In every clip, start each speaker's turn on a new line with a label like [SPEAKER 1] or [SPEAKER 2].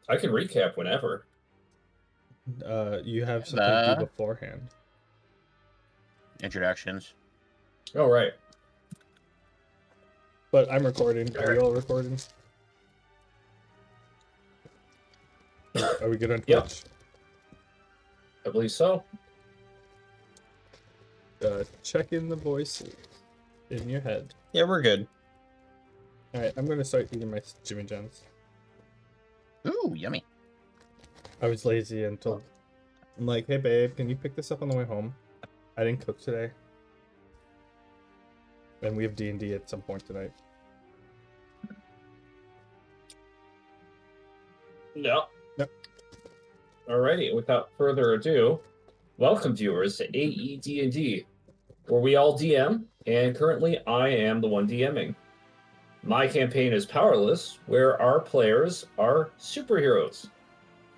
[SPEAKER 1] I can recap whenever.
[SPEAKER 2] You have something to do
[SPEAKER 3] The
[SPEAKER 2] beforehand.
[SPEAKER 3] introductions.
[SPEAKER 1] Oh, right.
[SPEAKER 2] But I'm recording. Are you all recording? Are we good on
[SPEAKER 1] Yep.
[SPEAKER 2] Twitch?
[SPEAKER 1] I believe so.
[SPEAKER 2] Check in the voices in your head.
[SPEAKER 4] Yeah, we're good.
[SPEAKER 2] Alright, I'm gonna start eating my Jimmy John's.
[SPEAKER 3] Ooh, yummy.
[SPEAKER 2] I was lazy and told... I'm like, hey babe, can you pick this up on the way home? I didn't cook today. And we have D&D at some point tonight.
[SPEAKER 1] No.
[SPEAKER 2] Yep.
[SPEAKER 1] Alrighty, without further ado, welcome viewers to AED&D, where we all DM, and currently I am the one DMing. My campaign is Powerless, where our players are superheroes.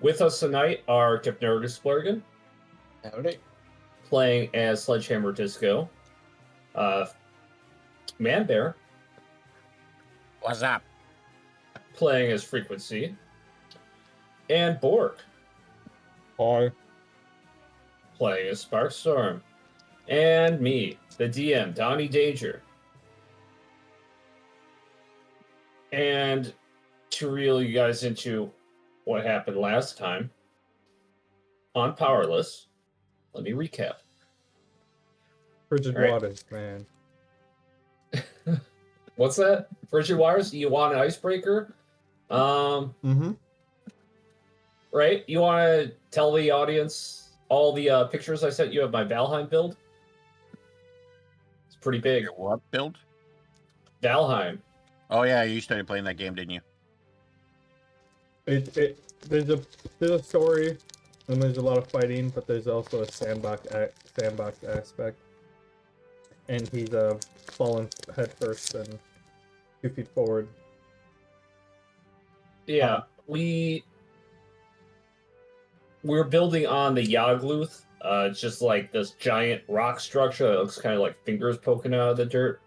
[SPEAKER 1] With us tonight are Hypnergus Splurgan,
[SPEAKER 4] Howdy.
[SPEAKER 1] playing as Sledgehammer Disco, Man Bear,
[SPEAKER 3] What's up?
[SPEAKER 1] playing as Frequency, and Borg,
[SPEAKER 2] Hi.
[SPEAKER 1] playing as Sparkstorm, and me, the DM, Donnie Danger. And to reel you guys into what happened last time on Powerless, let me recap.
[SPEAKER 2] Frigid
[SPEAKER 1] All right.
[SPEAKER 2] waters, man.
[SPEAKER 1] What's that? Frigid Wires? You want an icebreaker?
[SPEAKER 2] Mm-hmm.
[SPEAKER 1] Right? You want to tell the audience all the pictures I sent you of my Valheim build? It's pretty big.
[SPEAKER 3] Your what build?
[SPEAKER 1] Valheim.
[SPEAKER 3] Oh yeah, you started playing that game, didn't you?
[SPEAKER 2] There's a story, and there's a lot of fighting, but there's also a sandbox aspect. And he's fallen head first and 2 feet forward.
[SPEAKER 1] Yeah, we're building on the Yagluth. It's just like this giant rock structure that looks kind of like fingers poking out of the dirt.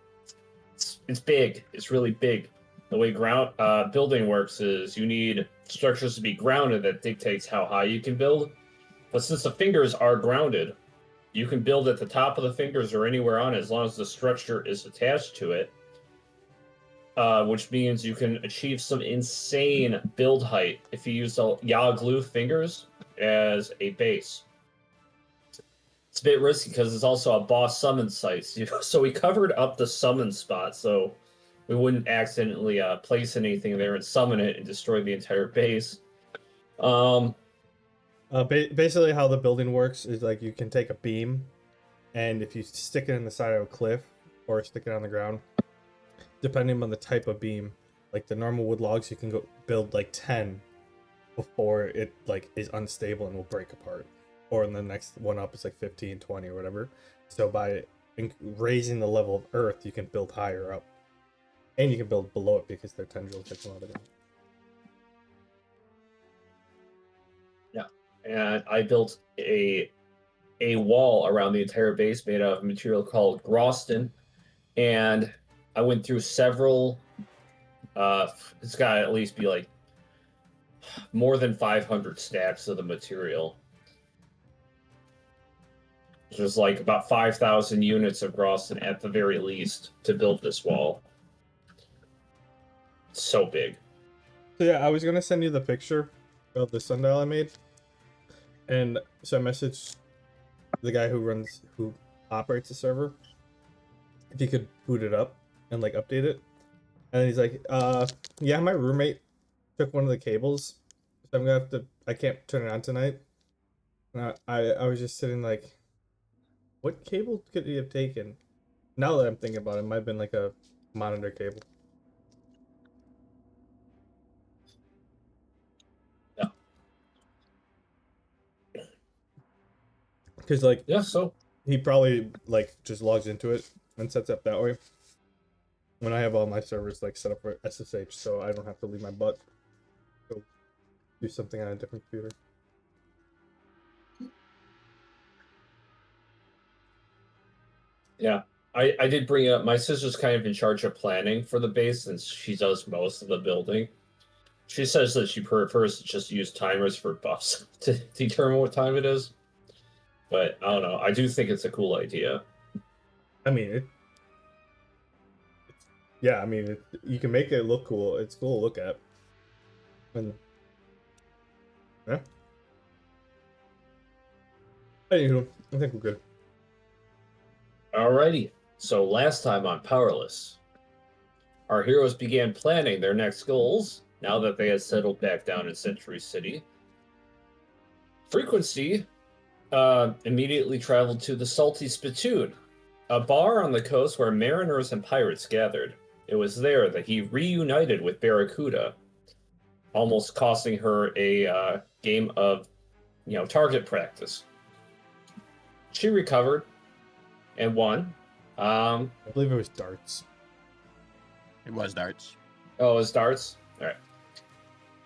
[SPEAKER 1] It's big. It's really big. The way building works is you need structures to be grounded that dictates how high you can build. But since the fingers are grounded, you can build at the top of the fingers or anywhere on it as long as the structure is attached to it. Which means you can achieve some insane build height if you use the Yagluth fingers as a base. It's a bit risky because it's also a boss summon site. So we covered up the summon spot so we wouldn't accidentally place anything there and summon it and destroy the entire base.
[SPEAKER 2] Basically, how the building works is like you can take a beam, and if you stick it in the side of a cliff or stick it on the ground, depending on the type of beam, like the normal wood logs, you can go build like 10 before it like is unstable and will break apart. Or in the next one up is like 15, 20 or whatever. So by raising the level of earth, you can build higher up. And you can build below it because they're tendrils that come out of it.
[SPEAKER 1] Yeah. And I built a wall around the entire base made out of a material called Groston. And I went through several it's got to at least be like more than 500 stacks of the material. There's like about 5,000 units of Groston at the very least to build this wall. It's so big.
[SPEAKER 2] So yeah, I was gonna send you the picture of the sundial I made, and so I messaged the guy who operates the server if he could boot it up and like update it, and he's like, yeah, my roommate took one of the cables, so I'm gonna have to. I can't turn it on tonight. And I was just sitting like, what cable could he have taken? Now that I'm thinking about it, it might have been like a monitor cable.
[SPEAKER 1] Yeah.
[SPEAKER 2] Because like,
[SPEAKER 1] Yeah, so
[SPEAKER 2] he probably like just logs into it and sets up that way. When I have all my servers like set up for SSH, so I don't have to leave my butt go do something on a different computer.
[SPEAKER 1] yeah. I did bring up my sister's kind of in charge of planning for the base since she does most of the building. She says that she prefers to just use timers for buffs to determine what time it is. But I don't know. I do think it's a cool idea.
[SPEAKER 2] I mean, yeah, I mean, you can make it look cool. It's cool to look at. And yeah. Anywho, I think we're good.
[SPEAKER 1] Alrighty. So last time on Powerless, our heroes began planning their next goals now that they had settled back down in Century City. Frequency immediately traveled to the Salty Spittoon, a bar on the coast where mariners and pirates gathered. It was there that he reunited with Barracuda, almost costing her a game of, target practice. She recovered and won.
[SPEAKER 2] I believe it was darts.
[SPEAKER 3] It was darts.
[SPEAKER 1] Oh, it was darts? Alright.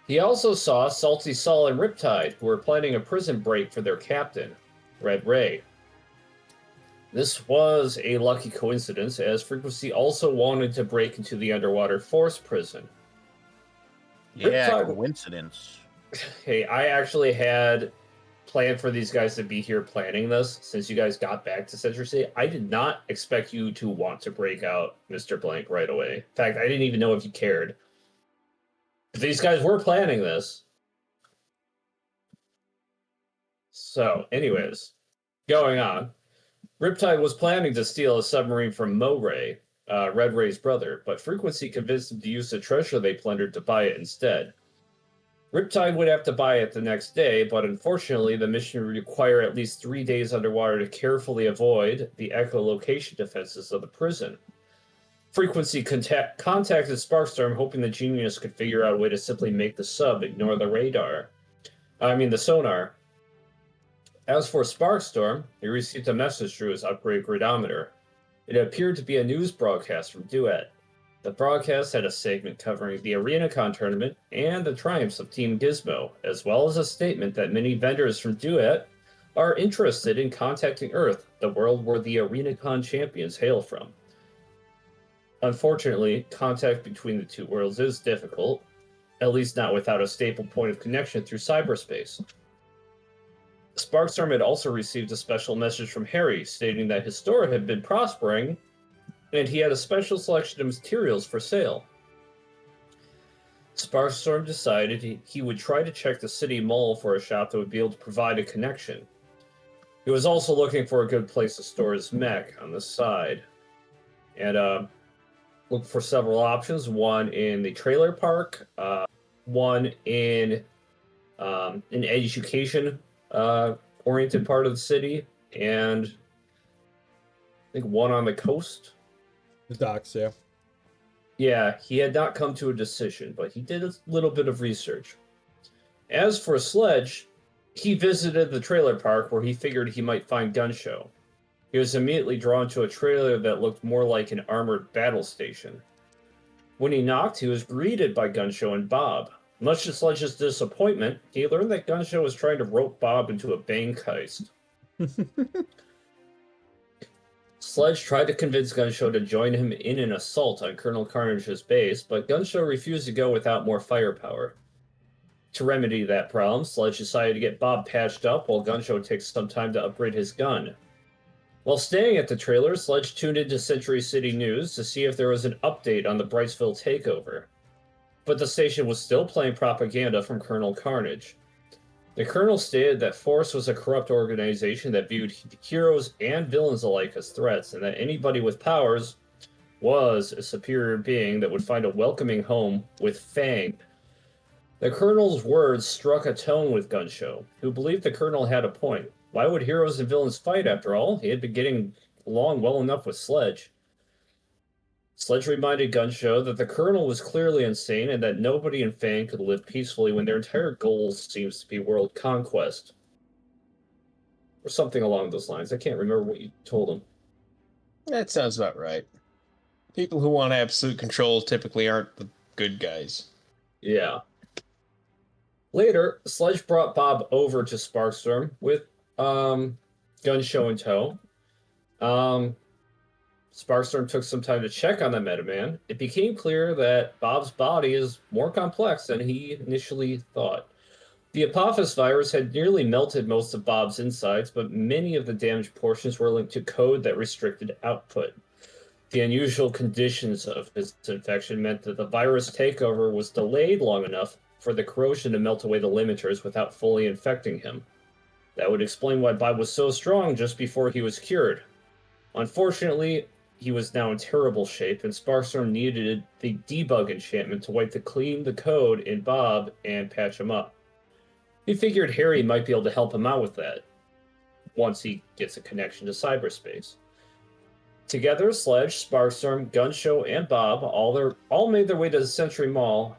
[SPEAKER 1] He also saw Salty Sol and Riptide, who were planning a prison break for their captain, Red Ray. This was a lucky coincidence, as Frequency also wanted to break into the underwater force prison.
[SPEAKER 3] Yeah,
[SPEAKER 1] Riptide-
[SPEAKER 3] coincidence.
[SPEAKER 1] Hey, I actually had planned for these guys to be here planning this, since you guys got back to Century City. I did not expect you to want to break out Mr. Blank right away. In fact, I didn't even know if you cared. But these guys were planning this. So, anyways, going on. Riptide was planning to steal a submarine from Mo-Ray, Red Ray's brother, but Frequency convinced him to use the treasure they plundered to buy it instead. Riptide would have to buy it the next day, but unfortunately the mission would require at least 3 days underwater to carefully avoid the echolocation defenses of the prison. Frequency contacted Sparkstorm, hoping the genius could figure out a way to simply make the sub ignore the sonar. As for Sparkstorm, he received a message through his upgrade gridometer. It appeared to be a news broadcast from Duet. The broadcast had a segment covering the ArenaCon tournament and the triumphs of Team Gizmo, as well as a statement that many vendors from Duet are interested in contacting Earth, the world where the ArenaCon champions hail from. Unfortunately, contact between the two worlds is difficult, at least not without a stable point of connection through cyberspace. Sparkstorm had also received a special message from Harry stating that his store had been prospering and he had a special selection of materials for sale. Sparkstorm decided he would try to check the city mall for a shop that would be able to provide a connection. He was also looking for a good place to store his mech on the side, and looked for several options, one in the trailer park, one in an education oriented part of the city, and I think one on the coast.
[SPEAKER 2] The docks, yeah.
[SPEAKER 1] Yeah, he had not come to a decision, but he did a little bit of research. As for Sledge, he visited the trailer park where he figured he might find Gunshow. He was immediately drawn to a trailer that looked more like an armored battle station. When he knocked, he was greeted by Gunshow and Bob. Much to Sledge's disappointment, he learned that Gunshow was trying to rope Bob into a bank heist. Sledge tried to convince Gunshow to join him in an assault on Colonel Carnage's base, but Gunshow refused to go without more firepower. To remedy that problem, Sledge decided to get Bob patched up while Gunshow takes some time to upgrade his gun. While staying at the trailer, Sledge tuned into Century City News to see if there was an update on the Brightsville takeover. But the station was still playing propaganda from Colonel Carnage. The Colonel stated that Force was a corrupt organization that viewed heroes and villains alike as threats, and that anybody with powers was a superior being that would find a welcoming home with Fang. The Colonel's words struck a tone with Gunshow, who believed the Colonel had a point. Why would heroes and villains fight, after all? He had been getting along well enough with Sledge. Sledge reminded Gunshow that the Colonel was clearly insane and that nobody in Fang could live peacefully when their entire goal seems to be world conquest. Or something along those lines. I can't remember what you told him.
[SPEAKER 4] That sounds about right. People who want absolute control typically aren't the good guys.
[SPEAKER 1] Yeah. Later, Sledge brought Bob over to Sparkstorm with Gunshow in tow. Sparkstorm took some time to check on the Metaman. It became clear that Bob's body is more complex than he initially thought. The Apophis virus had nearly melted most of Bob's insides, but many of the damaged portions were linked to code that restricted output. The unusual conditions of his infection meant that the virus takeover was delayed long enough for the corrosion to melt away the limiters without fully infecting him. That would explain why Bob was so strong just before he was cured. Unfortunately, he was now in terrible shape, and Sparkstorm needed the debug enchantment to wipe clean the code in Bob and patch him up. He figured Harry might be able to help him out with that, once he gets a connection to cyberspace. Together, Sledge, Sparkstorm, Gunshow, and Bob all made their way to the Century Mall,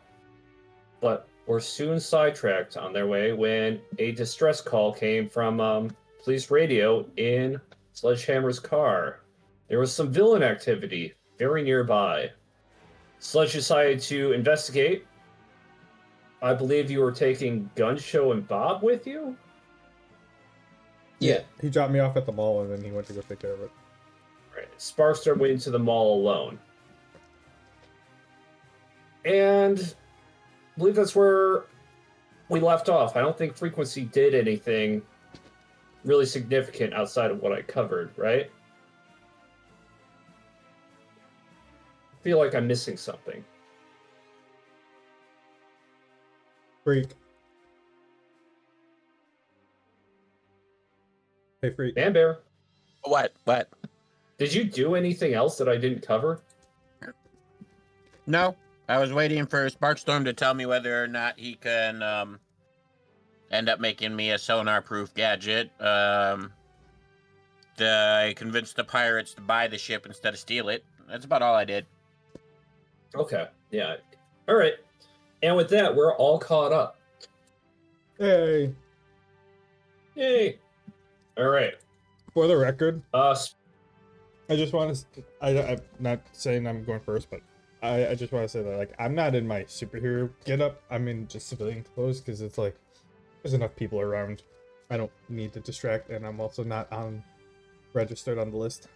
[SPEAKER 1] but were soon sidetracked on their way when a distress call came from police radio in Sledgehammer's car. There was some villain activity very nearby. Sledge decided to investigate. I believe you were taking Gunshow and Bob with you?
[SPEAKER 4] Yeah.
[SPEAKER 2] He dropped me off at the mall and then he went to go take care of it.
[SPEAKER 1] Right. Sparkstorm went into the mall alone. And I believe that's where we left off. I don't think Frequency did anything really significant outside of what I covered, right? I feel like I'm missing something.
[SPEAKER 2] Freak. Hey, Freak.
[SPEAKER 1] Man Bear,
[SPEAKER 3] What?
[SPEAKER 1] did you do anything else that I didn't cover?
[SPEAKER 3] No, I was waiting for Sparkstorm to tell me whether or not he can end up making me a sonar-proof gadget. I convinced the pirates to buy the ship instead of steal it. That's about all I did.
[SPEAKER 1] Okay, yeah. All right. And with that, we're all caught up.
[SPEAKER 2] Hey.
[SPEAKER 1] Yay. All right.
[SPEAKER 2] For the record,
[SPEAKER 1] Uh,
[SPEAKER 2] I just want to. I'm not saying I'm going first, but I just want to say that, like, I'm not in my superhero getup. I'm in just civilian clothes because it's like there's enough people around. I don't need to distract, and I'm also not registered on the list.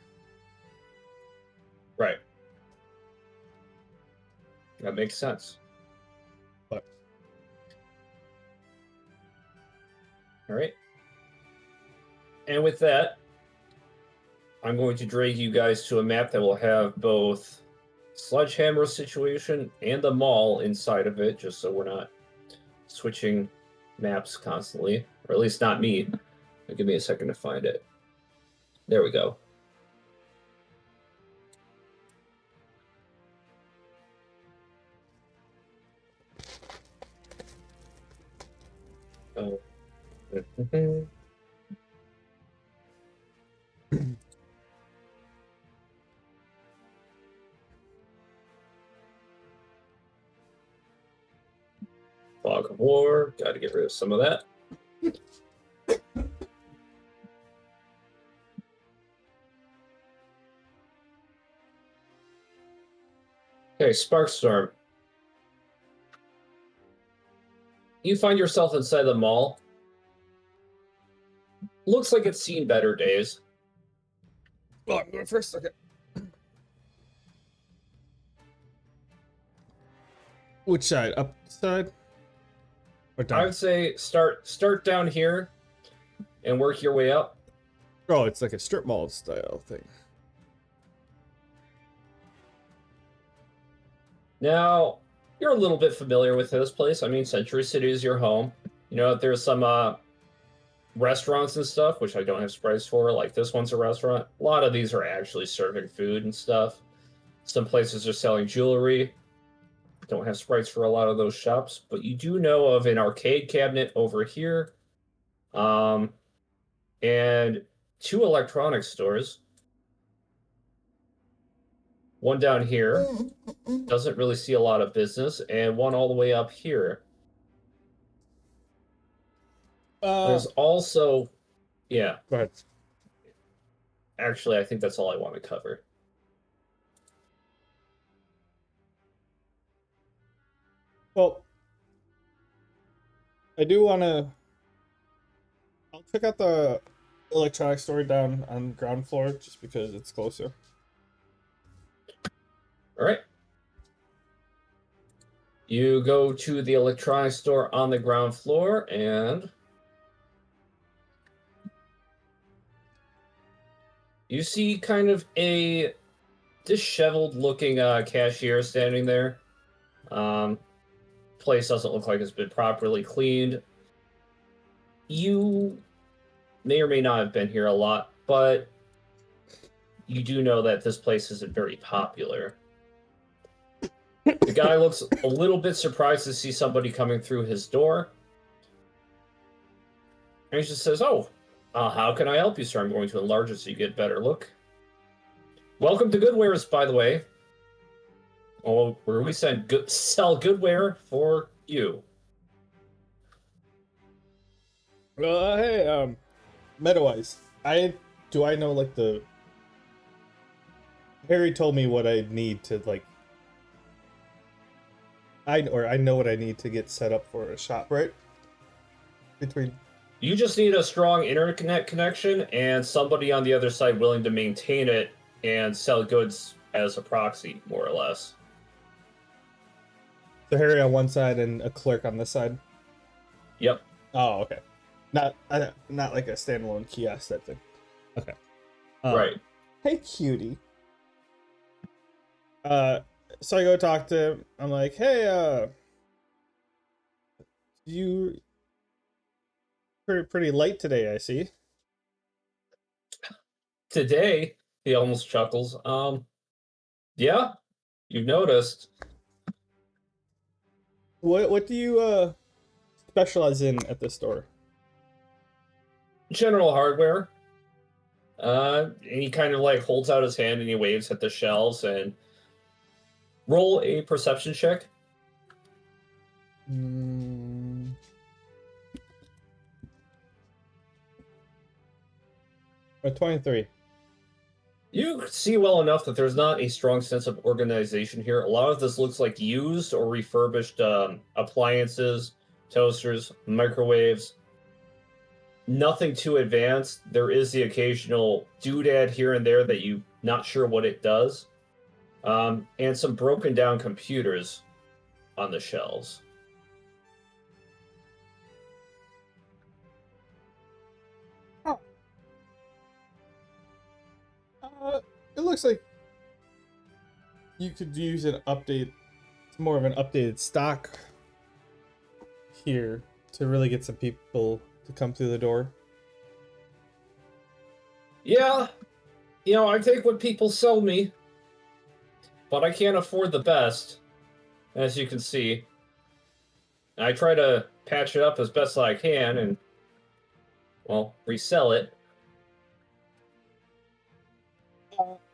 [SPEAKER 1] right. That makes sense.
[SPEAKER 2] But
[SPEAKER 1] all right. And with that, I'm going to drag you guys to a map that will have both Sledgehammer's situation and the mall inside of it, just so we're not switching maps constantly, or at least not me. Give me a second to find it. There we go. Oh. Fog of War. Got to get rid of some of that. Okay, Sparkstorm. You find yourself inside the mall. Looks like it's seen better days.
[SPEAKER 2] oh, I'm going first. Okay. Which side? Up side? Or
[SPEAKER 1] I
[SPEAKER 2] down?
[SPEAKER 1] would say start down here and work your way up.
[SPEAKER 2] Oh, it's like a strip mall style thing.
[SPEAKER 1] Now, you're a little bit familiar with this place. I mean, Century City is your home. You know, there's some restaurants and stuff, which I don't have sprites for. Like, this one's a restaurant. A lot of these are actually serving food and stuff. Some places are selling jewelry. Don't have sprites for a lot of those shops. But you do know of an arcade cabinet over here. And 2 electronics stores. One down here. Doesn't really see a lot of business. And one all the way up here. There's also... Yeah.
[SPEAKER 2] Go ahead.
[SPEAKER 1] Actually, I think that's all I want to cover.
[SPEAKER 2] Well, I do want to... I'll check out the electronics store down on ground floor just because it's closer.
[SPEAKER 1] All right. You go to the electronics store on the ground floor, and you see kind of a disheveled-looking cashier standing there. Place doesn't look like it's been properly cleaned. You may or may not have been here a lot, but you do know that this place isn't very popular. The guy looks a little bit surprised to see somebody coming through his door. And he just says, "Oh, how can I help you, sir? I'm going to enlarge it so you get a better look. Welcome to Goodwares, by the way. Oh, where we sell Goodware for you."
[SPEAKER 2] Well, hey, MetaWise, do I know like the Harry told me what I need to like I know what I need to get set up for a shop, right? Between
[SPEAKER 1] You just need a strong internet connection and somebody on the other side willing to maintain it and sell goods as a proxy, more or less.
[SPEAKER 2] the Harry on one side and a clerk on this side.
[SPEAKER 1] Yep.
[SPEAKER 2] Oh, okay. Not like a standalone kiosk type thing. Okay.
[SPEAKER 1] Right.
[SPEAKER 2] Hey, cutie. So I go talk to him. I'm like, hey, you pretty late today, I see.
[SPEAKER 1] Today, he almost chuckles. Yeah, you've noticed.
[SPEAKER 2] What do you specialize in at the store?
[SPEAKER 1] General hardware. And he kind of like holds out his hand and he waves at the shelves and roll a perception check.
[SPEAKER 2] Mm. A 23.
[SPEAKER 1] You see well enough that there's not a strong sense of organization here. A lot of this looks like used or refurbished appliances, toasters, microwaves. Nothing too advanced. There is the occasional doodad here and there that you're not sure what it does. And some broken down computers on the shelves.
[SPEAKER 2] It looks like you could use an update. It's more of an updated stock here to really get some people to come through the door.
[SPEAKER 1] Yeah, I take what people sell me, but I can't afford the best, as you can see. I try to patch it up as best I can and, well, resell it.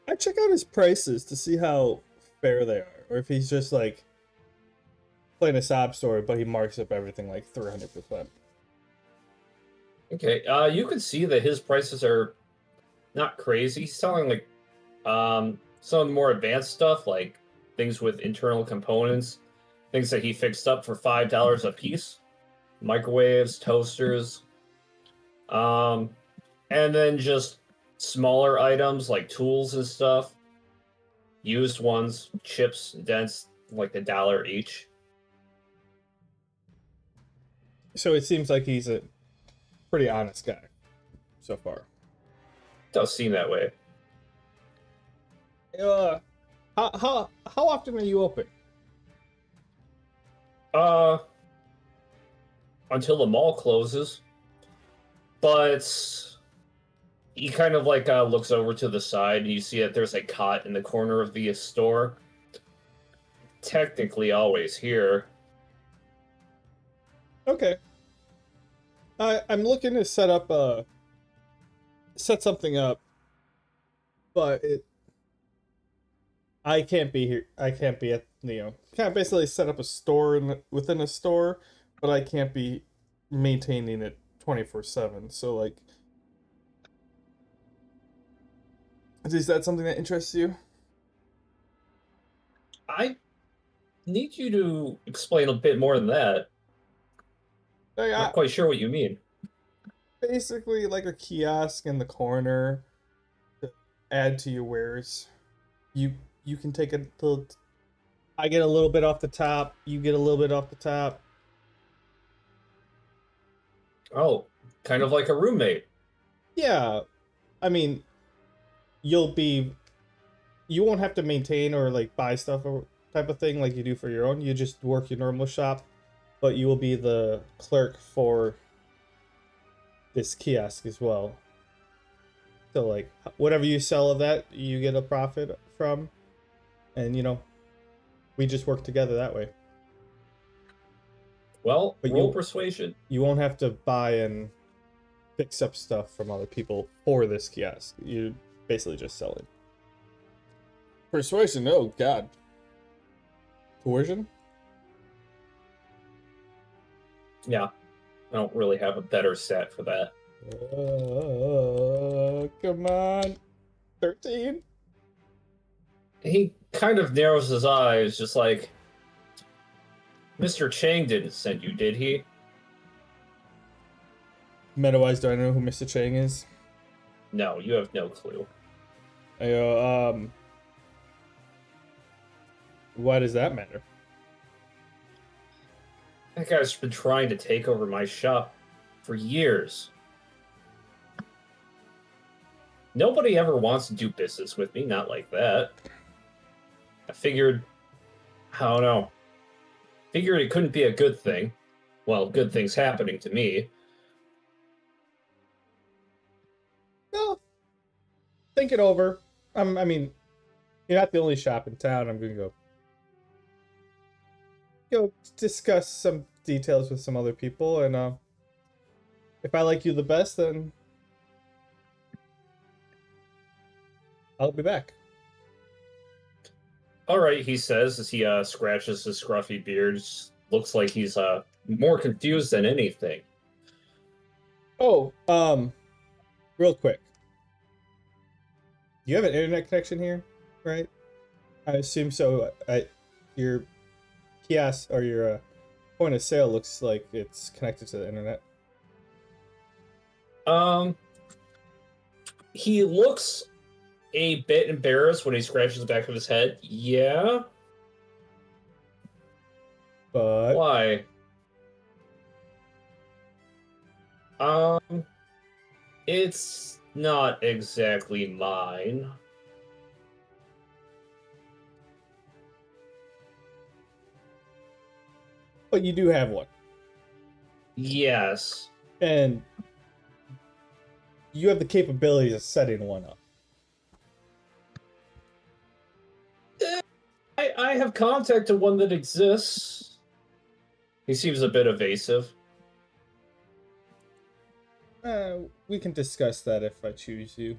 [SPEAKER 2] I check out his prices to see how fair they are, or if he's just like playing a sob story, but he marks up everything like 300%.
[SPEAKER 1] Okay, you can see that his prices are not crazy. He's selling like some more advanced stuff, like things with internal components, things that he fixed up for $5 a piece, microwaves, toasters, and then just smaller items like tools and stuff, used ones, chips, dents, like $1 each.
[SPEAKER 2] So it seems like he's a pretty honest guy so far.
[SPEAKER 1] Does seem that way.
[SPEAKER 2] How often are you open?
[SPEAKER 1] Until the mall closes. But he kind of like looks over to the side and you see that there's a cot in the corner of the store. Technically always here.
[SPEAKER 2] Okay. I'm looking to set something up, but I can't be here. I can't be at can't basically set up a store within a store, but I can't be maintaining it 24/7. So like, is that something that interests you?
[SPEAKER 1] I need you to explain a bit more than that. Not quite sure what you mean.
[SPEAKER 2] Basically like a kiosk in the corner to add to your wares. You can take a little I get a little bit off the top. You get a little bit off the top.
[SPEAKER 1] Oh, kind of like a roommate.
[SPEAKER 2] Yeah, I mean, you'll be. You won't have to maintain or like buy stuff or type of thing like you do for your own. You just work your normal shop, but you will be the clerk for this kiosk as well. So like whatever you sell of that, you get a profit from, and we just work together that way.
[SPEAKER 1] Well,
[SPEAKER 2] But
[SPEAKER 1] roll persuasion.
[SPEAKER 2] you won't have to buy and fix up stuff from other people for this kiosk. You basically just sell it. Persuasion? Oh God. Coercion?
[SPEAKER 1] Yeah, I don't really have a better stat for that.
[SPEAKER 2] Come on. 13?
[SPEAKER 1] He kind of narrows his eyes, just like, Mr. Chang didn't send you, did he?
[SPEAKER 2] Meta-wise, do I know who Mr. Chang is?
[SPEAKER 1] No, you have no clue.
[SPEAKER 2] I go, why does that matter?
[SPEAKER 1] That guy's been trying to take over my shop for years. Nobody ever wants to do business with me, not like that. I figured, I don't know, figured it couldn't be a good thing. Well, good things happening to me.
[SPEAKER 2] No. Think it over. I mean, you're not the only shop in town. I'm gonna go discuss some details with some other people, and if I like you the best, then I'll be back.
[SPEAKER 1] All right, he says as he scratches his scruffy beard. Looks like he's more confused than anything.
[SPEAKER 2] Oh, real quick. You have an internet connection here, right? I assume so. Your kiosk or your point of sale looks like it's connected to the internet.
[SPEAKER 1] He looks a bit embarrassed when he scratches the back of his head. Yeah?
[SPEAKER 2] But
[SPEAKER 1] Why? It's not exactly mine.
[SPEAKER 2] you do have one.
[SPEAKER 1] Yes.
[SPEAKER 2] And you have the capabilities of setting one up.
[SPEAKER 1] I have contacted one that exists. He seems a bit evasive.
[SPEAKER 2] We can discuss that if I choose you.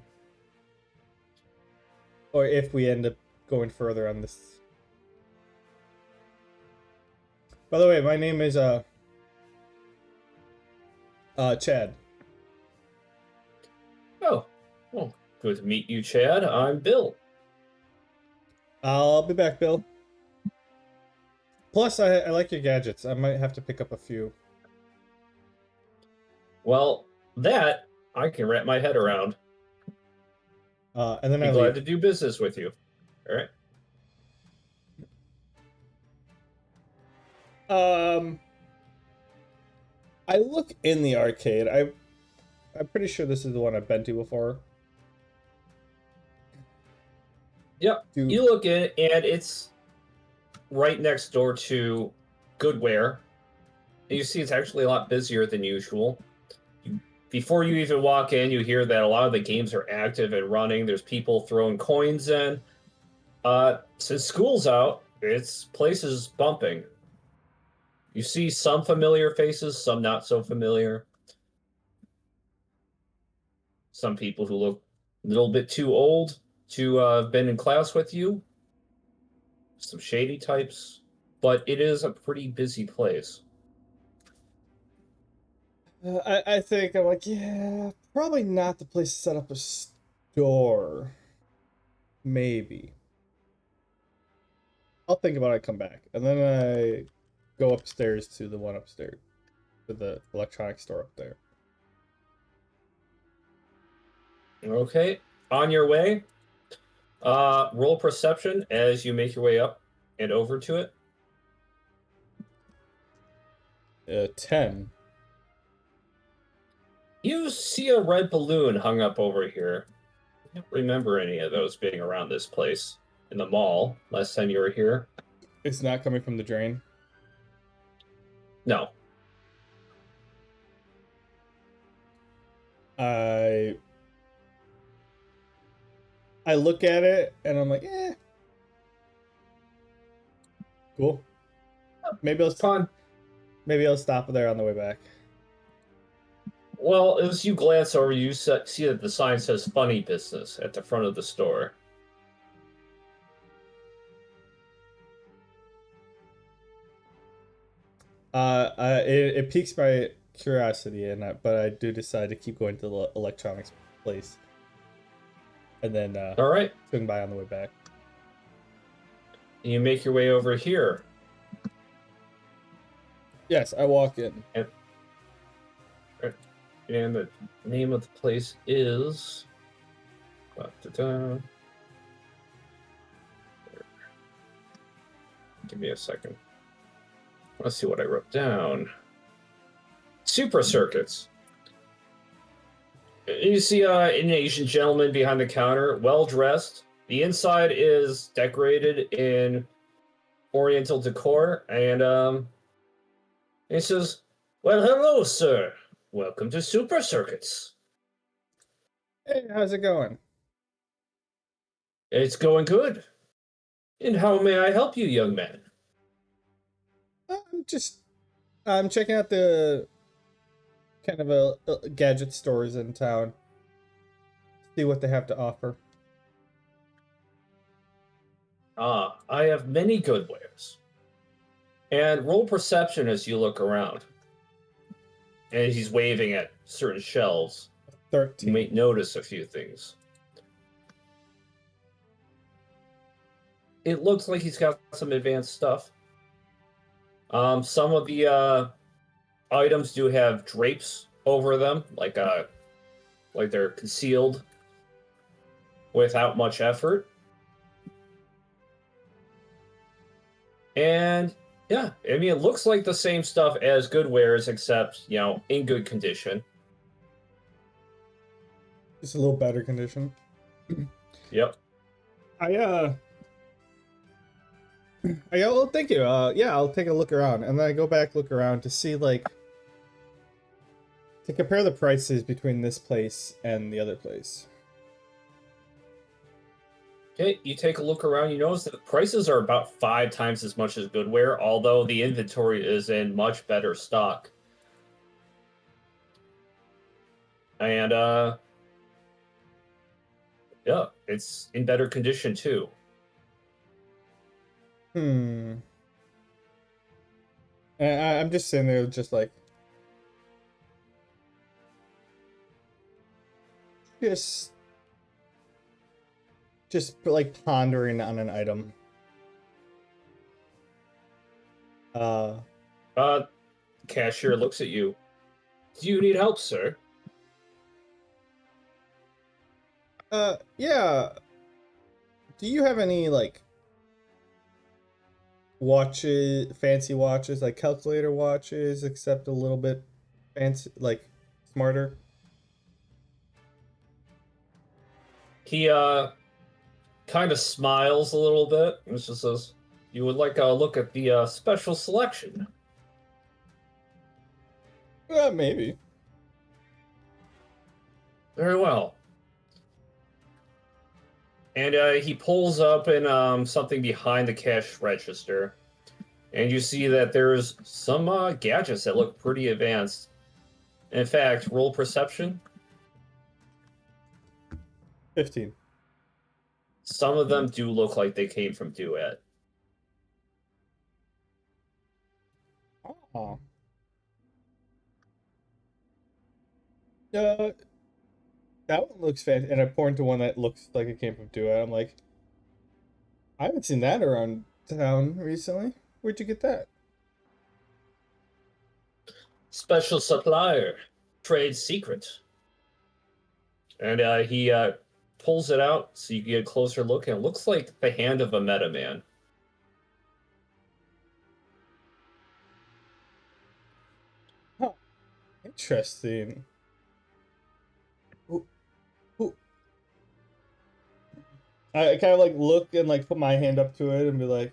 [SPEAKER 2] Or if we end up going further on this. By the way, my name is Chad.
[SPEAKER 1] Oh, well, good to meet you, Chad. I'm Bill.
[SPEAKER 2] I'll be back, Bill. Plus, I like your gadgets. I might have to pick up a few.
[SPEAKER 1] Well, that I can wrap my head around.
[SPEAKER 2] And then
[SPEAKER 1] Be
[SPEAKER 2] I
[SPEAKER 1] glad
[SPEAKER 2] leave.
[SPEAKER 1] to do business with you. All right.
[SPEAKER 2] I look in the arcade. I'm pretty sure this is the one I've been to before.
[SPEAKER 1] Yep. You look in, and it's right next door to Goodware. And you see it's actually a lot busier than usual. Before you even walk in, you hear that a lot of the games are active and running. There's people throwing coins in. Since school's out, place is bumping. You see some familiar faces, some not so familiar. Some people who look a little bit too old to have been in class with you. Some shady types. But it is a pretty busy place.
[SPEAKER 2] I think I'm like, yeah, probably not the place to set up a store. Maybe. I'll think about it, come back. And then I go upstairs to the one upstairs. To the electronics store up there.
[SPEAKER 1] Okay. On your way, roll perception as you make your way up and over to it.
[SPEAKER 2] 10.
[SPEAKER 1] You see a red balloon hung up over here. I don't remember any of those being around this place in the mall last time you were here.
[SPEAKER 2] It's not coming from the drain.
[SPEAKER 1] No.
[SPEAKER 2] I look at it and I'm like, eh. Cool. Maybe
[SPEAKER 1] Fun.
[SPEAKER 2] I'll stop there on the way back.
[SPEAKER 1] Well, as you glance over, you see that the sign says "Funny Business" at the front of the store.
[SPEAKER 2] It piques my curiosity, but I do decide to keep going to the electronics place, and then
[SPEAKER 1] All right,
[SPEAKER 2] swing by on the way back.
[SPEAKER 1] you make your way over here.
[SPEAKER 2] Yes, I walk in.
[SPEAKER 1] And the name of the place is... Give me a second. Let's see what I wrote down. Super Circuits. You see an Asian gentleman behind the counter, well-dressed. The inside is decorated in Oriental decor, and he says, "Well, hello, sir. Welcome to Super Circuits.
[SPEAKER 2] Hey, how's it going?
[SPEAKER 1] It's going good. And how may I help you, young man?"
[SPEAKER 2] I'm checking out the kind of a gadget stores in town. See what they have to offer.
[SPEAKER 1] I have many good wares. And roll perception as you look around. And he's waving at certain shelves.
[SPEAKER 2] 13.
[SPEAKER 1] You may notice a few things. It looks like he's got some advanced stuff. Some of the items do have drapes over them, like they're concealed without much effort. And yeah, I mean, it looks like the same stuff as good wares, except, in good condition.
[SPEAKER 2] Just a little better condition.
[SPEAKER 1] Yep.
[SPEAKER 2] Well, thank you. Yeah, I'll take a look around, and then I go back look around to see, like, to compare the prices between this place and the other place.
[SPEAKER 1] Okay, you take a look around. You notice that the prices are about 5 times as much as Goodware, although the inventory is in much better stock. And yeah, it's in better condition too.
[SPEAKER 2] And I'm just sitting there, just like, just like pondering on an item.
[SPEAKER 1] Cashier looks at you. "Do you need help, sir?"
[SPEAKER 2] Yeah. Do you have any, like, fancy watches, like calculator watches, except a little bit fancy, like smarter?
[SPEAKER 1] He kind of smiles a little bit and just says, "You would like a look at the special selection?"
[SPEAKER 2] Maybe.
[SPEAKER 1] Very well. And he pulls up in something behind the cash register. And you see that there's some gadgets that look pretty advanced. In fact, roll perception.
[SPEAKER 2] 15.
[SPEAKER 1] Some of them do look like they came from Duet.
[SPEAKER 2] Oh. That one looks fancy, and I point to one that looks like it came from Duet. I'm like, I haven't seen that around town recently. Where'd you get that?
[SPEAKER 1] Special supplier. Trade secret. And he pulls it out so you get a closer look, and it looks like the hand of a Metaman.
[SPEAKER 2] Interesting. Who, who, I kind of like look and like put my hand up to it and be like,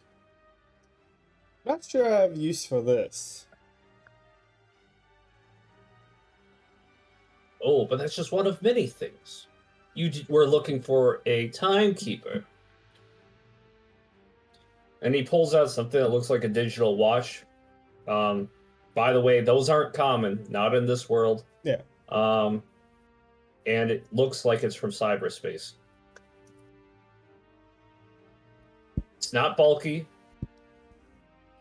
[SPEAKER 2] not sure I have use for this.
[SPEAKER 1] Oh, but that's just one of many things. Were looking for a timekeeper. And he pulls out something that looks like a digital watch. By the way, those aren't common, not in this world.
[SPEAKER 2] Yeah.
[SPEAKER 1] And it looks like it's from cyberspace. It's not bulky.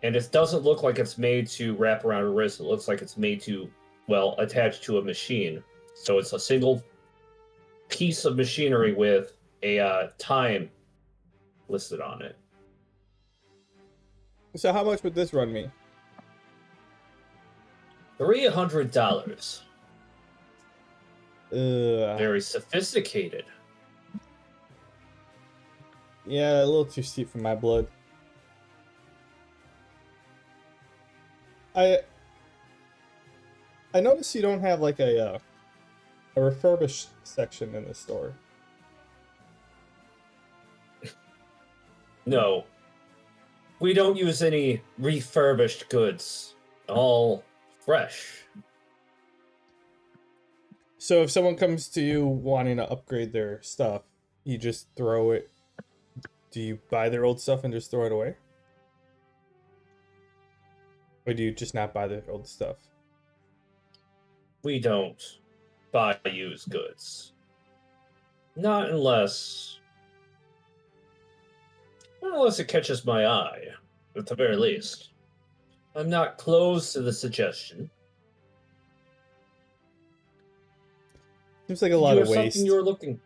[SPEAKER 1] And it doesn't look like it's made to wrap around a wrist. It looks like it's made to, well, attach to a machine. So it's a single piece of machinery with a time listed on it.
[SPEAKER 2] So how much would this run me?
[SPEAKER 1] $300. Very sophisticated.
[SPEAKER 2] Yeah, a little too steep for my blood. I noticed you don't have like a refurbished section in the store.
[SPEAKER 1] No. We don't use any refurbished goods. All fresh.
[SPEAKER 2] So if someone comes to you wanting to upgrade their stuff, you just throw it. Do you buy their old stuff and just throw it away? Or do you just not buy their old stuff?
[SPEAKER 1] We don't buy used goods. Not unless it catches my eye, at the very least. I'm not close to the suggestion.
[SPEAKER 2] Seems like a lot of waste.
[SPEAKER 1] Something you were looking.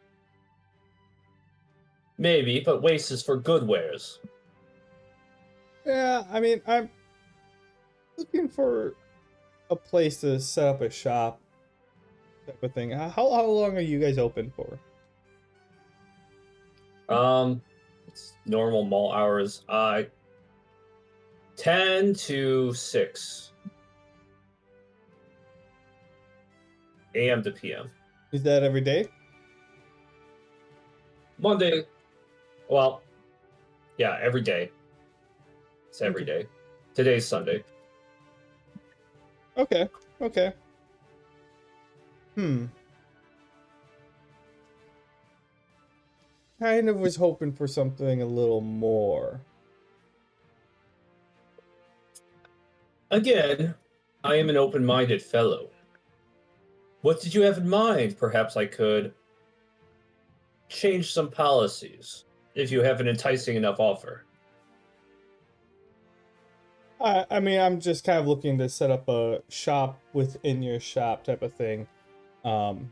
[SPEAKER 1] Maybe, but waste is for good wares.
[SPEAKER 2] Yeah, I mean, I'm looking for a place to set up a shop type of thing. How long are you guys open for?
[SPEAKER 1] It's normal mall hours. 10 to 6 a.m. to p.m.
[SPEAKER 2] Is that every day?
[SPEAKER 1] Monday. Well, yeah, every day. It's every day. Today's Sunday.
[SPEAKER 2] Okay. Kind of was hoping for something a little more.
[SPEAKER 1] Again, I am an open-minded fellow. What did you have in mind? Perhaps I could change some policies if you have an enticing enough offer.
[SPEAKER 2] I mean, I'm just kind of looking to set up a shop within your shop type of thing. I'm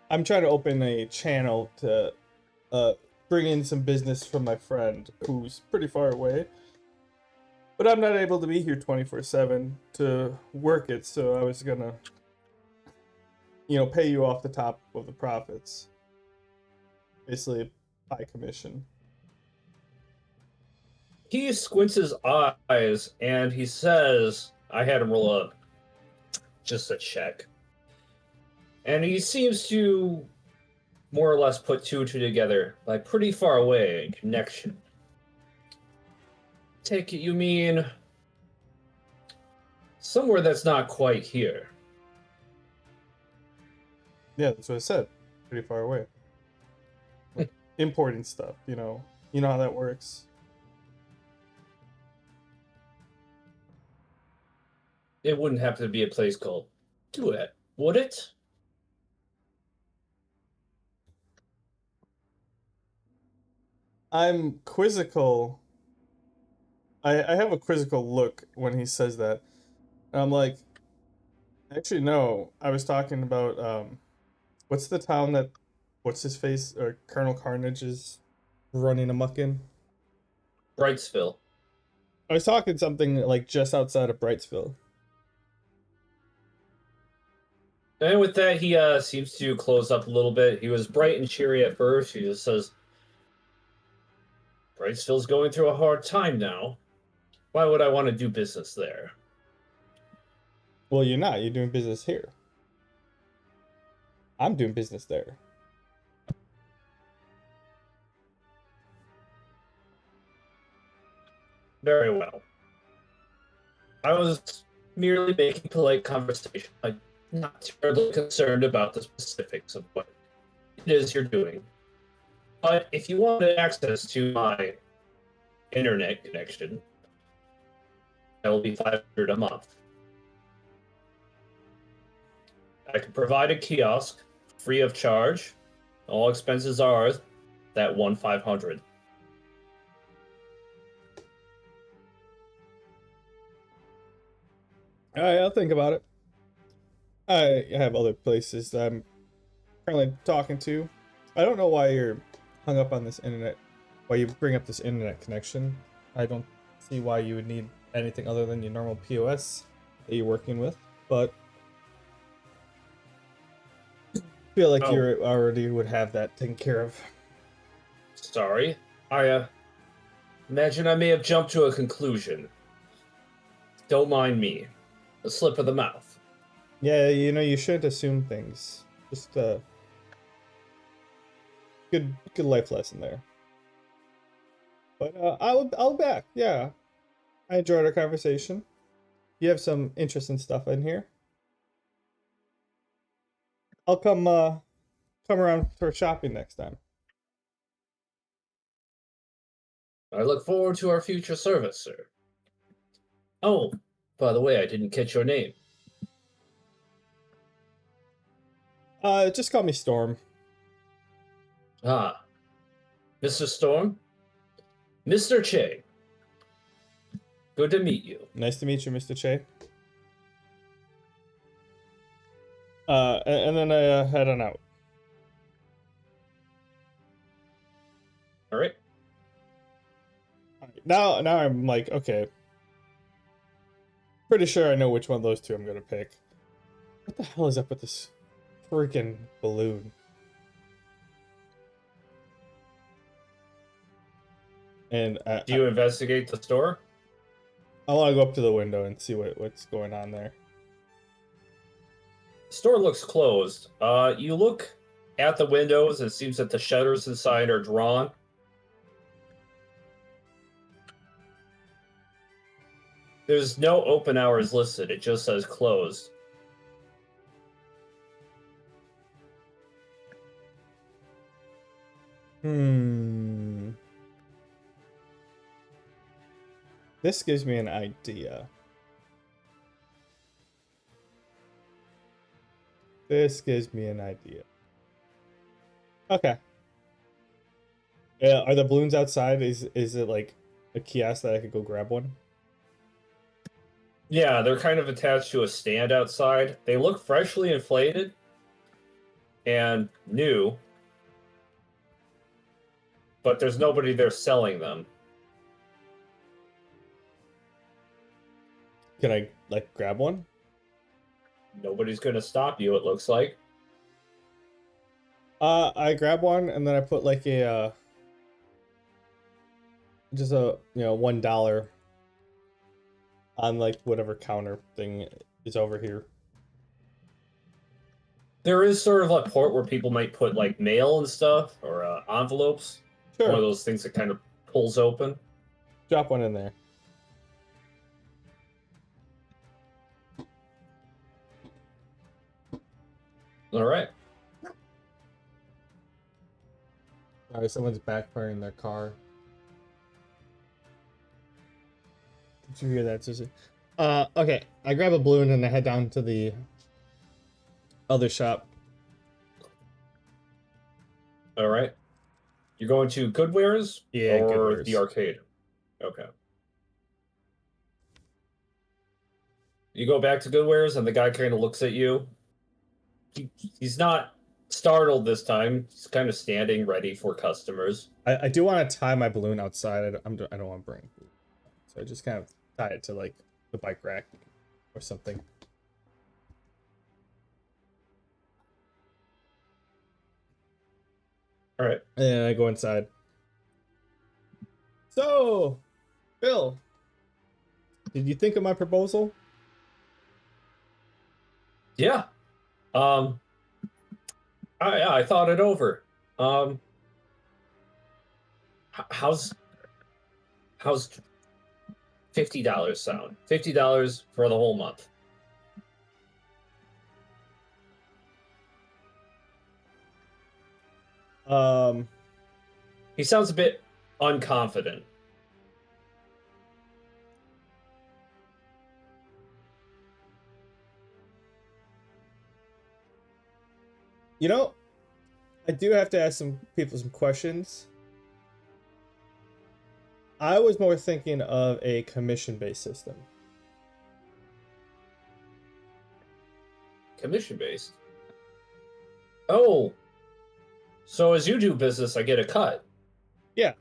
[SPEAKER 2] trying to open a channel to bring in some business from my friend who's pretty far away. But I'm not able to be here 24/7 to work it, so I was gonna, pay you off the top of the profits. Basically, by commission.
[SPEAKER 1] He squints his eyes and he says, I had him roll just a check. And he seems to more or less put two and two together by pretty far away in connection. Take it you mean somewhere that's not quite here.
[SPEAKER 2] Yeah, that's what I said. Pretty far away. Like, importing stuff, you know how that works.
[SPEAKER 1] It wouldn't have to be a place called Duet, would it?
[SPEAKER 2] I'm quizzical. I have a quizzical look when he says that. And I'm like, actually, no. I was talking about, what's the town that, what's his face, or Colonel Carnage is running amok in?
[SPEAKER 1] Brightsville.
[SPEAKER 2] I was talking something like just outside of Brightsville.
[SPEAKER 1] And with that, he seems to close up a little bit. He was bright and cheery at first. He just says, Brightsville's going through a hard time now. Why would I want to do business there?
[SPEAKER 2] Well, you're not. You're doing business here. I'm doing business there.
[SPEAKER 1] Very well. I was merely making polite conversation. I'm not terribly concerned about the specifics of what it is you're doing. But if you wanted access to my internet connection, that will be $500 a month. I can provide a kiosk free of charge. All expenses are ours. That 500.
[SPEAKER 2] All right, I'll think about it. I have other places that I'm currently talking to. I don't know why you're hung up on this internet. Why you bring up this internet connection? I don't see why you would need anything other than your normal POS that you're working with. But I feel like you already would have that taken care of.
[SPEAKER 1] Sorry. I imagine I may have jumped to a conclusion. Don't mind me. A slip of the mouth.
[SPEAKER 2] Yeah, you know, you shouldn't assume things. Just good life lesson there. But I'll back. Yeah, I enjoyed our conversation. You have some interesting stuff in here. I'll come around for shopping next time.
[SPEAKER 1] I look forward to our future service, sir. Oh, by the way, I didn't catch your name.
[SPEAKER 2] Just call me Storm.
[SPEAKER 1] Ah, Mr. Storm? Mr. Che. Good to meet you.
[SPEAKER 2] Nice to meet you, Mr. Che. And then I head on out.
[SPEAKER 1] All right.
[SPEAKER 2] Now I'm like, okay. Pretty sure I know which one of those two I'm gonna pick. What the hell is up with this freaking balloon? And
[SPEAKER 1] Do you investigate the store?
[SPEAKER 2] I want to go up to the window and see what's going on there.
[SPEAKER 1] The store looks closed. You look at the windows. It seems that the shutters inside are drawn. There's no open hours listed. It just says closed.
[SPEAKER 2] This gives me an idea. Okay. Yeah, are the balloons outside? Is it like a kiosk that I could go grab one?
[SPEAKER 1] Yeah, they're kind of attached to a stand outside. They look freshly inflated and new, but there's nobody there selling them.
[SPEAKER 2] Can I like grab one?
[SPEAKER 1] Nobody's going to stop you, it looks like.
[SPEAKER 2] I grab one and then I put like a just a $1 on like whatever counter thing is over here.
[SPEAKER 1] There is sort of a port where people might put like mail and stuff or envelopes.
[SPEAKER 2] Sure.
[SPEAKER 1] One of those things that kind of pulls open.
[SPEAKER 2] Drop one in there.
[SPEAKER 1] All right.
[SPEAKER 2] Alright, someone's backfiring their car. Did you hear that, Susie? Okay. I grab a balloon and I head down to the other shop.
[SPEAKER 1] All right. You're going to Goodwares?
[SPEAKER 2] Yeah,
[SPEAKER 1] or
[SPEAKER 2] Goodwares.
[SPEAKER 1] the arcade? Okay. You go back to Goodwares and the guy kind of looks at you. He's not startled this time. He's kind of standing ready for customers.
[SPEAKER 2] I do want to tie my balloon outside. I don't want to bring it. So I just kind of tie it to like the bike rack or something.
[SPEAKER 1] All right.
[SPEAKER 2] And then I go inside. So, Bill, did you think of my proposal?
[SPEAKER 1] Yeah. Um, I thought it over. Um, how's $50 sound? $50 for the whole month.
[SPEAKER 2] Um,
[SPEAKER 1] He sounds a bit unconfident.
[SPEAKER 2] you know, I do have to ask some people some questions. I was more thinking of a commission-based system.
[SPEAKER 1] Commission based. Oh, so as you do business, I get a cut.
[SPEAKER 2] Yeah.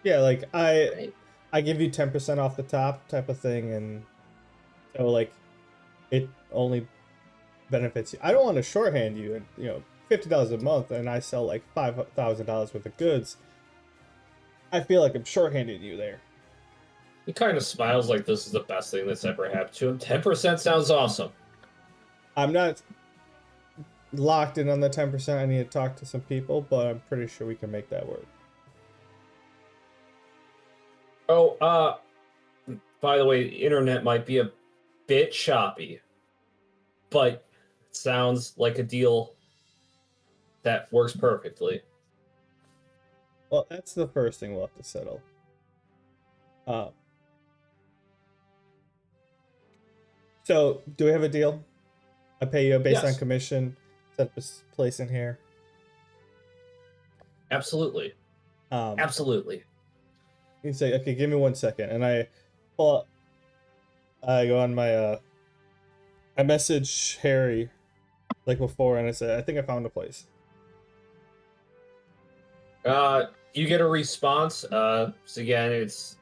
[SPEAKER 2] Yeah, like
[SPEAKER 1] Right?
[SPEAKER 2] I give you 10% off the top type of thing, and so like it only benefits you. I don't want to shorthand you, and $50 a month, and I sell like $5,000 worth of goods. I feel like I'm shorthanding you there.
[SPEAKER 1] He kind of smiles like this is the best thing that's ever happened to him. 10% sounds awesome.
[SPEAKER 2] I'm not locked in on the 10%. I need to talk to some people, but I'm pretty sure we can make that work.
[SPEAKER 1] Oh, by the way, the internet might be a bit choppy, but it sounds like a deal that works perfectly.
[SPEAKER 2] Well, that's the first thing we'll have to settle. So, do we have a deal? I pay you based on
[SPEAKER 1] Yes.
[SPEAKER 2] commission. Set up a place in here.
[SPEAKER 1] Absolutely. Absolutely.
[SPEAKER 2] You can say, okay, give me 1 second, and I go on my I message Harry like before, and I said, I think I found a place.
[SPEAKER 1] You get a response. So again, it's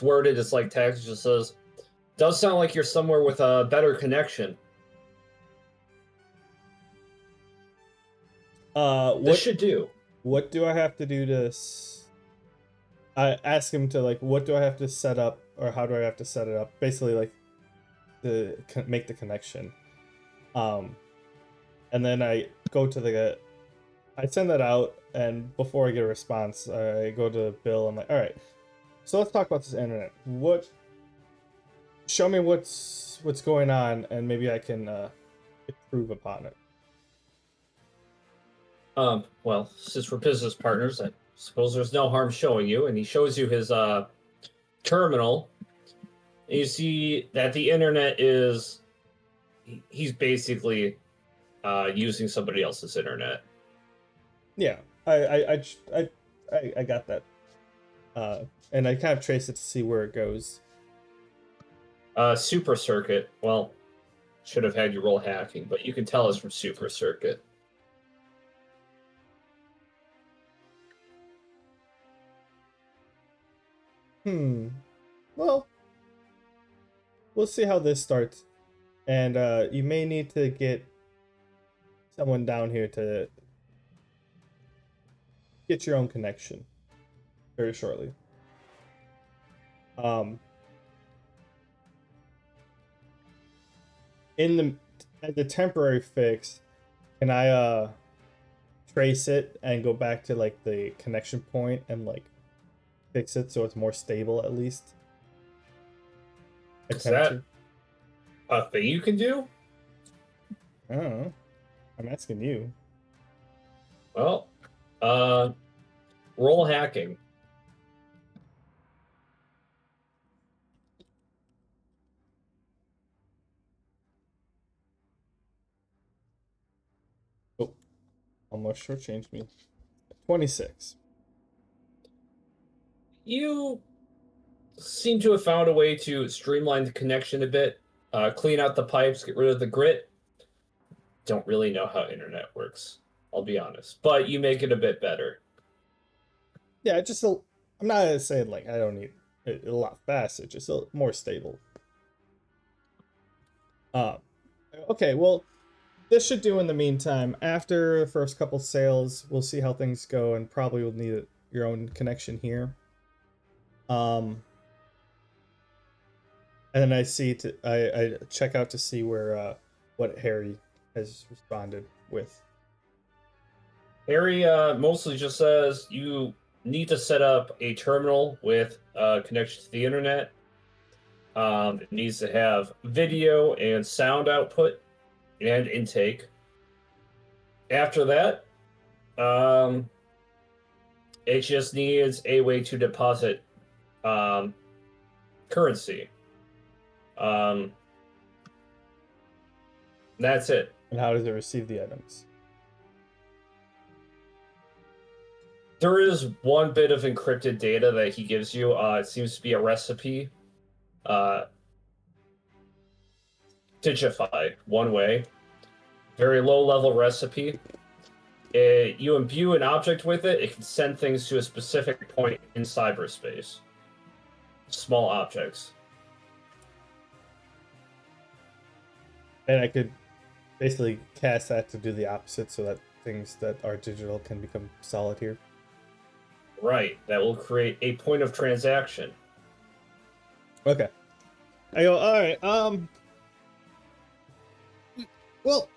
[SPEAKER 1] worded. It's like text. It just says, "Does sound like you're somewhere with a better connection. This should do."
[SPEAKER 2] What do I have to do to? I ask him to like, what do I have to set up, or how do I have to set it up? Basically, like, to make the connection. And then I go to I send that out, and before I get a response, I go to Bill. I'm like, all right, so let's talk about this internet. Show me what's going on, and maybe I can improve upon it.
[SPEAKER 1] Well, since we're business partners, I suppose there's no harm showing you. And he shows you his terminal. And you see that the internet is he's basically using somebody else's internet.
[SPEAKER 2] Yeah, I got that, and I kind of trace it to see where it goes.
[SPEAKER 1] Super Circuit. Well, should have had you roll hacking, but you can tell us from Super Circuit.
[SPEAKER 2] Well, we'll see how this starts, and you may need to get someone down here to get your own connection very shortly. As a temporary fix, can I trace it and go back to like the connection point and like fix it so it's more stable at least?
[SPEAKER 1] Is that a thing you can do?
[SPEAKER 2] I don't know. I'm asking you.
[SPEAKER 1] Well, roll hacking.
[SPEAKER 2] Oh, almost shortchanged me. 26.
[SPEAKER 1] You seem to have found a way to streamline the connection a bit, clean out the pipes, get rid of the grit. Don't really know how internet works, I'll be honest, but you make it a bit better.
[SPEAKER 2] Yeah, I'm not saying like I don't need it a lot faster, just more stable. Okay, well, this should do in the meantime. After the first couple sales, we'll see how things go, and probably will need your own connection here. And then I check out to see where what Harry has responded with.
[SPEAKER 1] Harry mostly just says you need to set up a terminal with connection to the internet. It needs to have video and sound output and intake. After that, it just needs a way to deposit currency. That's it.
[SPEAKER 2] And how does it receive the items?
[SPEAKER 1] There is one bit of encrypted data that he gives you. It seems to be a recipe. Digify, one way. Very low level recipe. You imbue an object with it, it can send things to a specific point in cyberspace. Small objects.
[SPEAKER 2] And I could basically cast that to do the opposite so that things that are digital can become solid here.
[SPEAKER 1] Right, that will create a point of transaction.
[SPEAKER 2] Okay. I go, alright, well,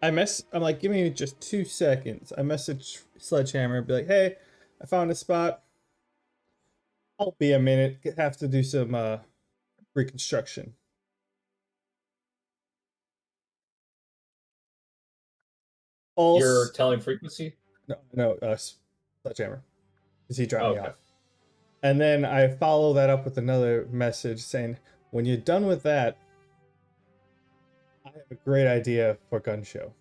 [SPEAKER 2] I'm like, give me just 2 seconds. I message Sledgehammer and be like, hey, I found a spot. I'll be a minute. Have to do some reconstruction.
[SPEAKER 1] You're telling Frequency?
[SPEAKER 2] No, Sledgehammer. Because he dropped me
[SPEAKER 1] Okay.
[SPEAKER 2] off. And then I follow that up with another message saying, when you're done with that, I have a great idea for gun show.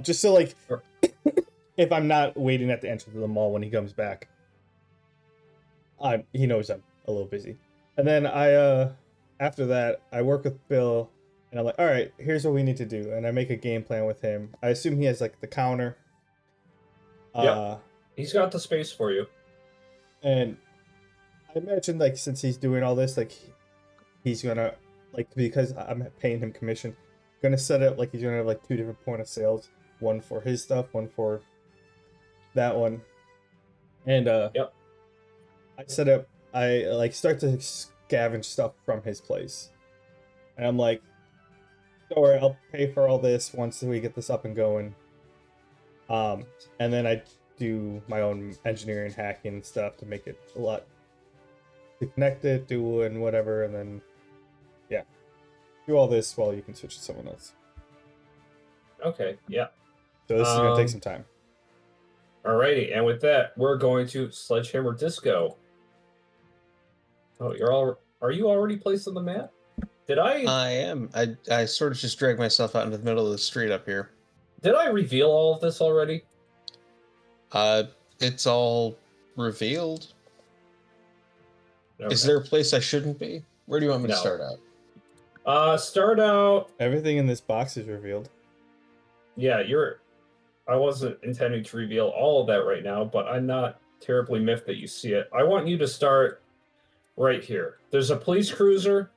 [SPEAKER 2] Just so like,
[SPEAKER 1] Sure.
[SPEAKER 2] if I'm not waiting at the entrance of the mall when he comes back, he knows I'm a little busy. And then after that, I work with Bill, and I'm like, all right, here's what we need to do, and I make a game plan with him. I assume he has like the counter.
[SPEAKER 1] Yep. He's got the space for you.
[SPEAKER 2] And I imagine, like, since he's doing all this, like, he's gonna, like, because I'm paying him commission, gonna set up, like, he's gonna have, like, 2 different point of sales. One for his stuff, one for that one. And,
[SPEAKER 1] Yep.
[SPEAKER 2] I, like, start to scavenge stuff from his place. And I'm like, don't worry, I'll pay for all this once we get this up and going. And then I do my own engineering hacking stuff to make it a lot to connect it, do and whatever, and then do all this while you can switch to someone else.
[SPEAKER 1] Okay, yeah.
[SPEAKER 2] So this is gonna take some time.
[SPEAKER 1] Alrighty, and with that, we're going to Sledgehammer Disco. Oh, are you already placed on the map? Did
[SPEAKER 4] I am. I sort of just dragged myself out into the middle of the street up here.
[SPEAKER 1] Did I reveal all of this already?
[SPEAKER 4] It's all revealed.
[SPEAKER 1] Okay.
[SPEAKER 4] Is there a place I shouldn't be? Where do you want me to
[SPEAKER 1] No.
[SPEAKER 4] start out?
[SPEAKER 1] Start out.
[SPEAKER 2] Everything in this box is revealed.
[SPEAKER 1] Yeah, I wasn't intending to reveal all of that right now, but I'm not terribly miffed that you see it. I want you to start right here. There's a police cruiser.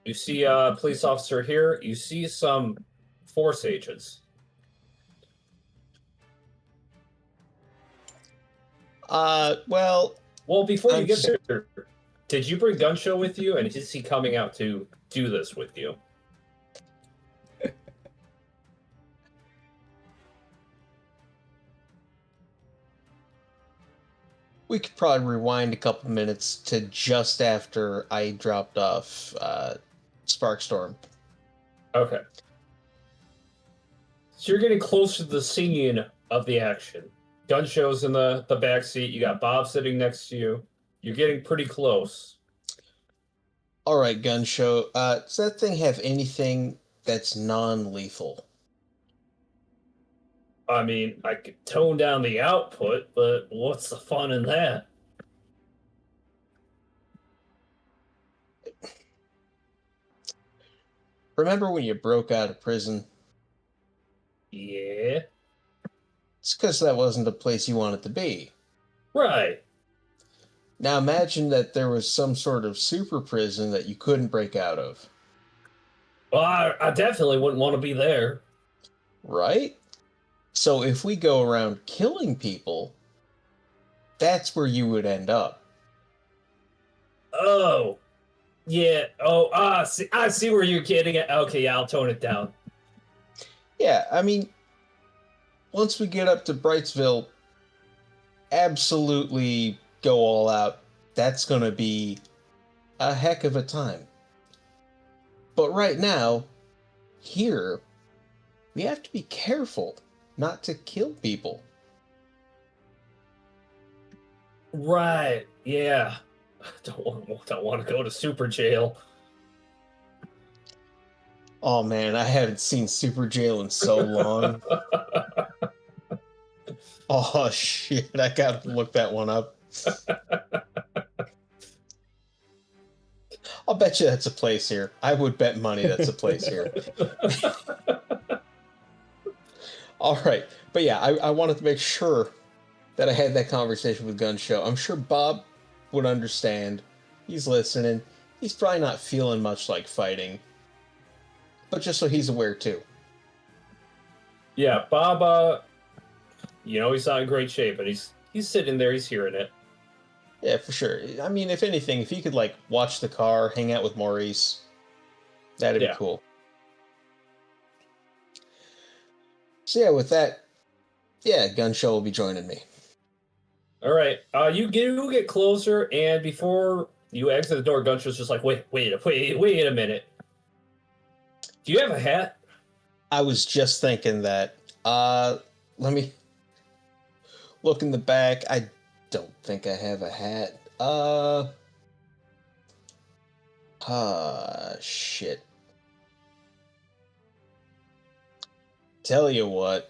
[SPEAKER 1] You see a police officer here. You see some force agents.
[SPEAKER 4] Well,
[SPEAKER 1] Before you
[SPEAKER 4] I'm
[SPEAKER 1] get
[SPEAKER 4] s-
[SPEAKER 1] there, did you bring Gun Show with you, and is he coming out to do this with you?
[SPEAKER 4] we could probably rewind a couple minutes to just after I dropped off Sparkstorm.
[SPEAKER 1] Okay. So you're getting close to the scene of the action. Gun Show's in the back seat. You got Bob sitting next to you. You're getting pretty close.
[SPEAKER 4] All right, gun show. Does that thing have anything that's non-lethal?
[SPEAKER 1] I mean, I could tone down the output, but what's the fun in that?
[SPEAKER 4] Remember when you broke out of prison?
[SPEAKER 1] Yeah.
[SPEAKER 4] It's because that wasn't the place you wanted to be.
[SPEAKER 1] Right.
[SPEAKER 4] Now imagine that there was some sort of super prison that you couldn't break out of.
[SPEAKER 1] Well, I definitely wouldn't want to be there.
[SPEAKER 4] Right? So if we go around killing people, that's where you would end up.
[SPEAKER 1] Oh, yeah. Oh, I see where you're getting at. Okay, yeah, I'll tone it down.
[SPEAKER 4] Yeah, I mean, once we get up to Brightsville, absolutely go all out. That's going to be a heck of a time. But right now, here, we have to be careful not to kill people.
[SPEAKER 1] Right. Yeah. Don't want to go to super jail.
[SPEAKER 4] Oh man, I haven't seen Super Jail in so long. Oh shit, I gotta look that one up. I'll bet you that's a place here. I would bet money that's a place here. All right, but yeah, I wanted to make sure that I had that conversation with Gun Show. I'm sure Bob would understand. He's listening. He's probably not feeling much like fighting, but just so he's aware too.
[SPEAKER 1] Yeah, Bob. He's not in great shape, but he's sitting there. He's hearing it.
[SPEAKER 4] Yeah, for sure. I mean, if anything, if he could like watch the car, hang out with Maurice, that'd be cool. So yeah, with that, yeah, Gun Show will be joining me.
[SPEAKER 1] All right. You get closer, and before you exit the door, Gunshow's just like, wait a minute. Do you have a hat?
[SPEAKER 4] I was just thinking that. Let me look in the back. I don't think I have a hat. Shit. Tell you what.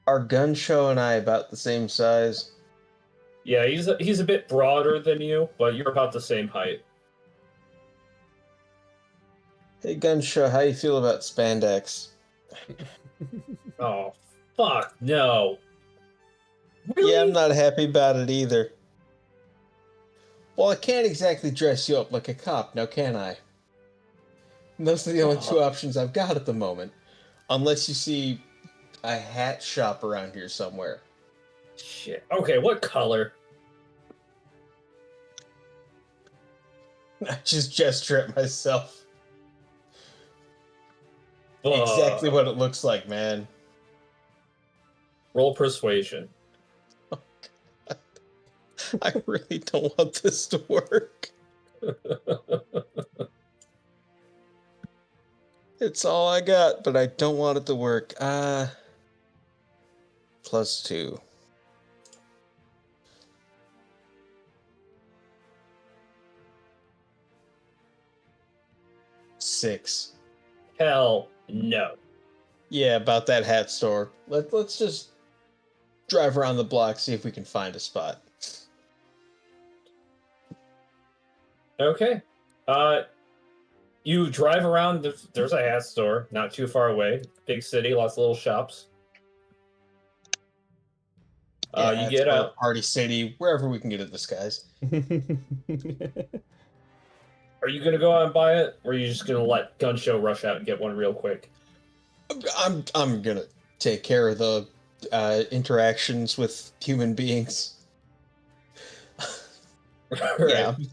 [SPEAKER 4] Are Gun Show and I about the same size?
[SPEAKER 1] Yeah, he's a bit broader than you, but you're about the same height.
[SPEAKER 4] Hey, Gun Show, how you feel about spandex?
[SPEAKER 1] Oh, fuck no. Really?
[SPEAKER 4] Yeah, I'm not happy about it either. Well, I can't exactly dress you up like a cop, now can I? And those are the only two options I've got at the moment. Unless you see a hat shop around here somewhere.
[SPEAKER 1] Shit. Okay, what color?
[SPEAKER 4] I just gesture at myself. Exactly what it looks like, man.
[SPEAKER 1] Roll persuasion.
[SPEAKER 4] Oh, God. I really don't want this to work. It's all I got, but I don't want it to work. +2. Six.
[SPEAKER 1] Hell no.
[SPEAKER 4] Yeah, about that hat store. Let's just drive around the block, see if we can find a spot.
[SPEAKER 1] Okay. You drive around. There's a hat store not too far away. Big city, lots of little shops. You get out.
[SPEAKER 4] Party City, wherever we can get a disguise.
[SPEAKER 1] Are you gonna go out and buy it, or are you just gonna let Gun Show rush out and get one real quick?
[SPEAKER 4] I'm gonna take care of the interactions with human beings.
[SPEAKER 1] Right.
[SPEAKER 4] Yeah, I'm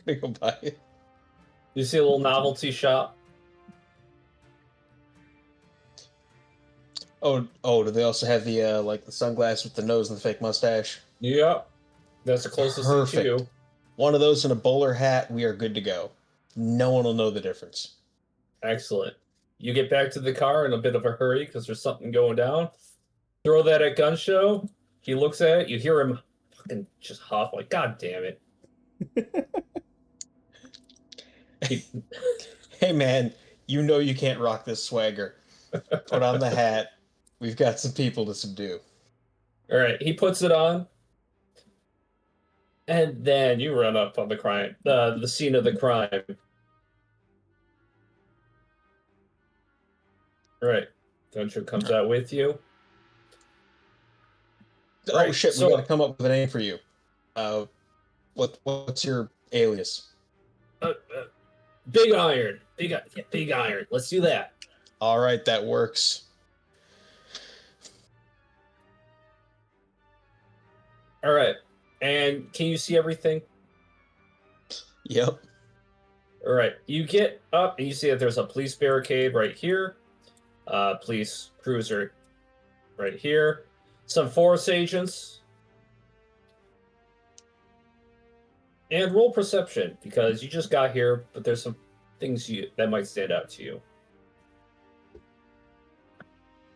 [SPEAKER 4] gonna go buy it.
[SPEAKER 1] You see a little novelty shop.
[SPEAKER 4] Oh, do they also have the like the sunglasses with the nose and the fake mustache?
[SPEAKER 1] Yep, that's the closest thing to you.
[SPEAKER 4] One of those and a bowler hat, we are good to go. No one will know the difference.
[SPEAKER 1] Excellent. You get back to the car in a bit of a hurry because there's something going down. Throw that at Gun Show. He looks at it. You hear him fucking just huff like, God damn it.
[SPEAKER 4] Hey man, you know you can't rock this swagger. Put on the hat. We've got some people to subdue.
[SPEAKER 1] All right, he puts it on. And then you run up on the scene of the crime. Right. Guncho comes out with you.
[SPEAKER 4] Oh
[SPEAKER 1] Right,
[SPEAKER 4] shit,
[SPEAKER 1] so-
[SPEAKER 4] we gotta come up with a name for you. What's your alias?
[SPEAKER 1] Big iron. Big iron. Let's do that.
[SPEAKER 4] All right, that works.
[SPEAKER 1] All right. And can you see everything?
[SPEAKER 4] Yep.
[SPEAKER 1] All right. You get up and you see that there's a police barricade right here. Police cruiser right here. Some forest agents. And roll perception, because you just got here, but there's some things that might stand out to you.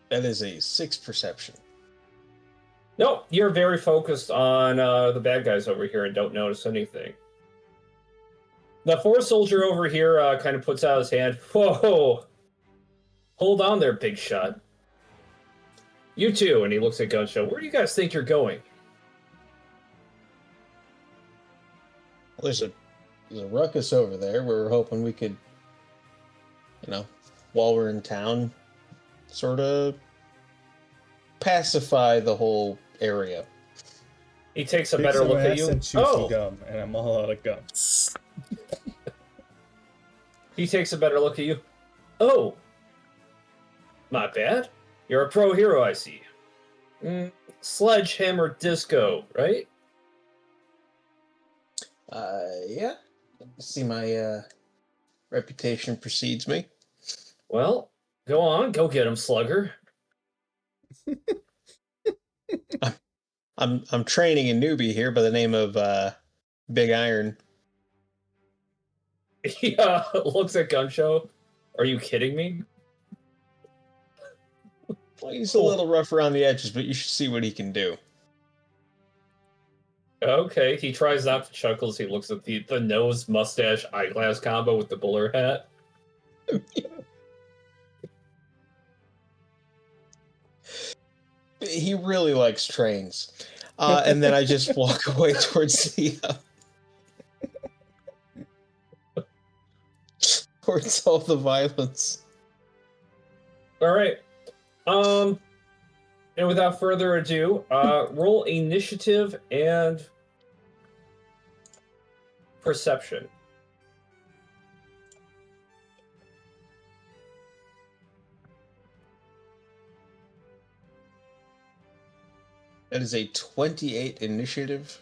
[SPEAKER 4] That is a 6 perception.
[SPEAKER 1] No, you're very focused on the bad guys over here and don't notice anything. The forest soldier over here kind of puts out his hand. Whoa! Hold on there, big shot. You too, and he looks at Gunshow. Where do you guys think you're going?
[SPEAKER 4] Well, there's a ruckus over there. We were hoping we could, while we're in town, sort of pacify the whole area.
[SPEAKER 1] He takes a better look at you.
[SPEAKER 2] And chew some gum, and I'm all out of gum.
[SPEAKER 1] He takes a better look at you. Oh, not bad. You're a pro hero, I see. Sledgehammer Disco, right?
[SPEAKER 4] Yeah. See, my reputation precedes me.
[SPEAKER 1] Well, go on, go get him, Slugger.
[SPEAKER 4] I'm training a newbie here by the name of Big Iron.
[SPEAKER 1] He looks at Gunshow. Are you kidding me?
[SPEAKER 4] Well, he's a little rough around the edges, but you should see what he can do.
[SPEAKER 1] Okay, he tries not to chuckle as he looks at the nose, mustache, eyeglass combo with the bowler hat.
[SPEAKER 4] He really likes trains. And then I just walk away towards towards all the violence.
[SPEAKER 1] All right. And without further ado, roll initiative and perception.
[SPEAKER 4] That is a 28 initiative.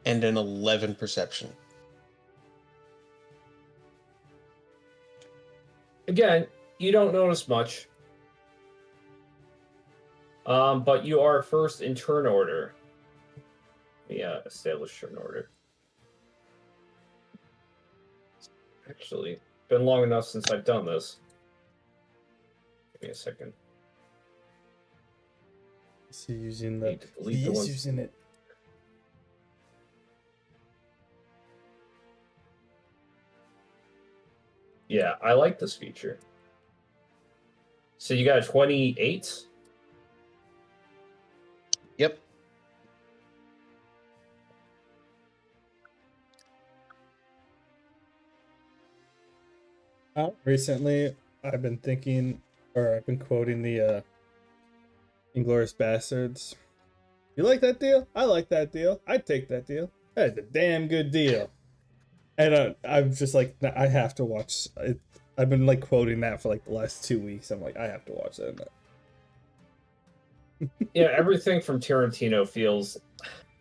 [SPEAKER 4] And an 11 perception.
[SPEAKER 1] Again, you don't notice much. But you are first in turn order. Yeah, establish turn order. Actually, been long enough since I've done this. Give me a second.
[SPEAKER 2] Is he using the...
[SPEAKER 1] He
[SPEAKER 2] is using it.
[SPEAKER 1] Yeah, I like this feature. So you got 28?
[SPEAKER 4] Yep.
[SPEAKER 2] Recently, I've been thinking, or I've been quoting the Inglourious Bastards. You like that deal? I like that deal. I'd take that deal. That's a damn good deal. And I'm just like, I have to watch it. I've been like quoting that for like the last 2 weeks. I'm like, I have to watch that.
[SPEAKER 1] Yeah, everything from Tarantino feels...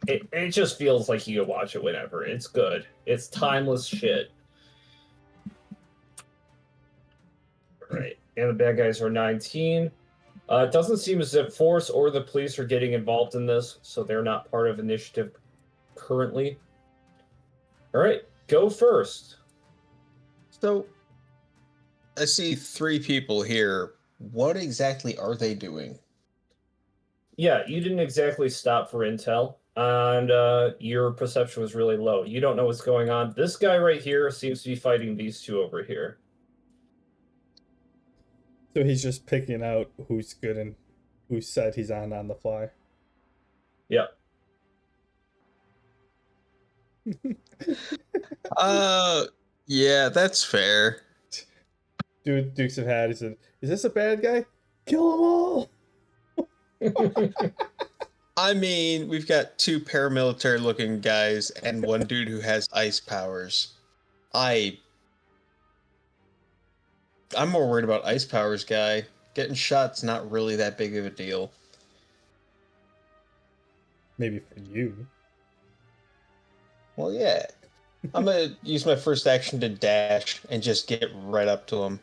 [SPEAKER 1] It just feels like you can watch it whenever. It's good. It's timeless shit. Right. And the bad guys are 19. It doesn't seem as if Force or the police are getting involved in this, so they're not part of initiative currently. All right, go first.
[SPEAKER 4] So, I see 3 people here. What exactly are they doing?
[SPEAKER 1] Yeah, you didn't exactly stop for intel, and your perception was really low. You don't know what's going on. This guy right here seems to be fighting these two over here.
[SPEAKER 2] So he's just picking out who's good and whose side he's on the fly.
[SPEAKER 1] Yep.
[SPEAKER 4] Yeah, that's fair.
[SPEAKER 2] Dude, Dukes of Hazzard said, "Is this a bad guy? Kill them all!"
[SPEAKER 4] I mean, we've got two paramilitary-looking guys and one dude who has ice powers. I'm more worried about ice powers guy. Getting shot's not really that big of a deal.
[SPEAKER 2] Maybe for you.
[SPEAKER 4] Well, yeah. I'm gonna use my first action to dash and just get right up to him.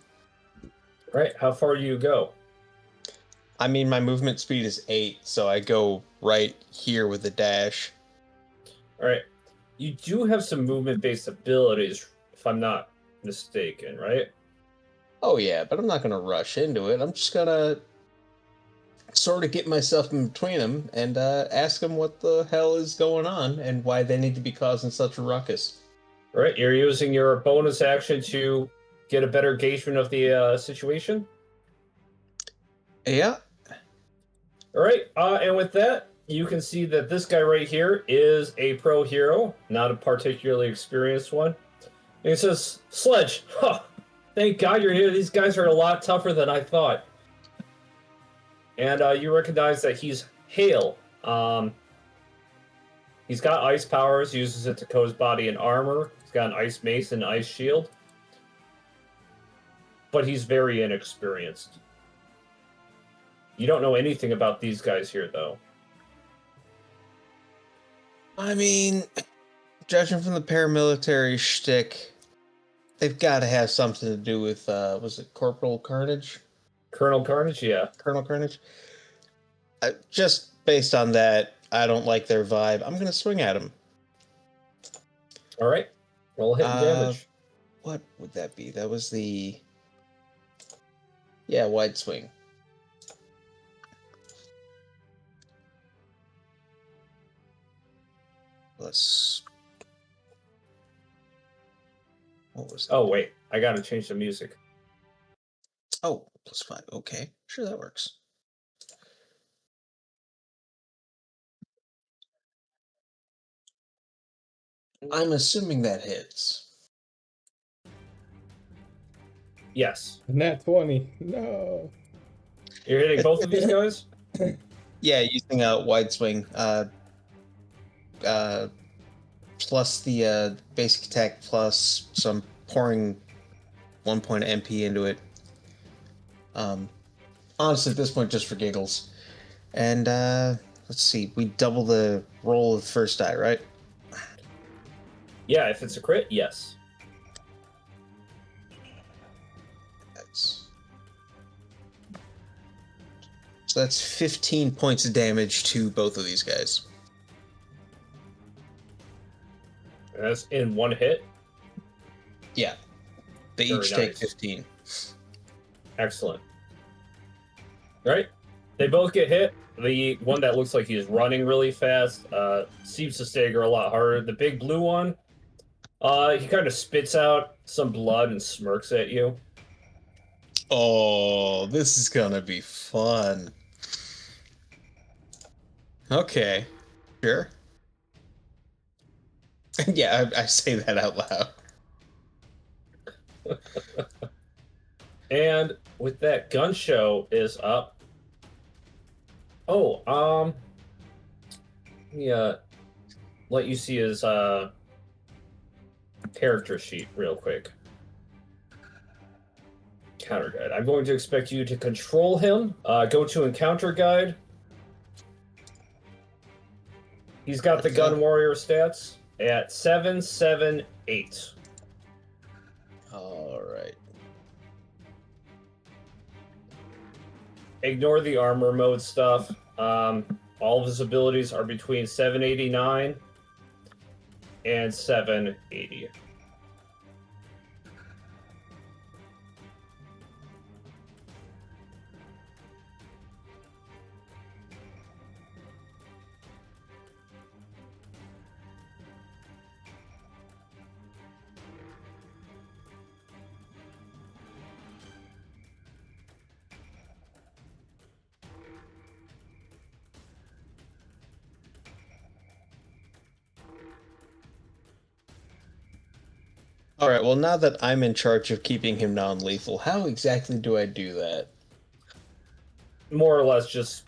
[SPEAKER 1] Right, how far do you go?
[SPEAKER 4] I mean, my movement speed is 8, so I go right here with the dash.
[SPEAKER 1] All right, you do have some movement-based abilities, if I'm not mistaken, right?
[SPEAKER 4] Oh yeah, but I'm not gonna rush into it. I'm just gonna sort of get myself in between them and ask them what the hell is going on and why they need to be causing such a ruckus.
[SPEAKER 1] All right, you're using your bonus action to get a better engagement of the situation.
[SPEAKER 4] Yeah.
[SPEAKER 1] All right, and with that, you can see that this guy right here is a pro hero, not a particularly experienced one. And he says, Sledge, huh, thank God you're here. These guys are a lot tougher than I thought. And you recognize that he's Hale. He's got ice powers, uses it to coat his body in armor. He's got an ice mace and an ice shield. But he's very inexperienced. You don't know anything about these guys here, though.
[SPEAKER 4] I mean, judging from the paramilitary shtick, they've got to have something to do with, was it Corporal Carnage?
[SPEAKER 1] Colonel Carnage, yeah.
[SPEAKER 4] Colonel Carnage? Just based on that, I don't like their vibe. I'm going to swing at him.
[SPEAKER 1] All right. Roll hit and damage.
[SPEAKER 4] What would that be? That was the... Yeah, wide swing. Let's... What was that?
[SPEAKER 1] Oh, wait. I gotta change the music.
[SPEAKER 4] Oh, +5. Okay. Sure, that works. I'm assuming that hits.
[SPEAKER 2] Yes. Nat 20. No.
[SPEAKER 1] You're hitting both of these guys?
[SPEAKER 4] Yeah, using a wide swing. Plus the basic attack plus some pouring 1 point of MP into it. Honestly, at this point, just for giggles. And let's see, we double the roll of the first die, right?
[SPEAKER 1] Yeah, if it's a crit, yes.
[SPEAKER 4] So that's 15 points of damage to both of these guys.
[SPEAKER 1] That's in one hit?
[SPEAKER 4] Yeah. They
[SPEAKER 1] Very
[SPEAKER 4] each take
[SPEAKER 1] nice.
[SPEAKER 4] 15.
[SPEAKER 1] Excellent. All right. They both get hit. The one that looks like he's running really fast seems to stagger a lot harder. The big blue one, he kind of spits out some blood and smirks at you.
[SPEAKER 4] Oh, this is gonna be fun. Okay. Sure. Yeah, I say that out loud.
[SPEAKER 1] And with that, gun show is up. Oh, yeah. Let you see his character sheet real quick. Encounter guide. I'm going to expect you to control him. Go to encounter guide. He's got the gun warrior stats at 778.
[SPEAKER 4] All right.
[SPEAKER 1] Ignore the armor mode stuff. All of his abilities are between 789 and 780.
[SPEAKER 4] All right, well, now that I'm in charge of keeping him non-lethal, how exactly do I do that?
[SPEAKER 1] More or less just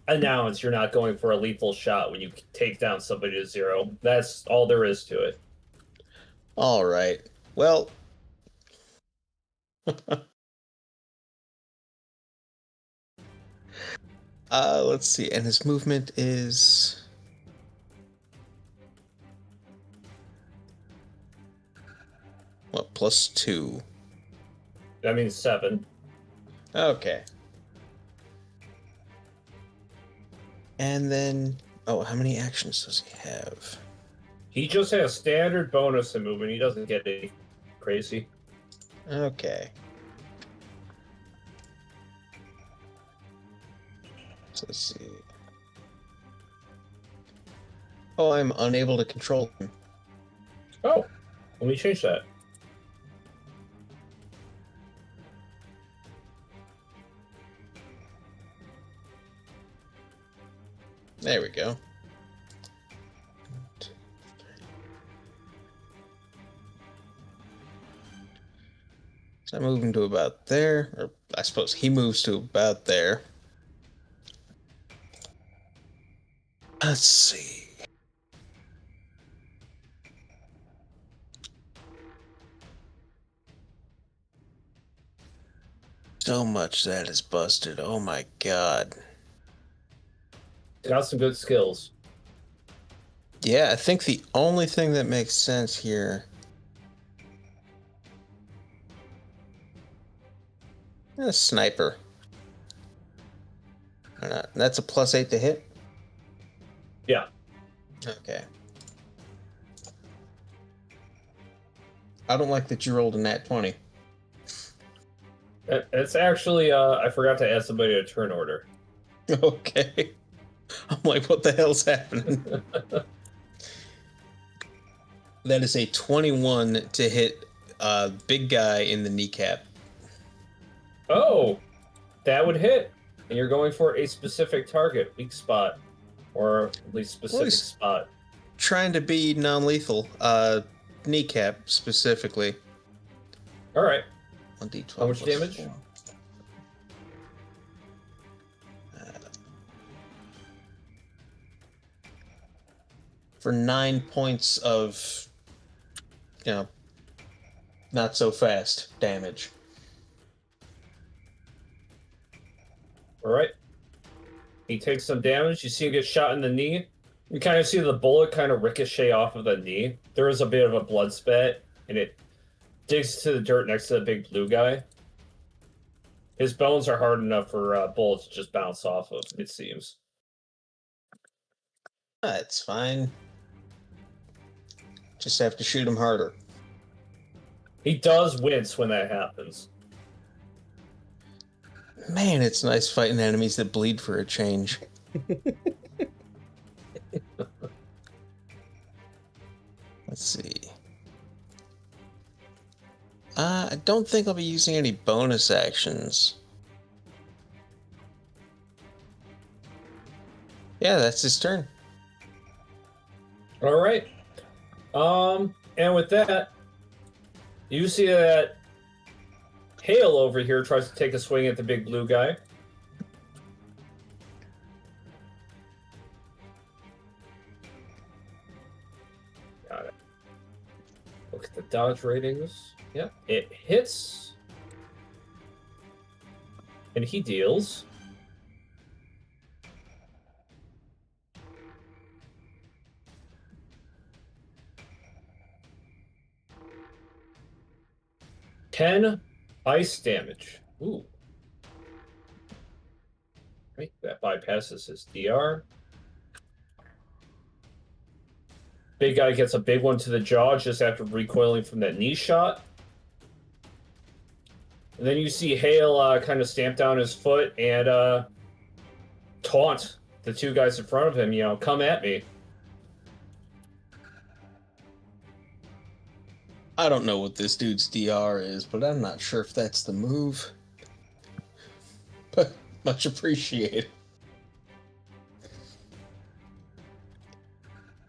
[SPEAKER 1] announce you're not going for a lethal shot when you take down somebody to 0. That's all there is to it.
[SPEAKER 4] All right. Well, let's see. And his movement is what, +2?
[SPEAKER 1] That means 7.
[SPEAKER 4] Okay. And then, oh, how many actions does he have?
[SPEAKER 1] He just has standard bonus in movement. He doesn't get any crazy.
[SPEAKER 4] Okay. So let's see. Oh, I'm unable to control him.
[SPEAKER 1] Oh, let me change that.
[SPEAKER 4] There we go. So I move him to about there, or I suppose he moves to about there. Let's see. So much that is busted. Oh my god.
[SPEAKER 1] Got some good skills.
[SPEAKER 4] Yeah, I think the only thing that makes sense here. A sniper. Or not. That's a +8 to hit?
[SPEAKER 1] Yeah.
[SPEAKER 4] Okay. I don't like that you rolled a nat 20.
[SPEAKER 1] It's actually, I forgot to add somebody to turn order.
[SPEAKER 4] Okay. I'm like, what the hell's happening? That is a 21 to hit big guy in the kneecap.
[SPEAKER 1] Oh, that would hit. And you're going for a specific target, weak spot, or at least specific spot.
[SPEAKER 4] Trying to be non-lethal. Kneecap specifically.
[SPEAKER 1] All right.
[SPEAKER 4] 1d12.
[SPEAKER 1] How much damage?
[SPEAKER 4] 4. For 9 points of, not so fast damage.
[SPEAKER 1] All right. He takes some damage. You see him get shot in the knee. You kind of see the bullet kind of ricochet off of the knee. There is a bit of a blood spat, and it digs to the dirt next to the big blue guy. His bones are hard enough for bullets to just bounce off of, it seems.
[SPEAKER 4] That's fine. Just have to shoot him harder.
[SPEAKER 1] He does wince when that happens.
[SPEAKER 4] Man, it's nice fighting enemies that bleed for a change. Let's see. I don't think I'll be using any bonus actions. Yeah, that's his turn.
[SPEAKER 1] All right. And with that, you see that Hale over here tries to take a swing at the big blue guy. Got it. Look at the dodge ratings. Yep, it hits. And he deals 10 ice damage. Ooh. Right, that bypasses his DR. Big guy gets a big one to the jaw just after recoiling from that knee shot. And then you see Hale kind of stamp down his foot and taunt the two guys in front of him, come at me.
[SPEAKER 4] I don't know what this dude's DR is, but I'm not sure if that's the move. But much appreciated.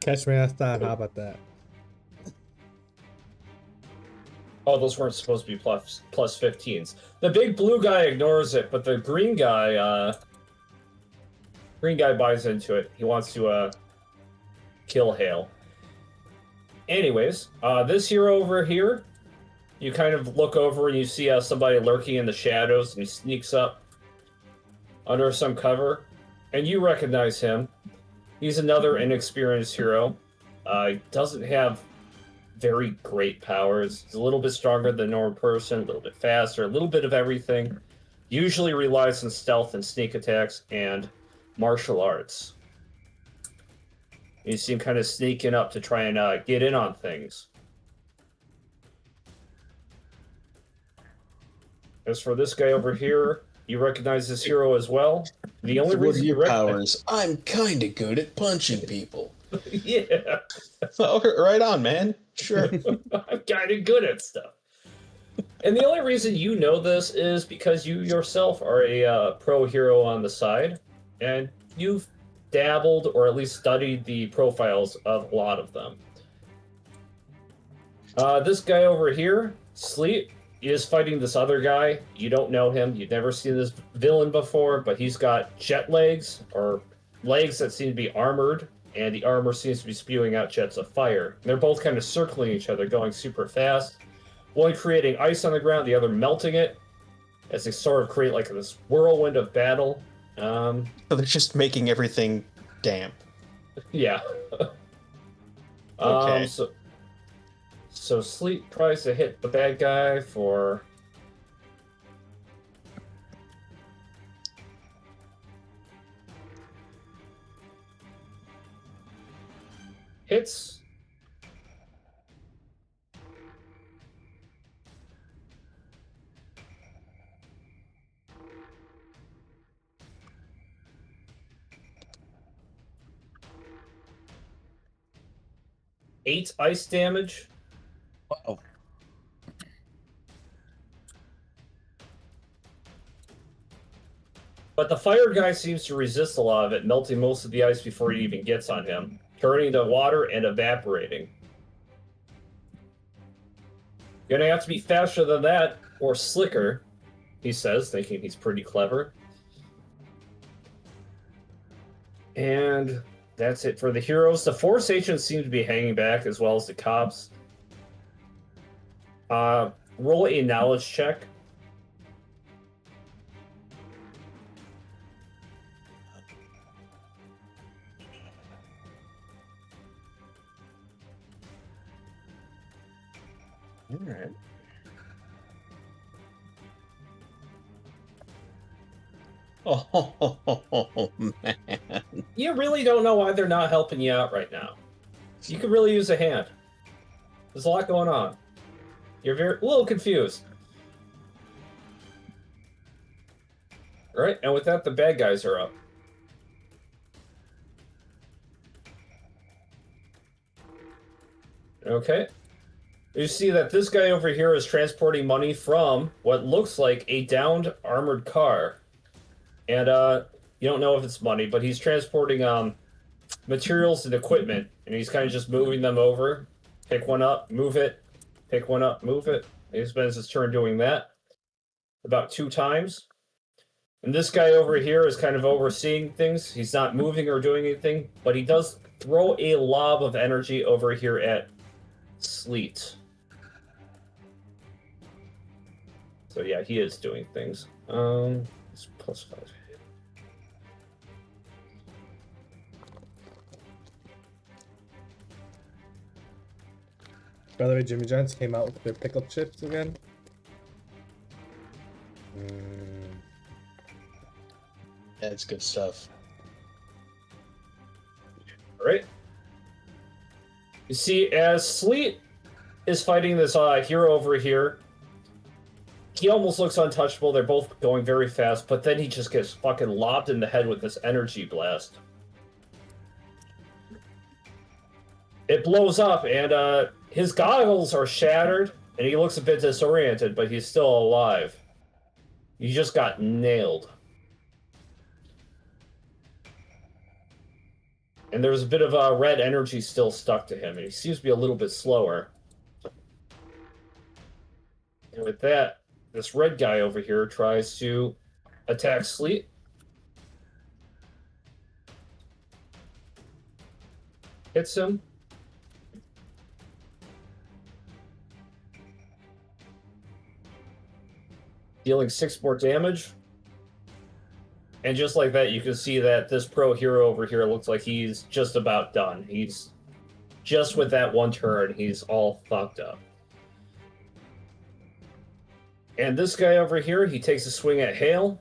[SPEAKER 2] Catch me outside. How about that?
[SPEAKER 1] Oh, those weren't supposed to be plus 15s. The big blue guy ignores it, but the green guy Green guy buys into it. He wants to kill Hale. Anyways, this hero over here, you kind of look over and you see somebody lurking in the shadows, and he sneaks up under some cover, and you recognize him. He's another inexperienced hero. He doesn't have very great powers. He's a little bit stronger than a normal person, a little bit faster, a little bit of everything. Usually relies on stealth and sneak attacks and martial arts. You see him kind of sneaking up to try and get in on things. As for this guy over here, you recognize this hero as well. The only
[SPEAKER 4] What are
[SPEAKER 1] reason you
[SPEAKER 4] your powers? I'm kind of good at punching people.
[SPEAKER 1] Yeah.
[SPEAKER 4] So, right on, man. Sure.
[SPEAKER 1] I'm kind of good at stuff. And the only reason you know this is because you yourself are a pro hero on the side, and you've dabbled or at least studied the profiles of a lot of them. This guy over here, Sleep, is fighting this other guy. You don't know him. You've never seen this villain before, but he's got jet legs, or legs that seem to be armored, and the armor seems to be spewing out jets of fire. And they're both kind of circling each other, going super fast. One creating ice on the ground, the other melting it, as they sort of create like this whirlwind of battle.
[SPEAKER 4] So they're just making everything damp.
[SPEAKER 1] Yeah.
[SPEAKER 4] Okay.
[SPEAKER 1] So Sleep tries to hit the bad guy for... Hits. Eight ice damage.
[SPEAKER 3] Wow.
[SPEAKER 1] But the fire guy seems to resist a lot of it, melting most of the ice before it even gets on him, turning to water and evaporating. You're gonna have to be faster than that, or slicker, he says, thinking he's pretty clever. And that's it for the heroes. The force agents seem to be hanging back, as well as the cops. Roll a knowledge check.
[SPEAKER 4] All right. Oh, man.
[SPEAKER 1] You really don't know why they're not helping you out right now. You could really use a hand. There's a lot going on. You're a little confused. All right, and with that, the bad guys are up. Okay. You see that this guy over here is transporting money from what looks like a downed armored car. And you don't know if it's money, but he's transporting materials and equipment, and he's kind of just moving them over. Pick one up, move it. Pick one up, move it. He spends his turn doing that about 2 times. And this guy over here is kind of overseeing things. He's not moving or doing anything, but he does throw a lob of energy over here at Sleet. So yeah, he is doing things. It's +5.
[SPEAKER 2] By the way, Jimmy John's came out with their pickle chips again.
[SPEAKER 4] That's good stuff.
[SPEAKER 1] All right. You see, as Sleet is fighting this hero over here, he almost looks untouchable. They're both going very fast, but then he just gets fucking lobbed in the head with this energy blast. It blows up, and his goggles are shattered, and he looks a bit disoriented, but he's still alive. He just got nailed. And there's a bit of red energy still stuck to him, and he seems to be a little bit slower. And with that, this red guy over here tries to attack Sleet. hits him. Dealing 6 more damage. And just like that, you can see that this pro hero over here looks like he's just about done. He's just with that one turn, he's all fucked up. And this guy over here, he takes a swing at Hale.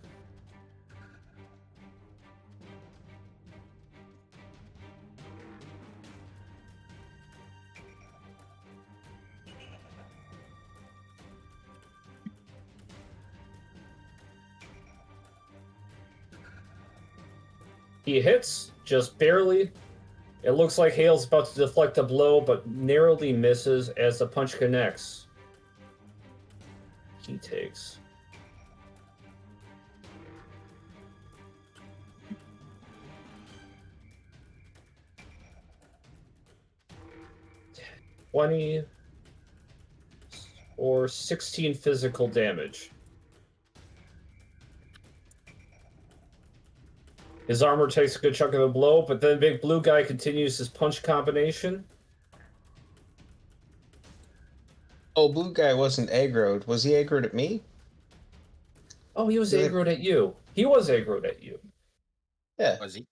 [SPEAKER 1] He hits, just barely. It looks like Hale's about to deflect a blow, but narrowly misses as the punch connects. He takes. $20 or 16 physical damage. His armor takes a good chunk of the blow, but then Big Blue Guy continues his punch combination.
[SPEAKER 4] Oh, Blue Guy wasn't aggroed. Was he aggroed at me?
[SPEAKER 1] Oh, he was aggroed at you. He was aggroed at you.
[SPEAKER 4] Yeah.
[SPEAKER 3] Was he?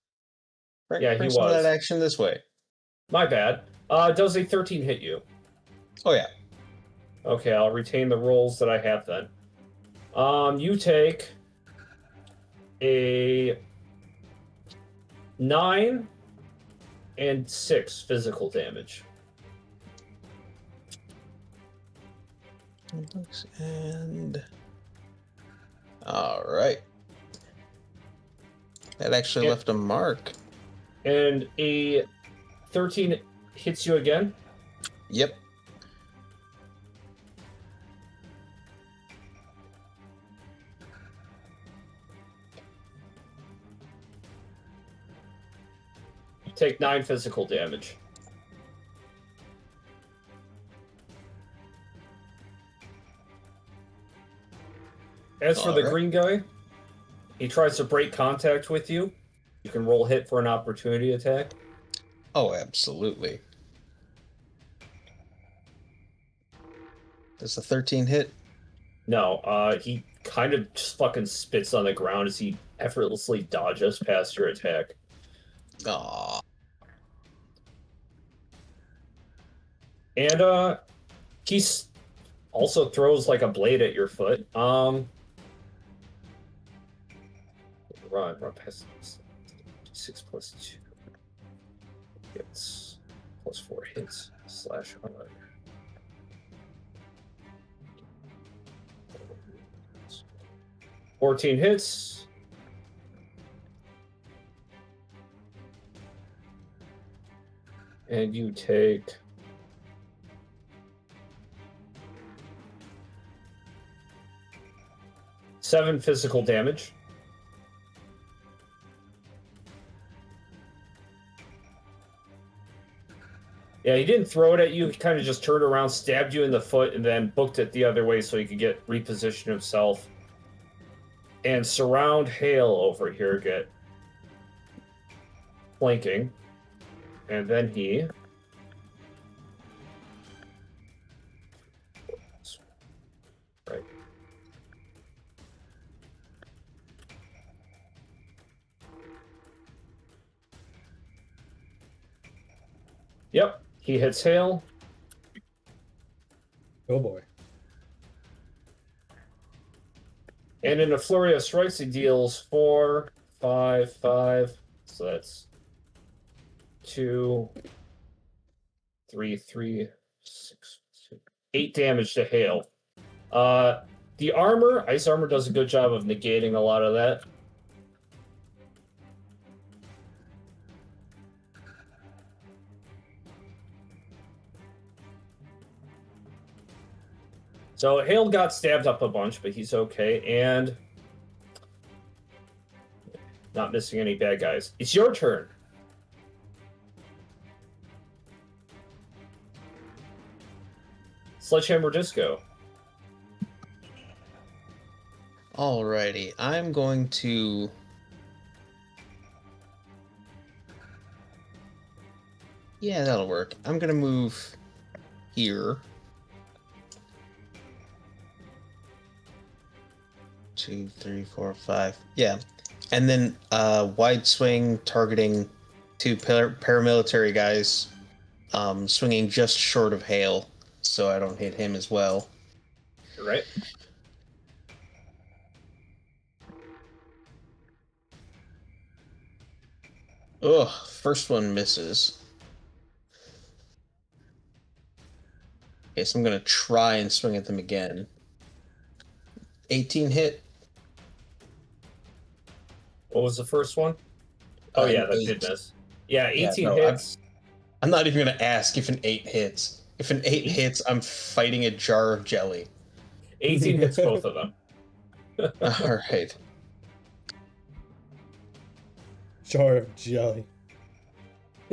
[SPEAKER 1] Yeah, he
[SPEAKER 4] Bring some of
[SPEAKER 1] was.
[SPEAKER 4] that action this way.
[SPEAKER 1] My bad. Does a 13 hit you?
[SPEAKER 4] Oh, yeah.
[SPEAKER 1] Okay, I'll retain the rolls that I have then. You take a 9 and 6 physical damage.
[SPEAKER 4] And... Alright. That actually left a mark.
[SPEAKER 1] And a 13 hits you again?
[SPEAKER 4] Yep.
[SPEAKER 1] You take 9 physical damage. As for the green guy, he tries to break contact with you. You can roll hit for an opportunity attack.
[SPEAKER 4] Oh, absolutely. Does the 13 hit?
[SPEAKER 1] No, he kind of just fucking spits on the ground as he effortlessly dodges past your attack.
[SPEAKER 4] Aww.
[SPEAKER 1] And he also throws like a blade at your foot. Run past 6 plus 2 hits plus 4 hits slash armor. $14 hits. And you take 7 physical damage. Yeah, he didn't throw it at you. He kind of just turned around, stabbed you in the foot, and then booked it the other way so he could get reposition himself. And surround Hale over here, get flanking. And then he... Right. Yep, he hits Hale.
[SPEAKER 2] Oh boy.
[SPEAKER 1] And in a flurry of strikes, he deals 4, 5, 5. So that's 2, 3, 3, 6, 8 damage to Hale. The armor, ice armor, does a good job of negating a lot of that. So Hale got stabbed up a bunch, but he's okay, and not missing any bad guys. It's your turn. Sledgehammer Disco.
[SPEAKER 4] Alrighty, I'm going to... Yeah, that'll work. I'm gonna move here. 2, 3, 4, 5. Yeah. And then wide swing targeting 2 paramilitary guys, swinging just short of Hale, so I don't hit him as well.
[SPEAKER 1] Right?
[SPEAKER 4] Ugh, first one misses. Okay, so I'm gonna try and swing at them again. 18 hit.
[SPEAKER 1] What was the first one? Oh, yeah,
[SPEAKER 4] An
[SPEAKER 1] that
[SPEAKER 4] 8.
[SPEAKER 1] did miss. Yeah, 18
[SPEAKER 4] no,
[SPEAKER 1] hits.
[SPEAKER 4] I'm not even gonna ask if an 8 hits. If an 8 hits, I'm fighting a jar of jelly.
[SPEAKER 1] 18 hits both of them.
[SPEAKER 4] All right.
[SPEAKER 2] Jar of jelly.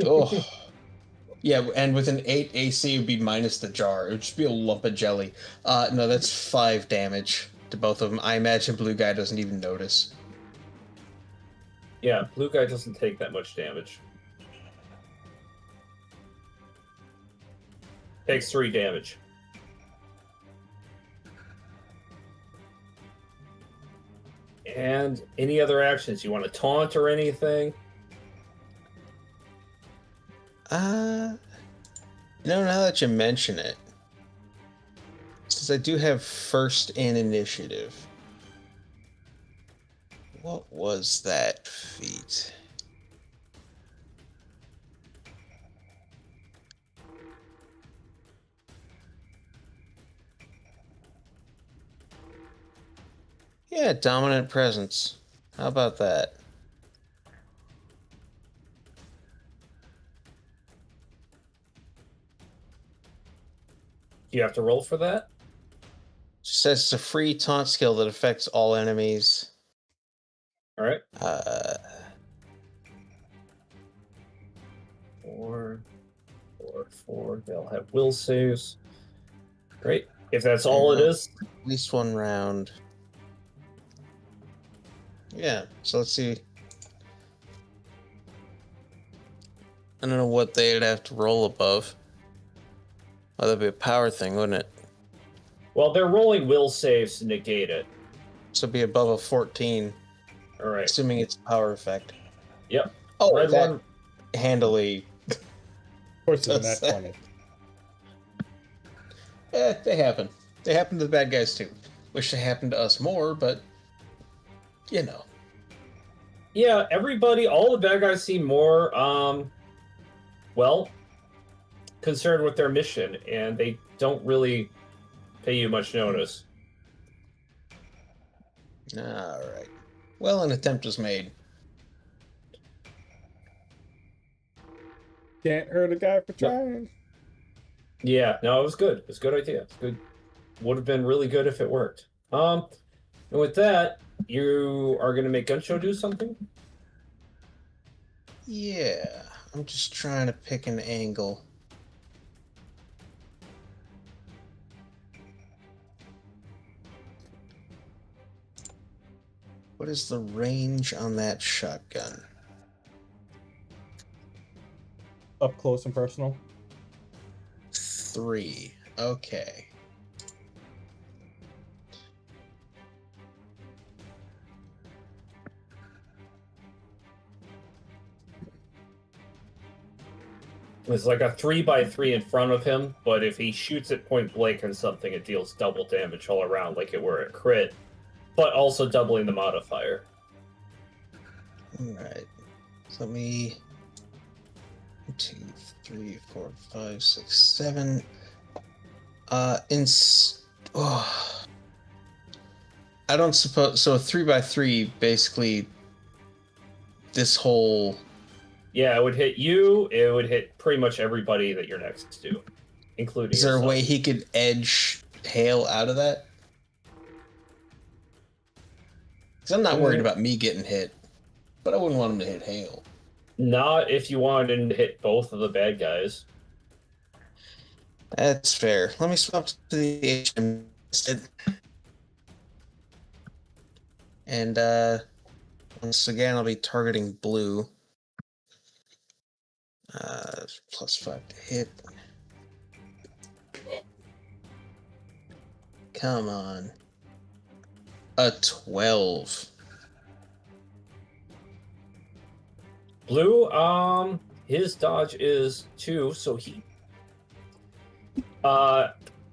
[SPEAKER 4] Oh. Yeah, and with an 8 AC, it would be minus the jar. It would just be a lump of jelly. No, that's 5 damage to both of them. I imagine blue guy doesn't even notice.
[SPEAKER 1] Yeah, blue guy doesn't take that much damage. Takes 3 damage. And any other actions? You want to taunt or anything?
[SPEAKER 4] Now that you mention it, since I do have first in initiative, what was that feat? Yeah, dominant presence. How about that?
[SPEAKER 1] Do you have to roll for that?
[SPEAKER 4] Says it's a free taunt skill that affects all enemies.
[SPEAKER 1] All right. 4. They'll have will saves. Great. If that's all it is.
[SPEAKER 4] At least one round. Yeah, so let's see. I don't know what they'd have to roll above. Oh, that'd be a power thing, wouldn't it?
[SPEAKER 1] Well, they're rolling will saves to negate it.
[SPEAKER 4] So it'd be above a 14,
[SPEAKER 1] All right.
[SPEAKER 4] assuming it's a power effect.
[SPEAKER 1] Yep.
[SPEAKER 4] Oh,
[SPEAKER 1] Red
[SPEAKER 4] that
[SPEAKER 1] one.
[SPEAKER 4] handily.
[SPEAKER 2] Of course, it's
[SPEAKER 4] Does
[SPEAKER 2] that
[SPEAKER 4] that.
[SPEAKER 2] 20.
[SPEAKER 4] They happen. They happen to the bad guys too. Wish they happened to us more, but you know.
[SPEAKER 1] Yeah, everybody, all the bad guys seem more, well, concerned with their mission, and they don't really pay you much notice.
[SPEAKER 4] All right. Well, an attempt was made.
[SPEAKER 2] Can't hurt a guy for trying.
[SPEAKER 1] Yeah, no, it was good. It's a good idea. It's good. Would have been really good if it worked. And with that, you are going to make Gunshow do something?
[SPEAKER 4] Yeah, I'm just trying to pick an angle. What is the range on that shotgun?
[SPEAKER 2] Up close and personal.
[SPEAKER 4] 3. Okay.
[SPEAKER 1] It's like a 3x3 in front of him, but if he shoots it point blank on something, it deals double damage all around, like it were a crit, but also doubling the modifier.
[SPEAKER 4] Alright. So let me. 1, 2, 3, 4, 5, 6, 7. I don't suppose. So 3x3, basically, this whole.
[SPEAKER 1] Yeah, it would hit you. It would hit pretty much everybody that you're next to, including
[SPEAKER 4] Is there
[SPEAKER 1] yourself.
[SPEAKER 4] a way he could edge Hale out of that? Because I'm not worried about me getting hit, but I wouldn't want him to hit Hale.
[SPEAKER 1] Not if you wanted him to hit both of the bad guys.
[SPEAKER 4] That's fair. Let me swap to the HM instead. And once again, I'll be targeting blue. +5 to hit. Come on. A 12.
[SPEAKER 1] Blue, his dodge is 2, so he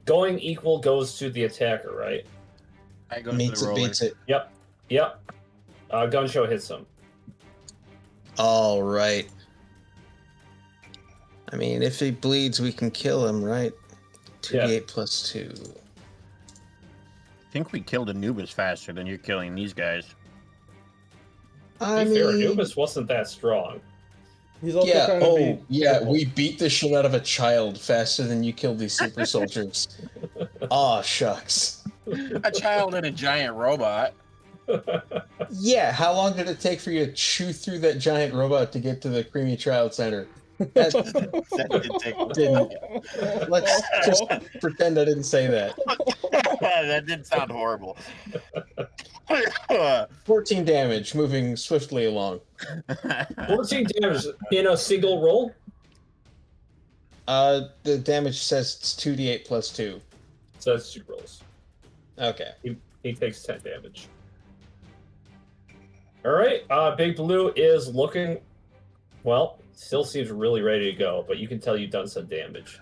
[SPEAKER 1] going equal goes to the attacker, right?
[SPEAKER 3] I go to
[SPEAKER 4] Meets
[SPEAKER 3] the
[SPEAKER 4] it,
[SPEAKER 3] roller.
[SPEAKER 4] beats it.
[SPEAKER 1] Yep. Gun show hits him.
[SPEAKER 4] All right. I mean, if he bleeds, we can kill him, right? 2d8 plus 2.
[SPEAKER 3] I think we killed Anubis faster than you're killing these guys.
[SPEAKER 4] I
[SPEAKER 1] To be fair,
[SPEAKER 4] mean,
[SPEAKER 1] Anubis wasn't that strong.
[SPEAKER 2] He's also
[SPEAKER 4] yeah.
[SPEAKER 2] trying to be careful.
[SPEAKER 4] We beat the shit out of a child faster than you killed these super soldiers. Aw, shucks.
[SPEAKER 3] A child and a giant robot.
[SPEAKER 4] Yeah, how long did it take for you to chew through that giant robot to get to the Creamy Child Center? That
[SPEAKER 3] That did take.
[SPEAKER 4] didn't. Let's just pretend I didn't say that.
[SPEAKER 3] That did sound horrible.
[SPEAKER 4] 14 damage, moving swiftly along.
[SPEAKER 1] 14 damage in a single roll?
[SPEAKER 4] The damage says it's 2d8 plus 2.
[SPEAKER 1] So that's 2 rolls.
[SPEAKER 4] Okay.
[SPEAKER 1] He takes 10 damage. Alright, Big Blue is looking, well, still seems really ready to go, but you can tell you've done some damage.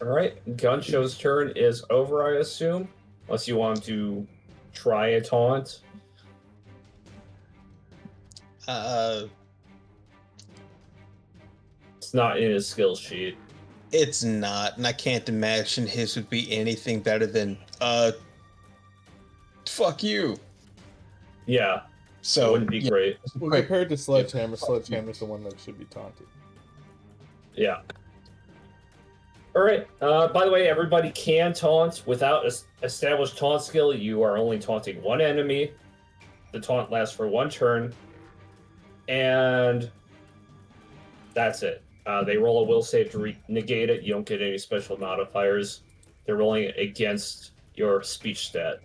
[SPEAKER 1] Alright, Gun Show's turn is over, I assume. Unless you want to try a taunt. It's not in his skill sheet.
[SPEAKER 4] It's not, and I can't imagine his would be anything better than, fuck you.
[SPEAKER 1] Yeah,
[SPEAKER 4] So,
[SPEAKER 1] it wouldn't be great.
[SPEAKER 2] Well, compared to Sledgehammer, Sledgehammer's the one that should be taunted.
[SPEAKER 1] Yeah. Alright, by the way, everybody can taunt. Without established taunt skill, you are only taunting one enemy. The taunt lasts for 1 turn. And that's it. They roll a will save to negate it. You don't get any special modifiers. They're rolling it against your speech stat.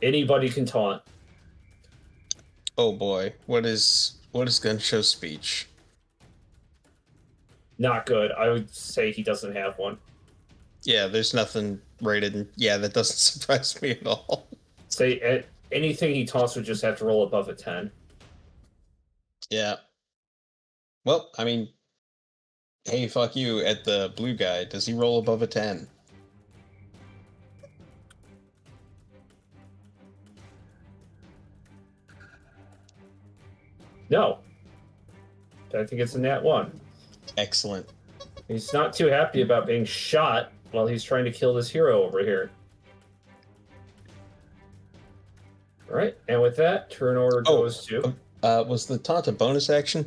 [SPEAKER 1] Anybody can taunt.
[SPEAKER 4] Oh boy, what is Gun Show speech?
[SPEAKER 1] Not good. I would say he doesn't have one.
[SPEAKER 4] Yeah, there's nothing rated, and yeah, that doesn't surprise me at all.
[SPEAKER 1] Say anything he taunts would just have to roll above a 10.
[SPEAKER 4] Yeah. Well, I mean, hey, fuck you at the blue guy. Does he roll above a 10?
[SPEAKER 1] No. I think it's a nat 1.
[SPEAKER 4] Excellent.
[SPEAKER 1] He's not too happy about being shot while he's trying to kill this hero over here. Alright, and with that, turn order goes to...
[SPEAKER 4] Was the taunt a bonus action?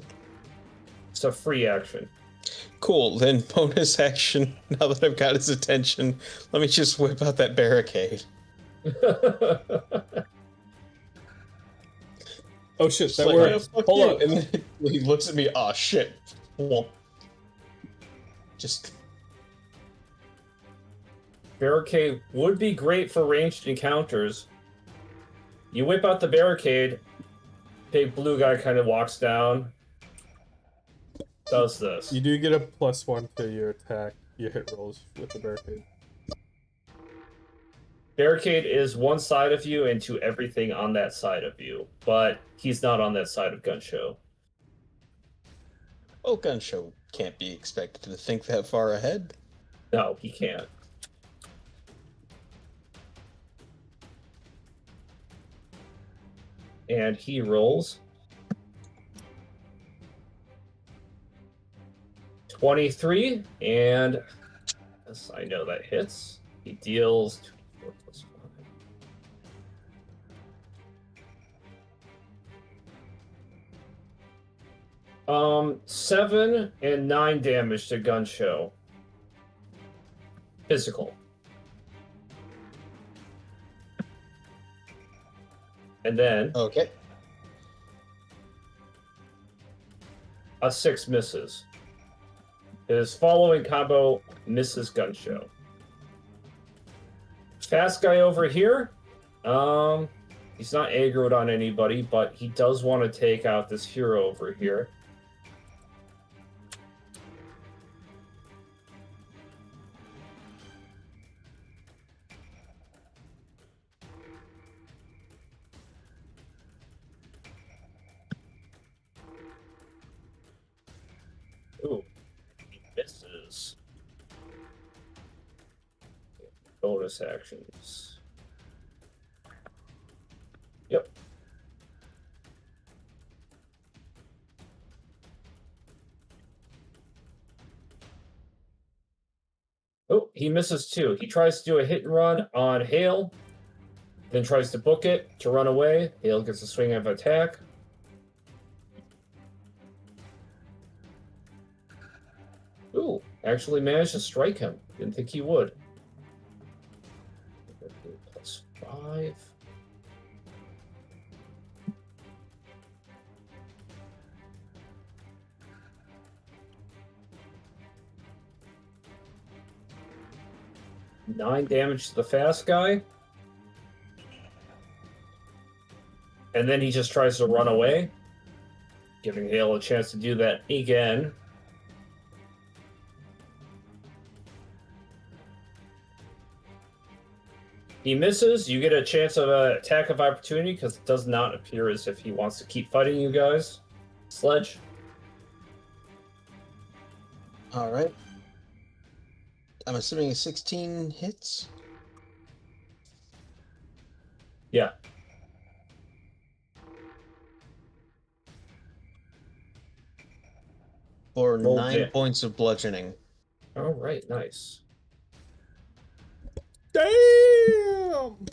[SPEAKER 1] It's a free action.
[SPEAKER 4] Cool, then bonus action, now that I've got his attention, let me just whip out that barricade.
[SPEAKER 2] Oh shit,
[SPEAKER 4] Just
[SPEAKER 2] that
[SPEAKER 4] like,
[SPEAKER 2] works.
[SPEAKER 4] "Yeah, fuck
[SPEAKER 2] Hold
[SPEAKER 4] you."
[SPEAKER 2] on.
[SPEAKER 4] And then he looks at me, oh shit. Well, just...
[SPEAKER 1] Barricade would be great for ranged encounters. You whip out the barricade, big blue guy kind of walks down, does this.
[SPEAKER 2] You do get a +1 to your attack, your hit rolls with the barricade.
[SPEAKER 1] Barricade is one side of you and to everything on that side of you, but he's not on that side of Gun Show.
[SPEAKER 4] Oh, Gun Show can't be expected to think that far ahead.
[SPEAKER 1] No, he can't. And he rolls 23, and yes, I know that hits. He deals 4 plus 5. 7 and 9 damage to Gun Show. Physical. And then
[SPEAKER 4] Okay.
[SPEAKER 1] a 6 misses. His following combo misses Gun Show. Fast guy over here. He's not aggroed on anybody, but he does want to take out this hero over here. Ooh, he misses. Bonus actions. Yep. Oh, he misses too. He tries to do a hit and run on Hale, then tries to book it to run away. Hale gets a swing of attack. Ooh, actually managed to strike him. Didn't think he would. +5. Nine damage to the fast guy. And then he just tries to run away, giving Hale a chance to do that again. He misses. You get a chance of an attack of opportunity because it does not appear as if he wants to keep fighting you guys. Sledge.
[SPEAKER 4] All right. I'm assuming 16 hits.
[SPEAKER 1] Yeah.
[SPEAKER 4] For
[SPEAKER 1] Roll
[SPEAKER 4] 9
[SPEAKER 1] it.
[SPEAKER 4] points of bludgeoning.
[SPEAKER 1] All right, nice.
[SPEAKER 2] Damn!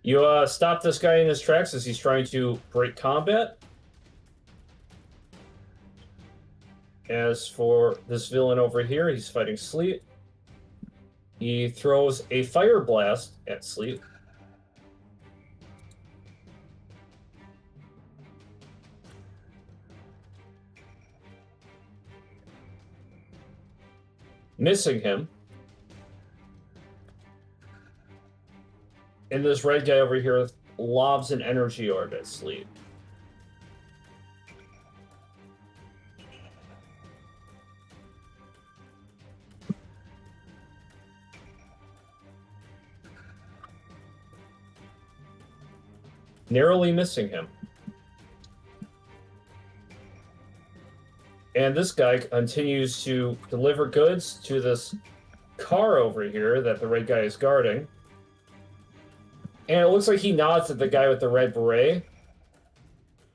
[SPEAKER 1] You stop this guy in his tracks as he's trying to break combat. As for this villain over here, he's fighting Sleet. He throws a fire blast at Sleet. Missing him. And this red guy over here lobs an energy orb at Sleet. Narrowly missing him. And this guy continues to deliver goods to this car over here that the red guy is guarding. And it looks like he nods at the guy with the red beret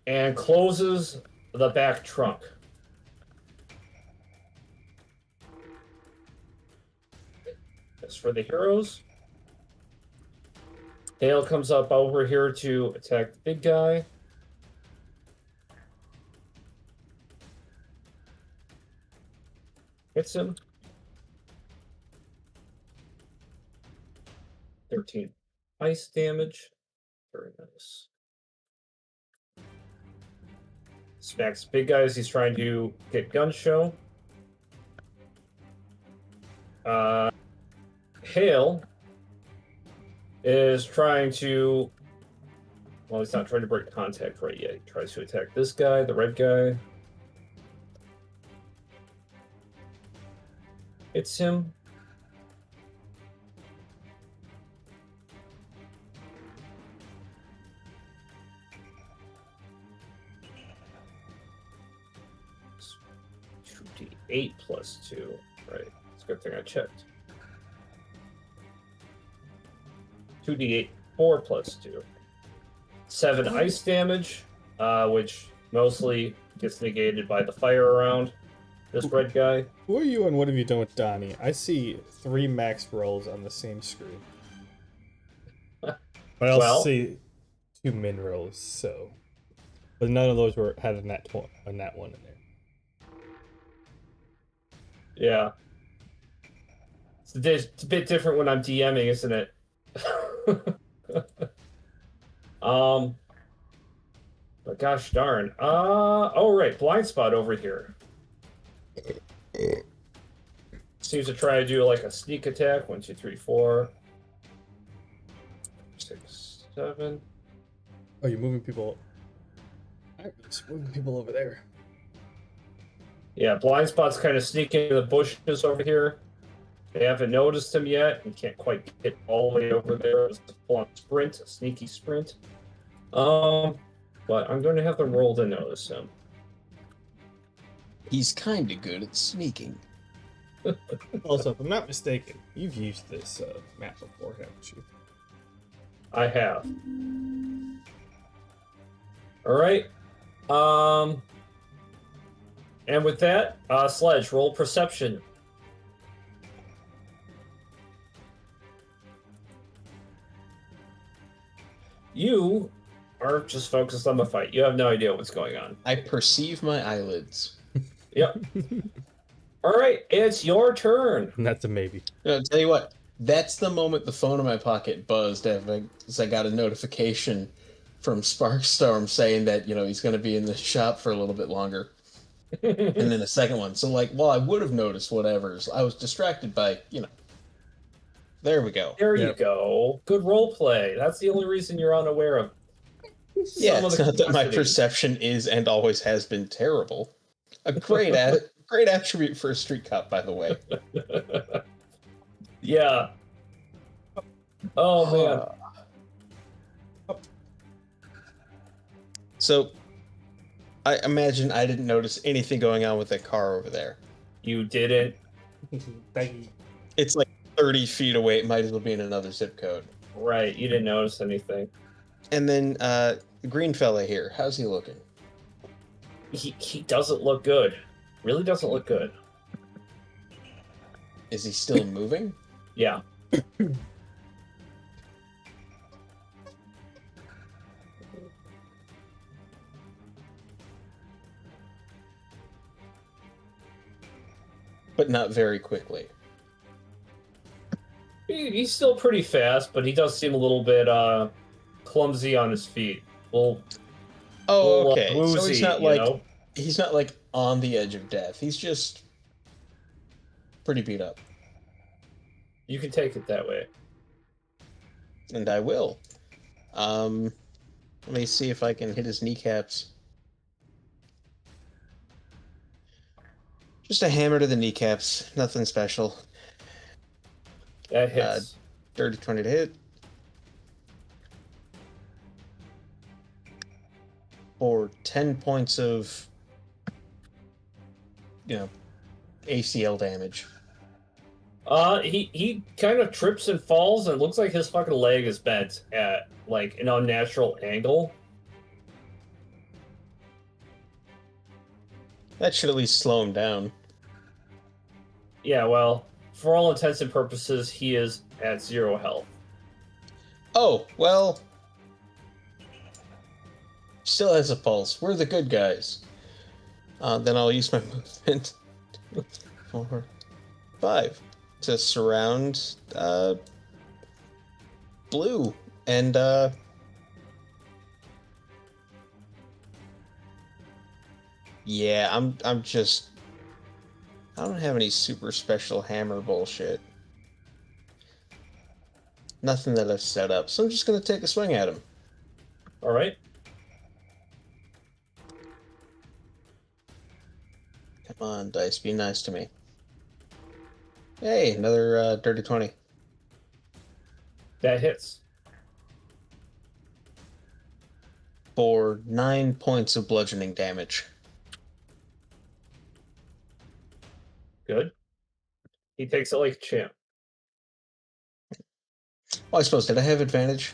[SPEAKER 1] and closes the back trunk. As for the heroes, Hale comes up over here to attack the big guy. Hits him. 13 ice damage. Very nice. Smacks big guy as he's trying to get gun show. Hale is trying to... Well, he's not trying to break contact right yet. He tries to attack this guy, the red guy. Hits him. It's 2d8 plus 2. Right. It's a good thing I checked. 2d8, 4 plus 2. 7 ice damage, which mostly gets negated by the fire around this red guy.
[SPEAKER 2] Who are you and what have you done with Donnie? I see 3 max rolls on the same screen. But I also see 2 min rolls, so. But none of those had a nat 1 in there.
[SPEAKER 1] Yeah. It's a bit different when I'm DMing, isn't it? But gosh darn. Oh right, blind spot over here. Seems to try to do like a sneak attack. 1, 2, 3, 4, 6, 7.
[SPEAKER 2] Oh, you're moving people. I'm just moving people over there.
[SPEAKER 1] Yeah, blind spot's kind of sneaking into the bushes over here. They haven't noticed him yet and can't quite get all the way over there. It's a full-on sprint, a sneaky sprint. But I'm going to have to roll to notice him.
[SPEAKER 4] He's kind of good at sneaking.
[SPEAKER 2] Also, if I'm not mistaken, you've used this map before, haven't you?
[SPEAKER 1] I have. All right. And with that, Sledge, roll perception. You are just focused on the fight. You have no idea what's going on.
[SPEAKER 4] I perceive my eyelids.
[SPEAKER 1] Yep. All right, it's your turn.
[SPEAKER 2] And that's a maybe.
[SPEAKER 4] I'll tell you what, that's the moment the phone in my pocket buzzed as I got a notification from Sparkstorm saying that, he's going to be in the shop for a little bit longer. And then a second one. So, I would have noticed whatever. So I was distracted by, There we go.
[SPEAKER 1] There you go. Good role play. That's the only reason you're unaware of.
[SPEAKER 4] Yeah, it's not that my perception is and always has been terrible. A great great attribute for a street cop, by the way.
[SPEAKER 1] Yeah. Oh man.
[SPEAKER 4] So, I imagine I didn't notice anything going on with that car over there.
[SPEAKER 1] You didn't.
[SPEAKER 4] It's like 30 feet away. It might as well be in another zip code.
[SPEAKER 1] Right. You didn't notice anything.
[SPEAKER 4] And then the green fella here, how's he looking?
[SPEAKER 1] He doesn't look good. Really doesn't look good.
[SPEAKER 4] Is he still moving?
[SPEAKER 1] Yeah.
[SPEAKER 4] But not very quickly.
[SPEAKER 1] He's still pretty fast, but he does seem a little bit clumsy on his feet.
[SPEAKER 4] Oh, okay.
[SPEAKER 1] Woozy,
[SPEAKER 4] so he's not like on the edge of death. He's just pretty beat up.
[SPEAKER 1] You can take it that way.
[SPEAKER 4] And I will. Let me see if I can hit his kneecaps. Just a hammer to the kneecaps. Nothing special.
[SPEAKER 1] That hits.
[SPEAKER 4] Dirty 20 to hit. For 10 points of, ACL damage.
[SPEAKER 1] He kind of trips and falls, and it looks like his fucking leg is bent at like an unnatural angle.
[SPEAKER 4] That should at least slow him down.
[SPEAKER 1] Yeah, well, for all intents and purposes, he is at 0 health.
[SPEAKER 4] Oh, well. Still has a pulse. We're the good guys. Then I'll use my movement. 4, 5 to surround Blue. And yeah, I'm just, I don't have any super special hammer bullshit. Nothing that I've set up, so I'm just gonna take a swing at him.
[SPEAKER 1] All right.
[SPEAKER 4] Come on, dice, be nice to me. Hey, another dirty 20.
[SPEAKER 1] That hits.
[SPEAKER 4] For 9 points of bludgeoning damage.
[SPEAKER 1] Good. He takes it like a champ.
[SPEAKER 4] Well, I suppose, did I have advantage?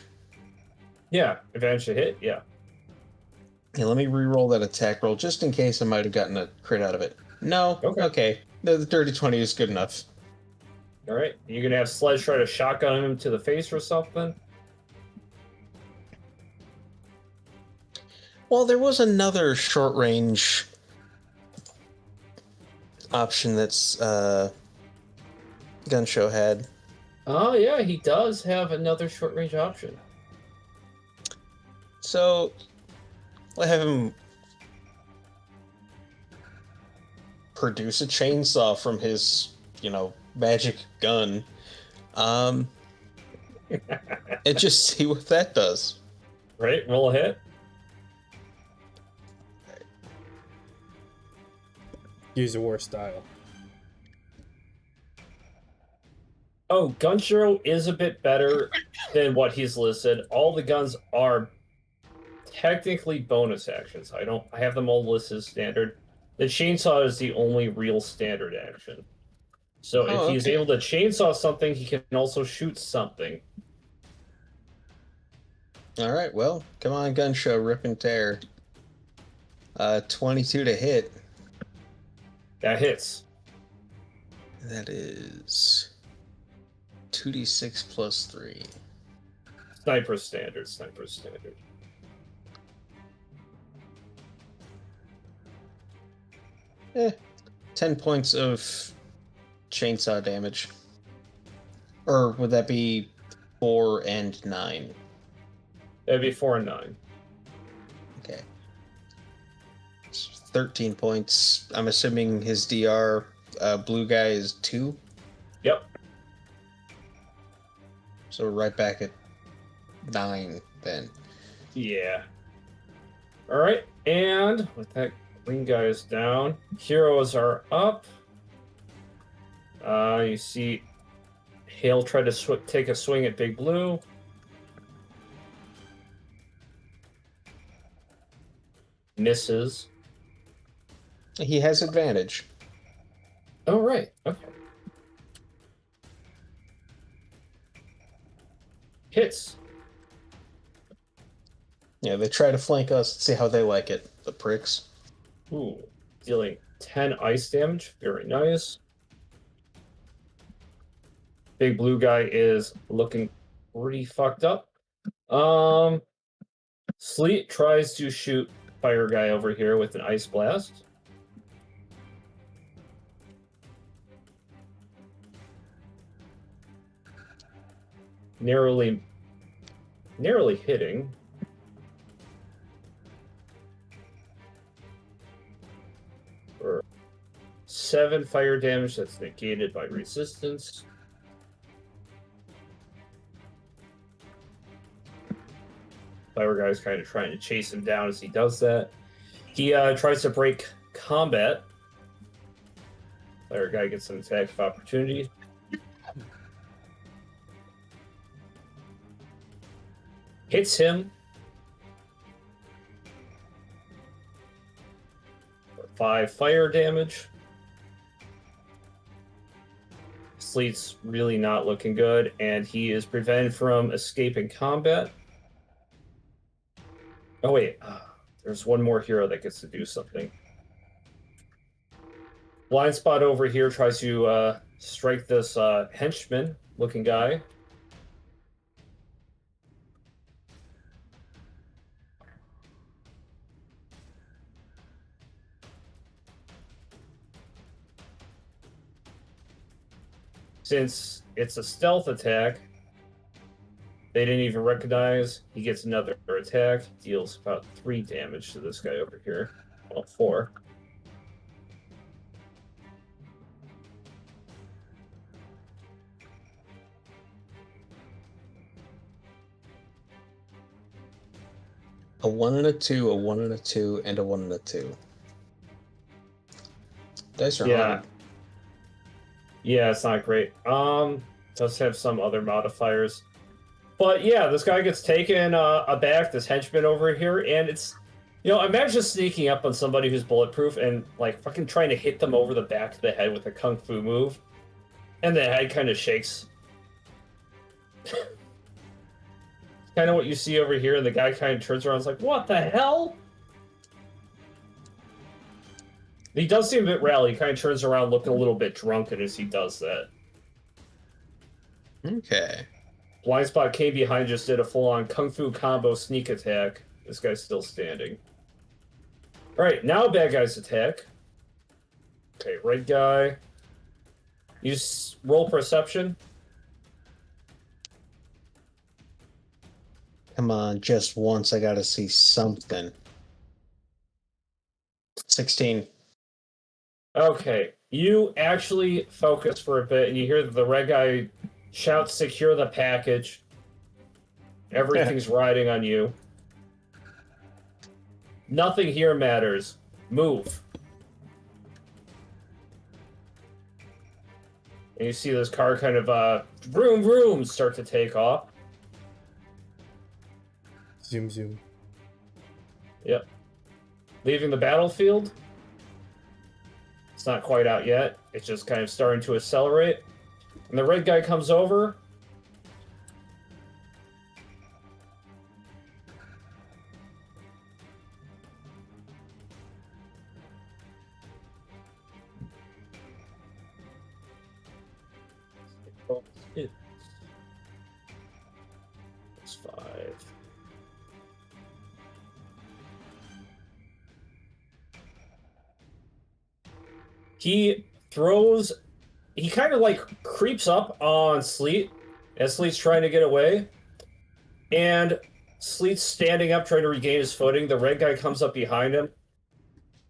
[SPEAKER 1] Yeah, advantage to hit. Yeah.
[SPEAKER 4] Yeah, let me re-roll that attack roll just in case I might have gotten a crit out of it. No?
[SPEAKER 1] Okay.
[SPEAKER 4] The dirty 20 is good enough.
[SPEAKER 1] All right. You're gonna have Sledge try to shotgun him to the face or something.
[SPEAKER 4] Well, there was another short range option that's Gun Show had.
[SPEAKER 1] Oh yeah, he does have another short range option.
[SPEAKER 4] So I'll have him produce a chainsaw from his, magic gun. and just see what that does.
[SPEAKER 1] Right, roll a hit.
[SPEAKER 2] Use the war style.
[SPEAKER 1] Oh, Gunshiro is a bit better than what he's listed. All the guns are technically bonus actions. I have them all listed as standard. The chainsaw is the only real standard action. So if he's
[SPEAKER 4] okay.
[SPEAKER 1] able to chainsaw something, he can also shoot something.
[SPEAKER 4] All right, well, come on, gun show, rip and tear. 22 to hit.
[SPEAKER 1] That hits.
[SPEAKER 4] That is 2d6 plus 3.
[SPEAKER 1] Sniper standard, sniper standard.
[SPEAKER 4] Eh, 10 points of chainsaw damage. Or would that be 4 and 9?
[SPEAKER 1] That'd be 4 and 9.
[SPEAKER 4] Okay. 13 points. I'm assuming his DR blue guy is 2.
[SPEAKER 1] Yep.
[SPEAKER 4] So we're right back at 9 then.
[SPEAKER 1] Yeah. Alright, and with that green guy is down. Heroes are up. You see Hale try to take a swing at Big Blue. Misses.
[SPEAKER 4] He has advantage.
[SPEAKER 1] Oh, right. Okay. Hits.
[SPEAKER 4] Yeah, they try to flank us. See how they like it. The pricks.
[SPEAKER 1] Ooh. Dealing 10 ice damage. Very nice. Big Blue guy is looking pretty fucked up. Sleet tries to shoot Fire guy over here with an ice blast. Narrowly hitting. For 7 fire damage that's negated by resistance. Fire guy's kind of trying to chase him down as he does that. He tries to break combat. Fire guy gets an attack of opportunity. Hits him. For 5 fire damage. Sleet's really not looking good, and he is prevented from escaping combat. Oh wait, there's one more hero that gets to do something. Blind Spot over here tries to strike this henchman-looking guy. Since it's a stealth attack, they didn't even recognize. He gets another attack, deals about 3 damage to this guy over here. Well, 4.
[SPEAKER 4] A 1 and a 2, a 1 and a 2, and a 1 and a 2. Dice are hard.
[SPEAKER 1] Yeah, it's not great. Does have some other modifiers. But yeah, this guy gets taken aback, this henchman over here, and it's, imagine sneaking up on somebody who's bulletproof and like fucking trying to hit them over the back of the head with a kung fu move, and the head kind of shakes. Kind of what you see over here, and the guy kind of turns around and is like, what the hell? He does seem a bit rally. He kind of turns around looking a little bit drunken as he does that.
[SPEAKER 4] Okay.
[SPEAKER 1] Blind Spot came behind, just did a full-on Kung Fu combo sneak attack. This guy's still standing. Alright, now bad guy's attack. Okay, red guy. You roll perception.
[SPEAKER 4] Come on, just once I gotta see something. 16.
[SPEAKER 1] Okay, you actually focus for a bit, and you hear the red guy shout, secure the package. Everything's riding on you. Nothing here matters. Move. And you see this car kind of, vroom, vroom, start to take off.
[SPEAKER 2] Zoom, zoom.
[SPEAKER 1] Yep. Leaving the battlefield. It's not quite out yet. It's just kind of starting to accelerate. And the red guy comes over. It's 5. He kind of like creeps up on Sleet as Sleet's trying to get away. And Sleet's standing up trying to regain his footing. The red guy comes up behind him,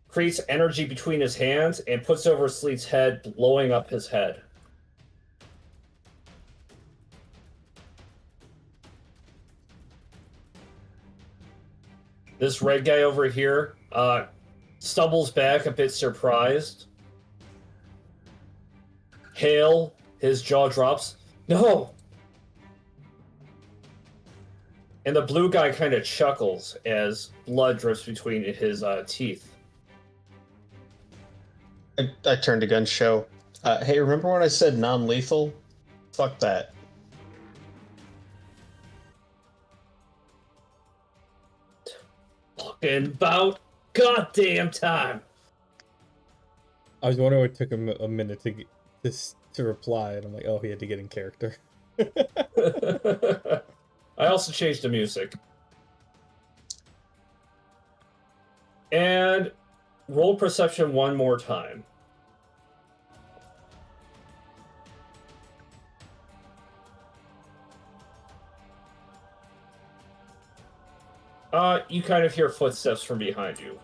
[SPEAKER 1] creates energy between his hands, and puts over Sleet's head, blowing up his head. This red guy over here stumbles back a bit surprised. Hale, his jaw drops. No! And the blue guy kind of chuckles as blood drips between his teeth.
[SPEAKER 4] I turned to Gun Show. Hey, remember when I said non-lethal? Fuck that.
[SPEAKER 1] Fucking about goddamn time.
[SPEAKER 2] I was wondering what took him a minute to reply, and I'm like, oh, he had to get in character.
[SPEAKER 1] I also changed the music. And roll perception one more time. You kind of hear footsteps from behind you.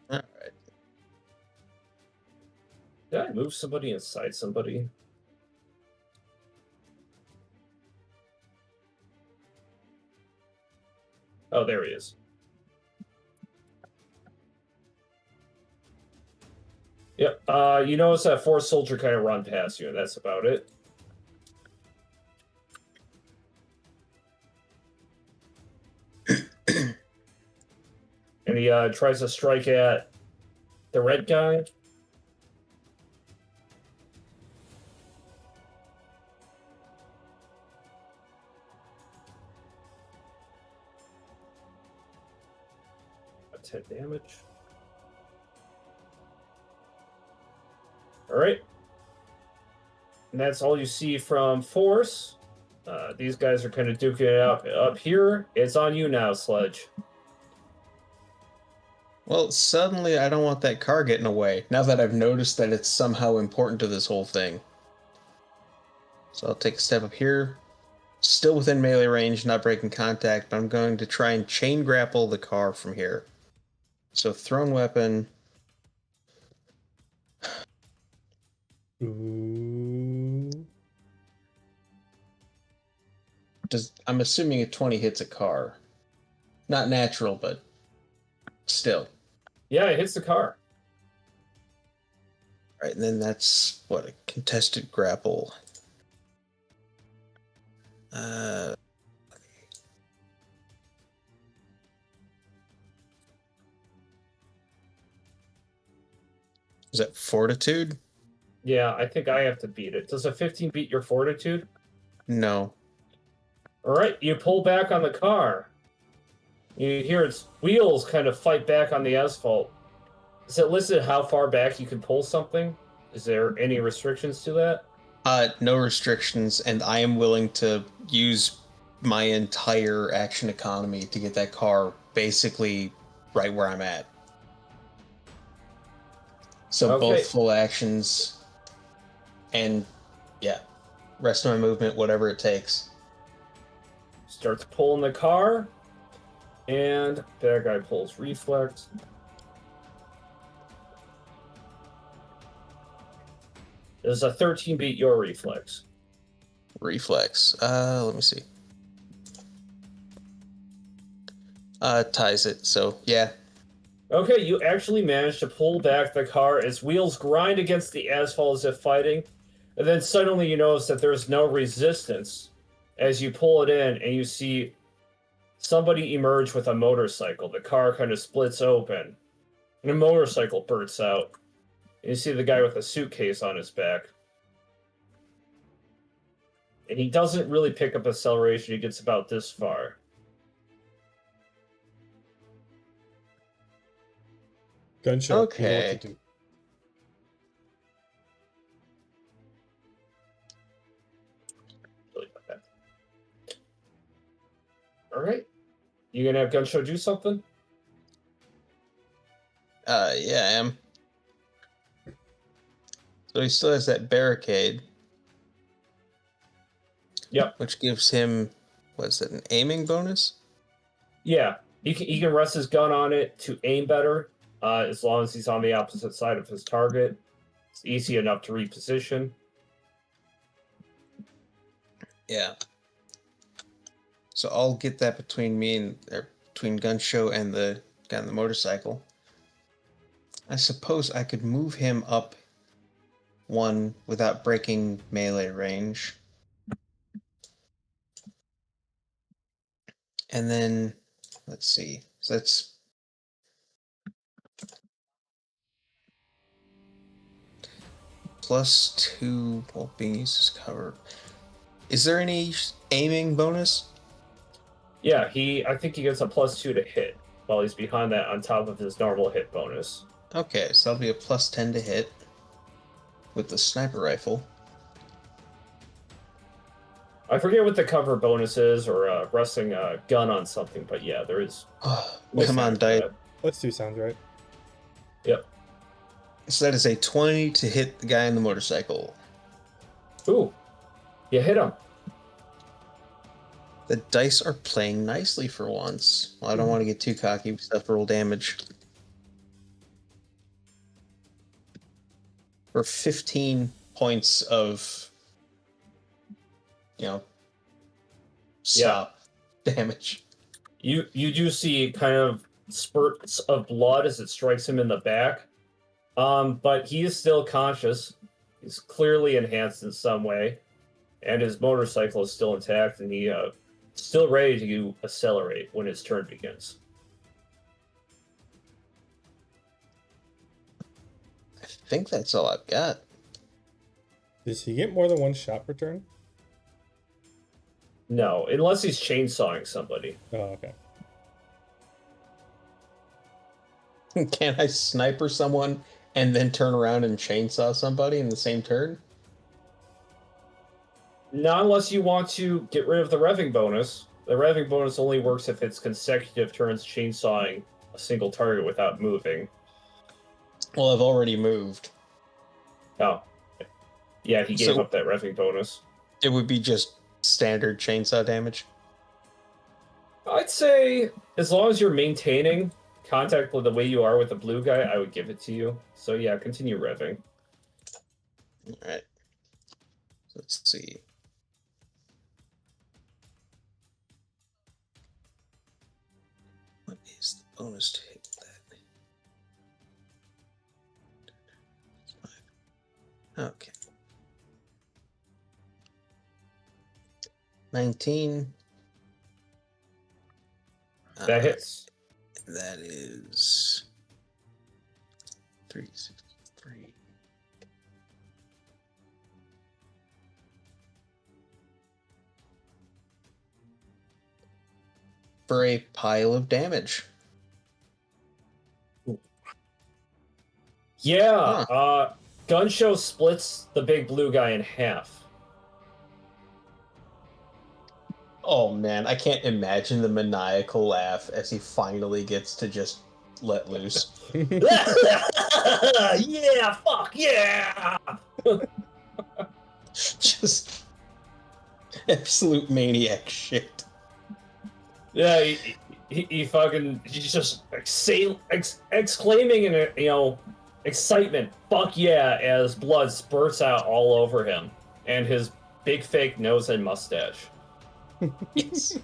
[SPEAKER 4] All right.
[SPEAKER 1] Did I move somebody inside somebody? Oh, there he is. Yep. You notice that fourth soldier kind of run past you, and that's about it. And he tries to strike at the red guy. That's 10 damage. Alright. And that's all you see from Force. These guys are kind of duking it out up here. It's on you now, Sledge.
[SPEAKER 4] Well, suddenly I don't want that car getting away, now that I've noticed that it's somehow important to this whole thing. So I'll take a step up here. Still within melee range, not breaking contact, but I'm going to try and chain grapple the car from here. So thrown weapon.
[SPEAKER 2] Ooh.
[SPEAKER 4] I'm assuming a 20 hits a car. Not natural, but still.
[SPEAKER 1] Yeah, it hits the car.
[SPEAKER 4] Right, and then that's what, a contested grapple. Is that fortitude?
[SPEAKER 1] Yeah, I think I have to beat it. Does a 15 beat your fortitude?
[SPEAKER 4] No.
[SPEAKER 1] Alright, you pull back on the car. You hear its wheels kind of fight back on the asphalt. Is it listed how far back you can pull something? Is there any restrictions to that?
[SPEAKER 4] No restrictions, and I am willing to use my entire action economy to get that car basically right where I'm at. So
[SPEAKER 1] Okay.
[SPEAKER 4] both full actions and, yeah, rest of my movement, whatever it takes.
[SPEAKER 1] Starts pulling the car. And bad guy pulls reflex. There's a 13 beat your reflex.
[SPEAKER 4] Reflex. Let me see. Ties it, so yeah.
[SPEAKER 1] Okay, you actually managed to pull back the car as wheels grind against the asphalt as if fighting, and then suddenly you notice that there's no resistance as you pull it in and you see somebody emerge with a motorcycle. The car kind of splits open, and a motorcycle bursts out. And you see the guy with a suitcase on his back. And he doesn't really pick up acceleration, he gets about this far.
[SPEAKER 2] Gun show. You know
[SPEAKER 4] Okay.
[SPEAKER 2] what to do.
[SPEAKER 1] Really like that. Alright. You gonna have Gunshow do something?
[SPEAKER 4] Yeah, I am. So he still has that barricade.
[SPEAKER 1] Yep.
[SPEAKER 4] Which gives him, what's that, an aiming bonus?
[SPEAKER 1] Yeah. He can rest his gun on it to aim better, as long as he's on the opposite side of his target. It's easy enough to reposition.
[SPEAKER 4] Yeah. So I'll get that between me and between Gunshow and the guy on the motorcycle. I suppose I could move him up one without breaking melee range. And then, let's see. So that's +2 while being used as cover. Is there any aiming bonus?
[SPEAKER 1] Yeah, I think he gets a +2 to hit while he's behind that on top of his normal hit bonus.
[SPEAKER 4] Okay, so that'll be a +10 to hit with the sniper rifle.
[SPEAKER 1] I forget what the cover bonus is or resting a gun on something, but yeah, there is.
[SPEAKER 4] Come on, Dice.
[SPEAKER 2] Let's do sounds right.
[SPEAKER 1] Yep.
[SPEAKER 4] So that is a 20 to hit the guy on the motorcycle.
[SPEAKER 1] Ooh, you hit him.
[SPEAKER 4] The dice are playing nicely for once. Well, I don't want to get too cocky with stuff roll damage. For 15 points of, stop damage.
[SPEAKER 1] You do see kind of spurts of blood as it strikes him in the back. But he is still conscious. He's clearly enhanced in some way. And his motorcycle is still intact, and he still ready to accelerate when his turn begins.
[SPEAKER 4] I think that's all I've got.
[SPEAKER 2] Does he get more than one shot per turn?
[SPEAKER 1] No, unless he's chainsawing somebody.
[SPEAKER 2] Oh, okay.
[SPEAKER 4] Can I sniper someone and then turn around and chainsaw somebody in the same turn?
[SPEAKER 1] Not unless you want to get rid of the revving bonus. The revving bonus only works if it's consecutive turns chainsawing a single target without moving.
[SPEAKER 4] Well, I've already moved.
[SPEAKER 1] Oh. Yeah, he gave
[SPEAKER 4] So-
[SPEAKER 1] up that revving bonus.
[SPEAKER 4] It would be just standard chainsaw damage.
[SPEAKER 1] I'd say as long as you're maintaining contact with the way you are with the blue guy, I would give it to you. So yeah, continue revving.
[SPEAKER 4] Alright. Let's see. What is the bonus to hit that? Okay. 19.
[SPEAKER 1] That hits.
[SPEAKER 4] That is 363. For a pile of damage.
[SPEAKER 1] Yeah, Gunshow splits the big blue guy in half.
[SPEAKER 4] Oh man, I can't imagine the maniacal laugh as he finally gets to just let loose.
[SPEAKER 1] Yeah, fuck yeah!
[SPEAKER 4] Just absolute maniac shit.
[SPEAKER 1] Yeah, he's just exclaiming in excitement, "Fuck yeah!" as blood spurts out all over him and his big fake nose and mustache.
[SPEAKER 4] Yes.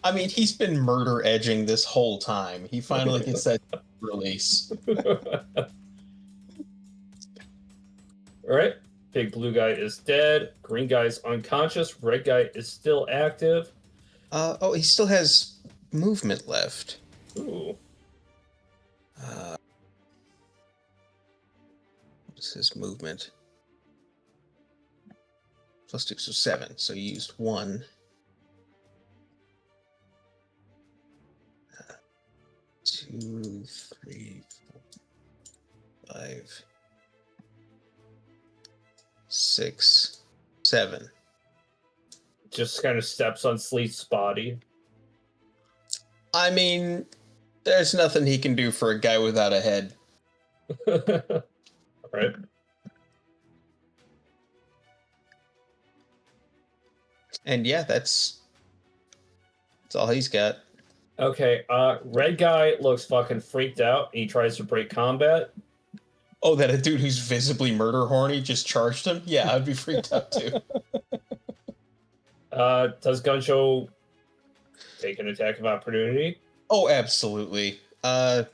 [SPEAKER 4] I mean, he's been murder edging this whole time. He finally gets that release.
[SPEAKER 1] All right, big blue guy is dead. Green guy is unconscious. Red guy is still active.
[SPEAKER 4] Oh, he still has movement left.
[SPEAKER 1] Ooh.
[SPEAKER 4] What is his movement? +2, so 7. So you used 1. 2, 3, 4, 5, 6, 7.
[SPEAKER 1] Just kind of steps on Sleet's body.
[SPEAKER 4] I mean, there's nothing he can do for a guy without a head.
[SPEAKER 1] Right.
[SPEAKER 4] And yeah, that's all he's got.
[SPEAKER 1] Okay, red guy looks fucking freaked out. He tries to break combat.
[SPEAKER 4] Oh, that a dude who's visibly murder horny just charged him? Yeah, I'd be freaked out too.
[SPEAKER 1] Does Guncho take an attack of opportunity?
[SPEAKER 4] Oh, absolutely. Oh,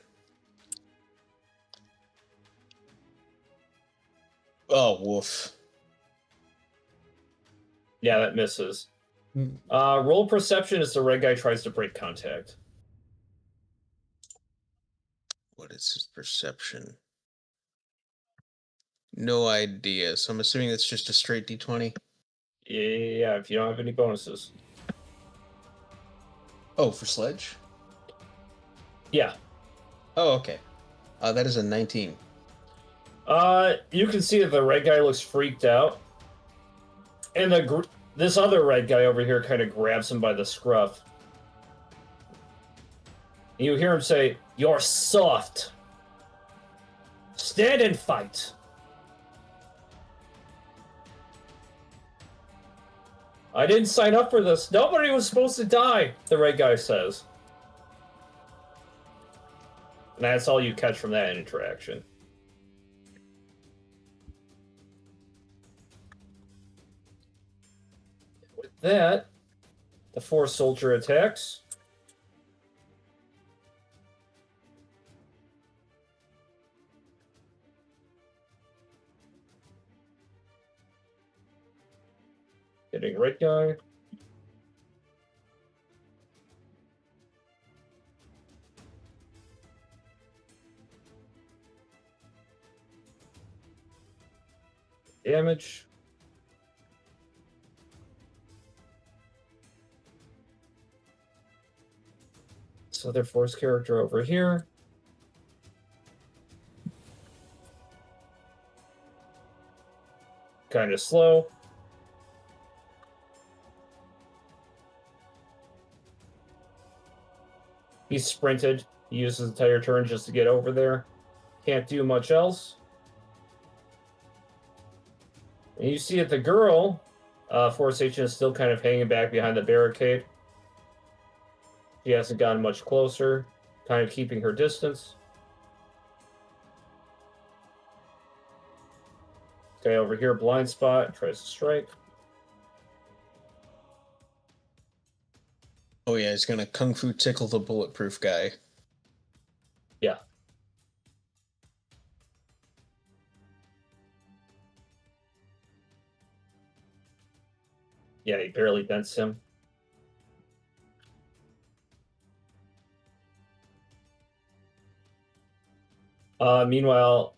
[SPEAKER 4] woof.
[SPEAKER 1] Yeah, that misses.
[SPEAKER 2] Hmm.
[SPEAKER 1] Roll perception as the red guy tries to break contact.
[SPEAKER 4] What is his perception? No idea. So I'm assuming that's just a straight D20.
[SPEAKER 1] Yeah, if you don't have any bonuses.
[SPEAKER 4] Oh, for Sledge?
[SPEAKER 1] Yeah.
[SPEAKER 4] Oh, okay. That is a 19.
[SPEAKER 1] You can see that the red guy looks freaked out. And this other red guy over here kind of grabs him by the scruff. And you hear him say, "You're soft. Stand and fight." I didn't sign up for this. Nobody was supposed to die, the red guy says. And that's all you catch from that interaction. With that, the 4 soldier attacks. Hitting red guy. Damage. This other force character over here. Kind of slow. He sprinted. He used his entire turn just to get over there. Can't do much else. And you see that the girl, Force Agent, is still kind of hanging back behind the barricade. She hasn't gotten much closer, kind of keeping her distance. Guy over here, blind spot, tries to strike.
[SPEAKER 4] Oh yeah, he's gonna kung fu tickle the bulletproof guy.
[SPEAKER 1] Yeah. Yeah, he barely dents him. Meanwhile,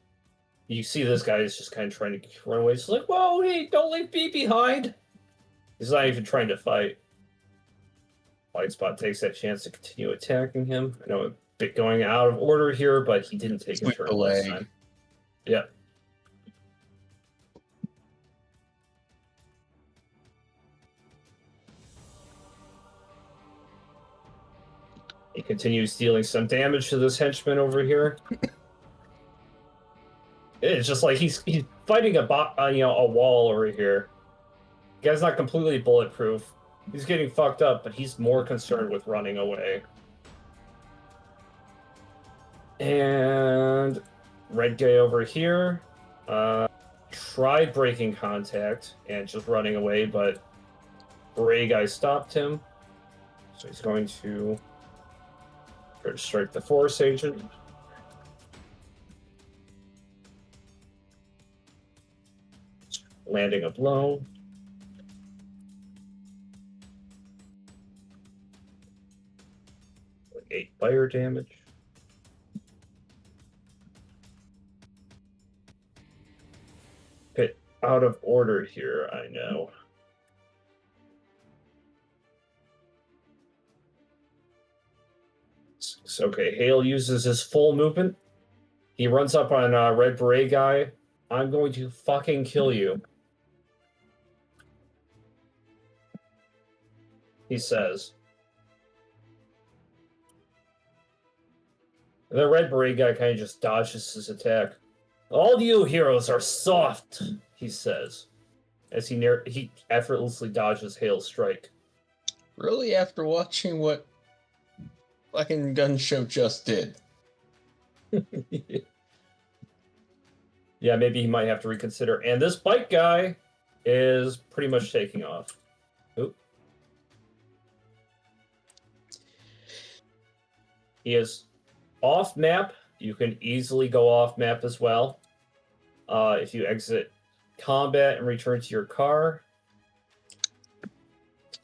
[SPEAKER 1] you see this guy is just kind of trying to run away. He's like, "Whoa, hey, don't leave me behind." He's not even trying to fight. White Spot takes that chance to continue attacking him. I know a bit going out of order here, but he didn't take a
[SPEAKER 4] Sweep
[SPEAKER 1] turn
[SPEAKER 4] the
[SPEAKER 1] last
[SPEAKER 4] leg.
[SPEAKER 1] time. Yeah. He continues dealing some damage to this henchman over here. It's just like he's fighting a wall over here. The guy's not completely bulletproof. He's getting fucked up, but he's more concerned with running away. And red guy over here tried breaking contact and just running away, but gray guy stopped him. So he's going to try to strike the force agent. Landing a blow. Like 8 fire damage. Bit out of order here, I know. So, okay, Hale uses his full movement. He runs up on Red Beret guy. I'm going to fucking kill you, he says. The Red Beret guy kind of just dodges his attack. All you heroes are soft, he says, as he effortlessly dodges Hale's strike.
[SPEAKER 4] Really, after watching what fucking Gun Show just did?
[SPEAKER 1] Yeah, maybe he might have to reconsider. And this bike guy is pretty much taking off. Oop. He is off map. You can easily go off map as well. If you exit combat and return to your car,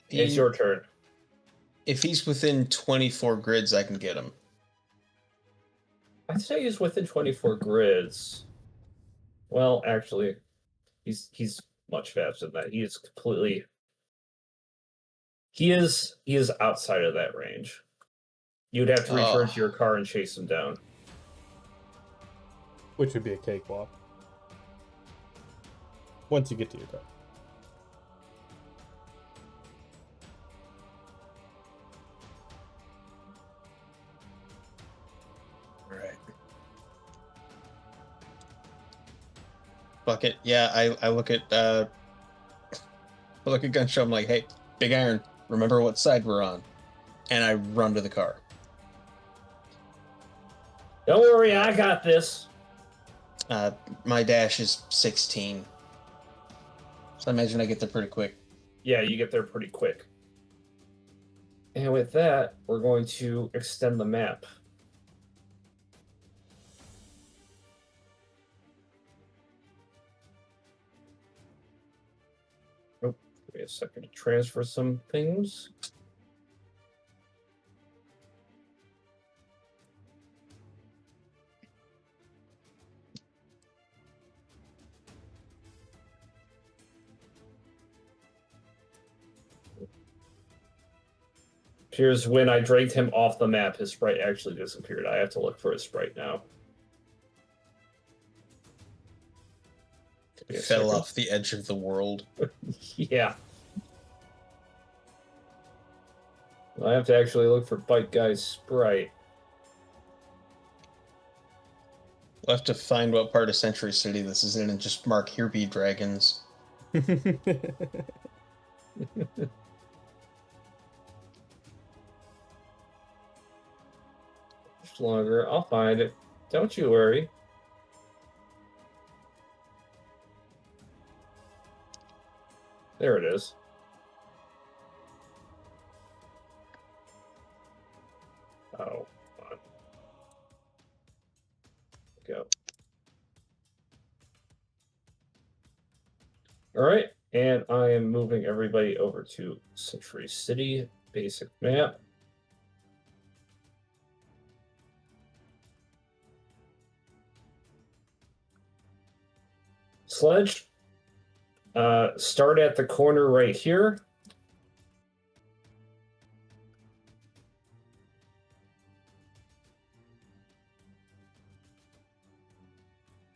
[SPEAKER 1] it's your turn.
[SPEAKER 4] If he's within 24 grids, I can get him.
[SPEAKER 1] I'd say he's within 24 grids. Well, actually, he's much faster than that. He is completely. He is outside of that range. You'd have to return to your car and chase him down.
[SPEAKER 2] Which would be a cakewalk. Once you get to your car.
[SPEAKER 4] Right. Fuck it. Yeah, I look at Gun Show. I'm like, hey, Big Iron, remember what side we're on? And I run to the car.
[SPEAKER 1] Don't worry, I got this.
[SPEAKER 4] My dash is 16. So I imagine I get there pretty quick.
[SPEAKER 1] Yeah, you get there pretty quick. And with that, we're going to extend the map. Oh, give me a second to transfer some things. Here's when I dragged him off the map, his sprite actually disappeared. I have to look for his sprite now.
[SPEAKER 4] It fell off the edge of the world.
[SPEAKER 1] Yeah. I have to actually look for Bike Guy's sprite.
[SPEAKER 4] We'll have to find what part of Century City this is in and just mark here be dragons.
[SPEAKER 1] Longer. I'll find it. Don't you worry. There it is. Oh, come on. Go. All right, and I am moving everybody over to Century City basic map. Sledge, start at the corner right here.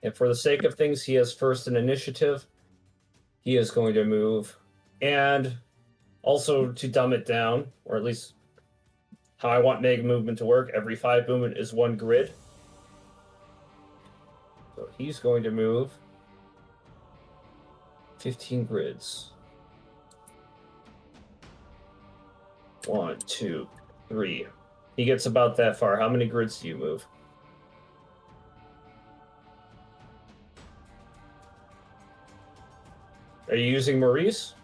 [SPEAKER 1] And for the sake of things, he has first an initiative. He is going to move. And also to dumb it down, or at least how I want Mega Movement to work, every 5 movement is 1 grid. So he's going to move 15 grids. 1, 2, 3. He gets about that far. How many grids do you move? Are you using Maurice?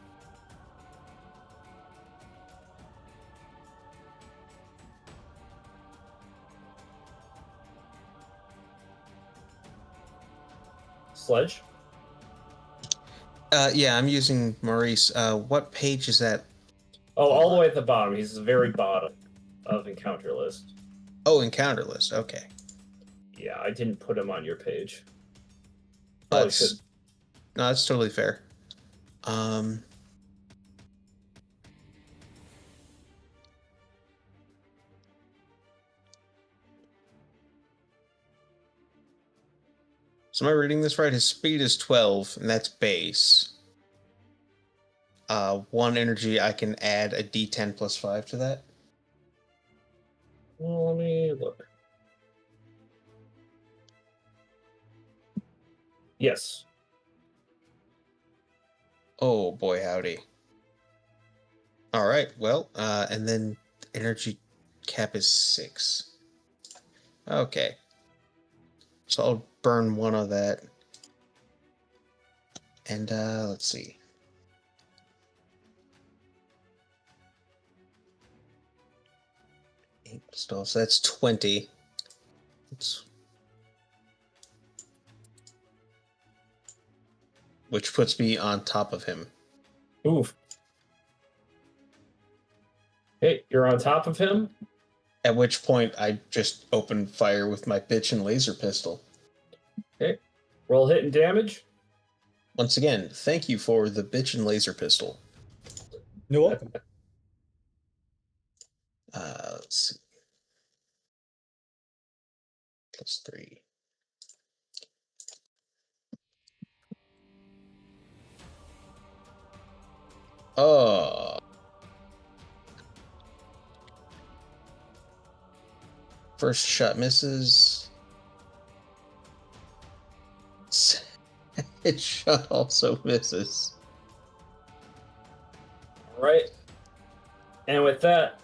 [SPEAKER 1] Sledge?
[SPEAKER 4] Yeah, I'm using Maurice. What page is that?
[SPEAKER 1] Oh, all the way at the bottom. He's the very bottom of encounter list.
[SPEAKER 4] Oh, encounter list. Okay.
[SPEAKER 1] Yeah, I didn't put him on your page.
[SPEAKER 4] No,
[SPEAKER 1] Probably should.
[SPEAKER 4] that's totally fair. So am I reading this right? His speed is 12, and that's base. 1 energy, I can add a D10 plus 5 to that.
[SPEAKER 1] Well, let me look. Yes.
[SPEAKER 4] Oh boy, howdy. All right, well, and then energy cap is 6. Okay. So I'll burn 1 of that. And let's see. So that's 20. Which puts me on top of him.
[SPEAKER 1] Oof. Hey, you're on top of him?
[SPEAKER 4] At which point I just open fire with my bitch and laser pistol.
[SPEAKER 1] Okay. Roll hit and damage.
[SPEAKER 4] Once again, thank you for the bitch and laser pistol.
[SPEAKER 2] You're welcome.
[SPEAKER 4] Let's see. Plus 3. Oh. First shot misses. Second shot also misses.
[SPEAKER 1] All right. And with that,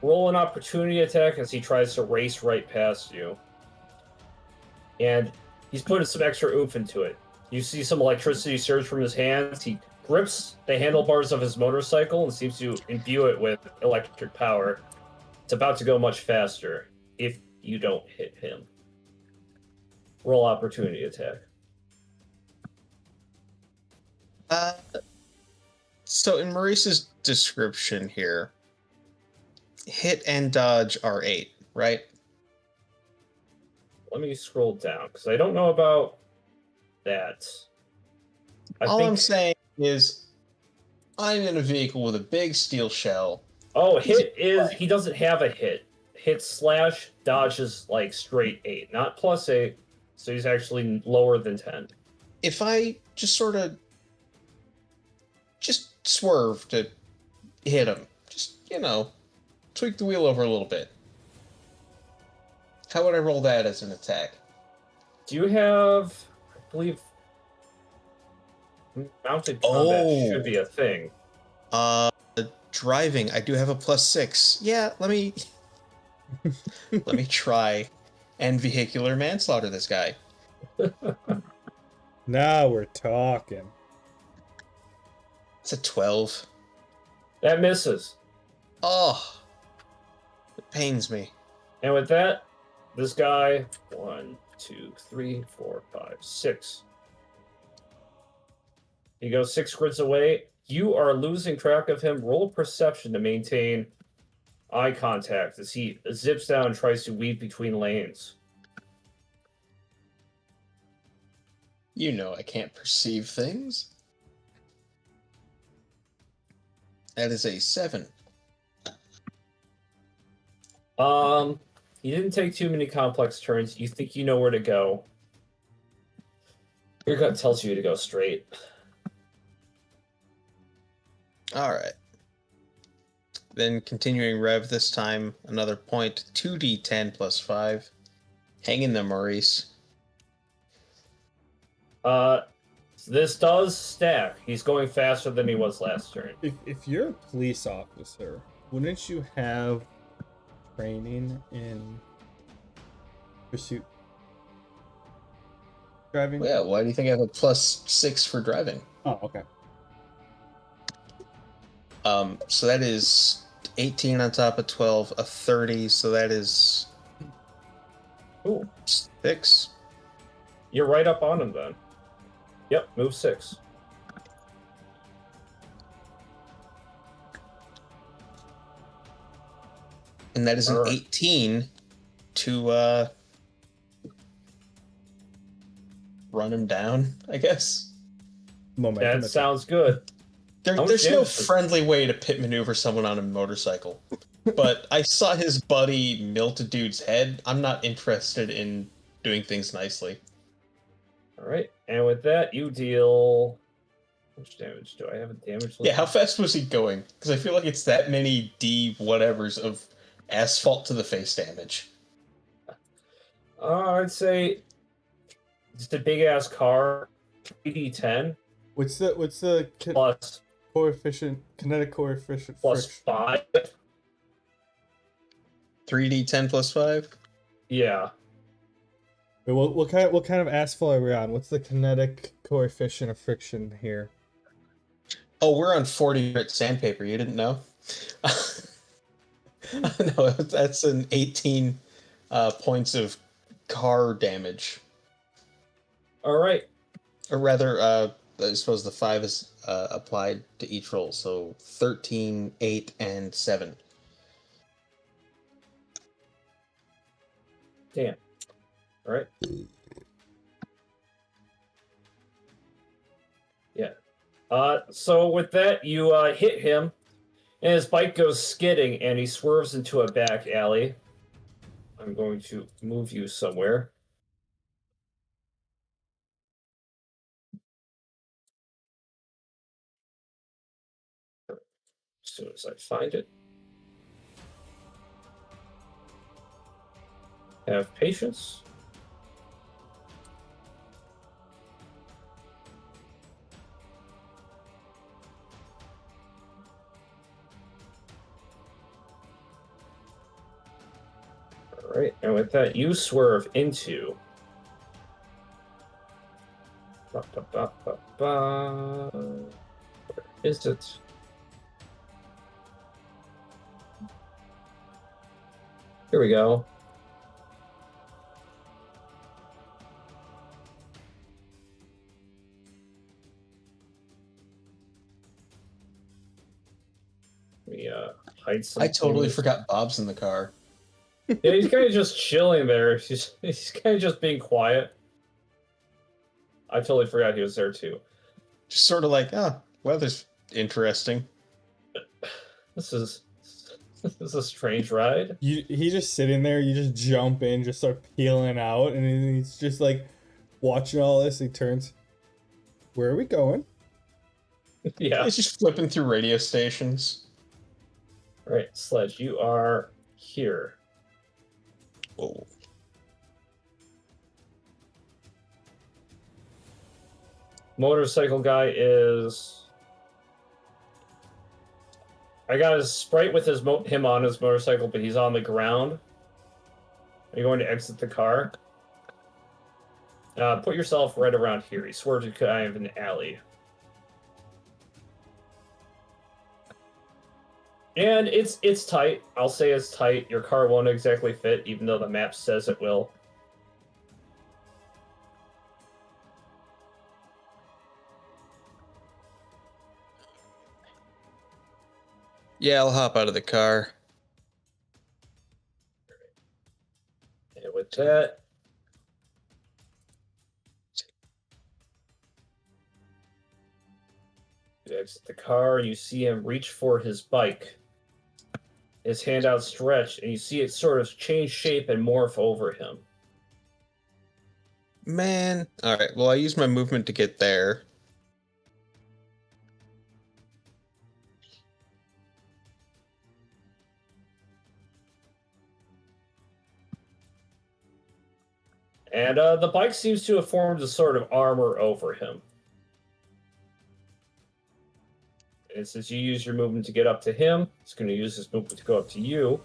[SPEAKER 1] roll an opportunity attack as he tries to race right past you. And he's putting some extra oomph into it. You see some electricity surge from his hands. He grips the handlebars of his motorcycle and seems to imbue it with electric power. It's about to go much faster if you don't hit him. Roll opportunity attack.
[SPEAKER 4] So in Maurice's description here, hit and dodge are 8, right?
[SPEAKER 1] Let me scroll down because I don't know about that.
[SPEAKER 4] All I'm saying is I'm in a vehicle with a big steel shell.
[SPEAKER 1] Oh, hit is... He doesn't have a hit. Hit slash dodge is like straight 8, not plus 8. So he's actually lower than 10.
[SPEAKER 4] If I just sort of swerve to hit him, just, tweak the wheel over a little bit. How would I roll that as an attack?
[SPEAKER 1] Do you have... I believe... Mounted combat should be a thing.
[SPEAKER 4] Driving, I do have a plus 6. Yeah, let me try and vehicular manslaughter this guy.
[SPEAKER 2] Now we're talking.
[SPEAKER 4] It's a 12.
[SPEAKER 1] That misses.
[SPEAKER 4] Oh, it pains me.
[SPEAKER 1] And with that, this guy, 1, 2, 3, 4, 5, 6. He goes 6 grids away. You are losing track of him. Roll perception to maintain eye contact as he zips down and tries to weave between lanes.
[SPEAKER 4] You know I can't perceive things. That is a 7.
[SPEAKER 1] You didn't take too many complex turns. You think you know where to go. Your gut tells you to go straight.
[SPEAKER 4] Alright. Then continuing rev this time, another point, 2d10 plus 5. Hang in there, Maurice.
[SPEAKER 1] This does stack. He's going faster than he was last turn.
[SPEAKER 2] If you're a police officer, wouldn't you have training in driving?
[SPEAKER 4] Yeah, why do you think I have a plus 6 for driving?
[SPEAKER 2] Oh, okay.
[SPEAKER 4] So that is 18 on top of 12, a 30. So that is
[SPEAKER 1] Ooh,
[SPEAKER 4] 6.
[SPEAKER 1] you're right up on him then. Yep, move 6.
[SPEAKER 4] And that is an
[SPEAKER 1] All right.
[SPEAKER 4] 18 to run him down, I guess.
[SPEAKER 2] Momentum.
[SPEAKER 1] That
[SPEAKER 2] attack.
[SPEAKER 1] sounds good. How much
[SPEAKER 4] There's no
[SPEAKER 1] damage does-
[SPEAKER 4] friendly way to pit maneuver someone on a motorcycle. But I saw his buddy milt a dude's head. I'm not interested in doing things nicely.
[SPEAKER 1] All right, and with that, you deal. How much damage do I have? A damage.
[SPEAKER 4] Yeah, how fast was he going? Because I feel like it's that many D whatevers of asphalt to the face damage.
[SPEAKER 1] I'd say just a big ass car. 3d10
[SPEAKER 2] What's the
[SPEAKER 1] plus
[SPEAKER 2] coefficient? Kinetic coefficient.
[SPEAKER 1] plus
[SPEAKER 2] friction?
[SPEAKER 1] 5.
[SPEAKER 4] 3d10 plus 5?
[SPEAKER 1] Yeah.
[SPEAKER 2] Wait, what kind of asphalt are we on? What's the kinetic coefficient of friction here?
[SPEAKER 4] Oh, we're on 40 grit sandpaper. You didn't know? No, that's an 18 points of car damage.
[SPEAKER 1] All right.
[SPEAKER 4] Or rather, I suppose the 5 is applied to each roll. So 13, 8, and 7.
[SPEAKER 1] Damn. All right. Yeah. So with that, you hit him, and his bike goes skidding, and he swerves into a back alley. I'm going to move you somewhere. As soon as I find it. Have patience. All right, and with that, you swerve into. Where is it? Here we go. Let me hide some.
[SPEAKER 4] I totally
[SPEAKER 1] things.
[SPEAKER 4] forgot Bob's in the car.
[SPEAKER 1] Yeah, he's kind of just chilling there. He's kind of just being quiet. I totally forgot he was there too.
[SPEAKER 4] Just sort of like, weather's interesting.
[SPEAKER 1] This is a strange ride.
[SPEAKER 2] He's just sitting there. You just jump in, just start peeling out, and then he's just like watching all this. He turns. Where are we going?
[SPEAKER 1] Yeah.
[SPEAKER 4] He's just flipping through radio stations.
[SPEAKER 1] All right, Sledge, you are here.
[SPEAKER 4] Oh.
[SPEAKER 1] Motorcycle guy is. I got his sprite with him on his motorcycle, but he's on the ground. Are you going to exit the car? Put yourself right around here. He swerved to kind of an alley. And it's tight. I'll say it's tight. Your car won't exactly fit, even though the map says it will.
[SPEAKER 4] Yeah, I'll hop out of the car.
[SPEAKER 1] And with that, you exit the car, and you see him reach for his bike. His hand outstretched, and you see it sort of change shape and morph over him.
[SPEAKER 4] Man. Alright, well, I used my movement to get there.
[SPEAKER 1] And the bike seems to have formed a sort of armor over him. And since you use your movement to get up to him, it's going to use his movement to go up to you.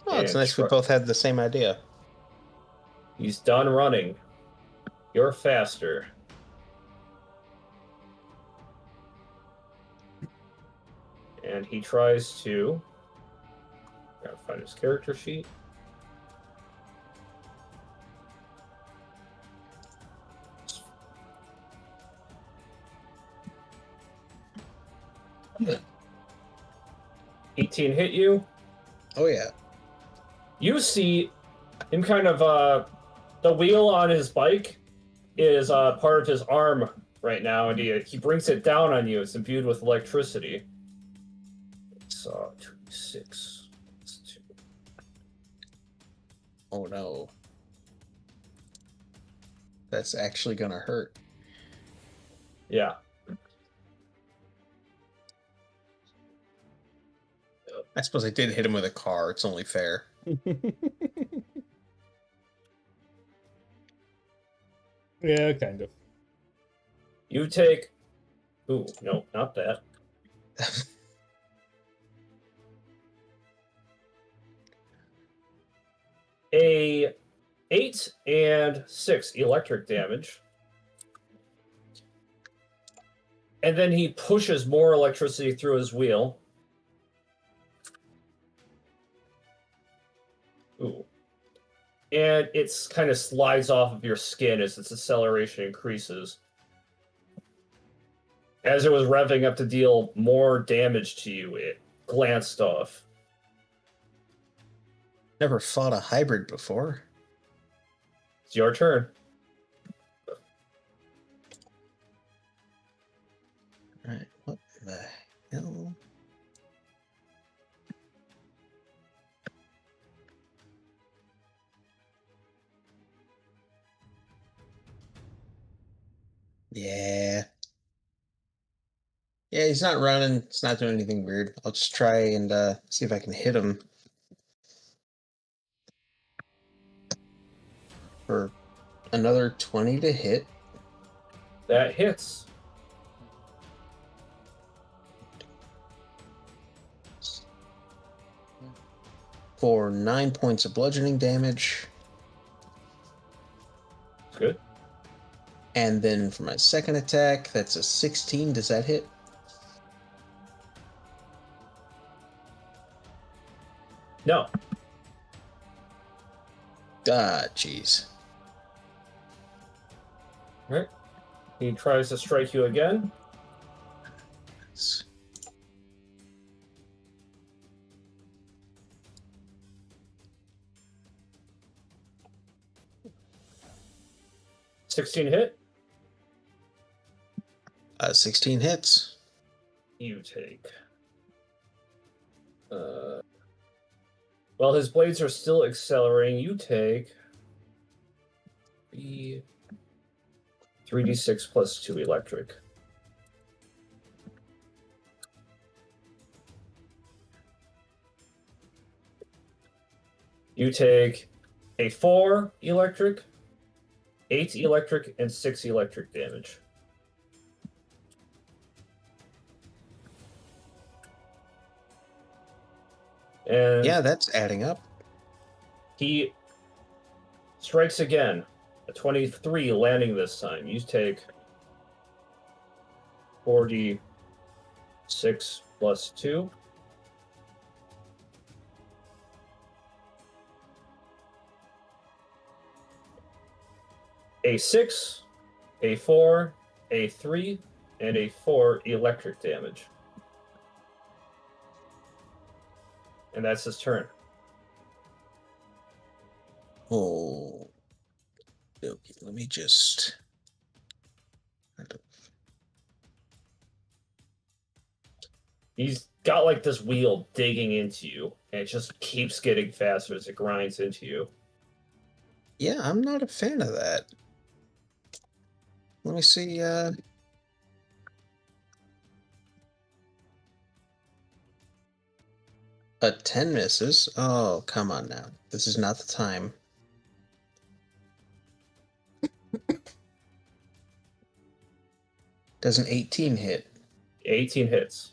[SPEAKER 4] Oh, it's
[SPEAKER 1] And
[SPEAKER 4] nice we both had the same idea.
[SPEAKER 1] He's done running. You're faster. and he tries to. Gotta find his character sheet. Yeah. 18 hit you.
[SPEAKER 4] Oh yeah.
[SPEAKER 1] You see him kind of the wheel on his bike is part of his arm right now, and he brings it down on you. It's imbued with electricity. It's 2d6. It's 2.
[SPEAKER 4] Oh no. That's actually gonna hurt.
[SPEAKER 1] Yeah.
[SPEAKER 4] I suppose I did hit him with a car. It's only fair.
[SPEAKER 2] Yeah, kind of.
[SPEAKER 1] You take. Ooh, no, not that. A 8 and 6 electric damage. And then he pushes more electricity through his wheel. Ooh. And it's kind of slides off of your skin as its acceleration increases. As it was revving up to deal more damage to you, it glanced off.
[SPEAKER 4] Never fought a hybrid before.
[SPEAKER 1] It's your turn.
[SPEAKER 4] Alright, what the hell? Yeah. Yeah, he's not running. It's not doing anything weird. I'll just try and see if I can hit him. For another 20 to hit.
[SPEAKER 1] That hits.
[SPEAKER 4] For 9 points of bludgeoning damage.
[SPEAKER 1] Good.
[SPEAKER 4] And then for my second attack, that's a 16. Does that hit?
[SPEAKER 1] No.
[SPEAKER 4] Ah, jeez.
[SPEAKER 1] All right. He tries to strike you again.
[SPEAKER 4] It's
[SPEAKER 1] 16 hit.
[SPEAKER 4] 16 hits.
[SPEAKER 1] You take. While his blades are still accelerating, you take 3d6 plus 2 electric. You take a 4 electric, 8 electric, and 6 electric damage. And
[SPEAKER 4] Yeah, that's adding up.
[SPEAKER 1] he strikes again. A 23 landing this time. You take 46 plus 2. A 6, a 4, a 3, and a 4 electric damage. And that's his turn.
[SPEAKER 4] Oh. Okay, let me just.
[SPEAKER 1] He's got like this wheel digging into you, and it just keeps getting faster as it grinds into you.
[SPEAKER 4] Yeah, I'm not a fan of that. Let me see. A 10 misses. Oh, come on now. This is not the time. Does an 18 hit?
[SPEAKER 1] 18 hits.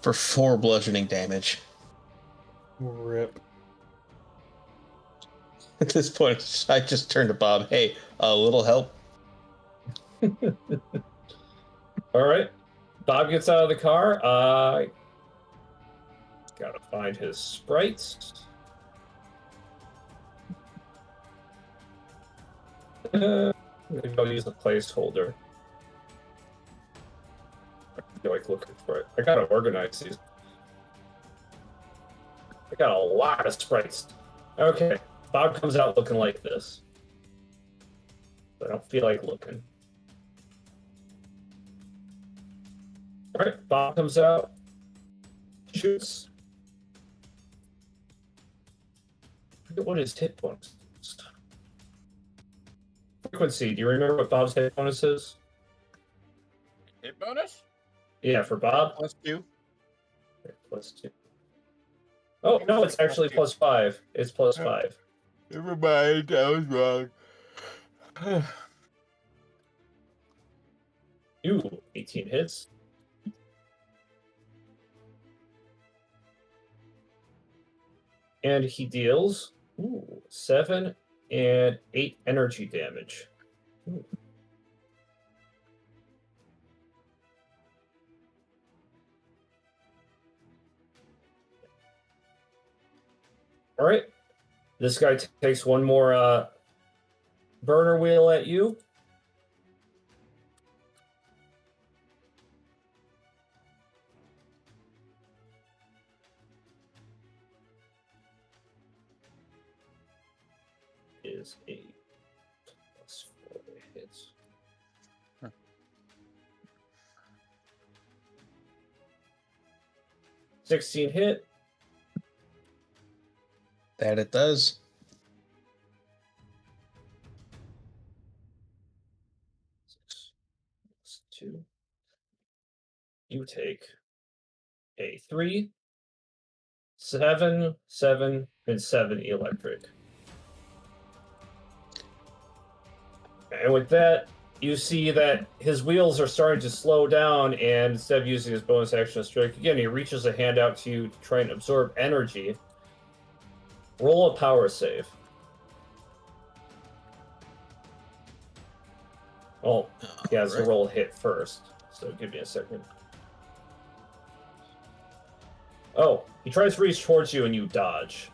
[SPEAKER 4] For 4 bludgeoning damage.
[SPEAKER 2] Rip.
[SPEAKER 4] At this point, I just turned to Bob. Hey, a little help?
[SPEAKER 1] All right. Bob gets out of the car. Gotta find his sprites. Maybe I'll use a placeholder. I feel like looking for it. I gotta organize these. I got a lot of sprites. Okay. Bob comes out looking like this. I don't feel like looking. Alright, Bob comes out. Shoots. I forget what his hit bonus is. Frequency, do you remember what Bob's hit bonus is?
[SPEAKER 3] Hit bonus?
[SPEAKER 1] Yeah, for Bob?
[SPEAKER 3] +2.
[SPEAKER 1] Okay, +2. Oh, no, it's actually +5. It's +5.
[SPEAKER 3] Never mind, I was wrong.
[SPEAKER 1] Ooh, 18 hits. And he deals 7 and 8 energy damage. Ooh. All right. This guy takes one more burner wheel at you. Is a +4 hits. 16 hit.
[SPEAKER 4] That it does.
[SPEAKER 1] 2. You take a 3, 7, 7, and 7 electric. And with that, you see that his wheels are starting to slow down, and instead of using his bonus action to strike again, he reaches a hand out to you to try and absorb energy. Roll a power save. Oh, he has to roll a hit first, so give me a second. Oh, he tries to reach towards you and you dodge.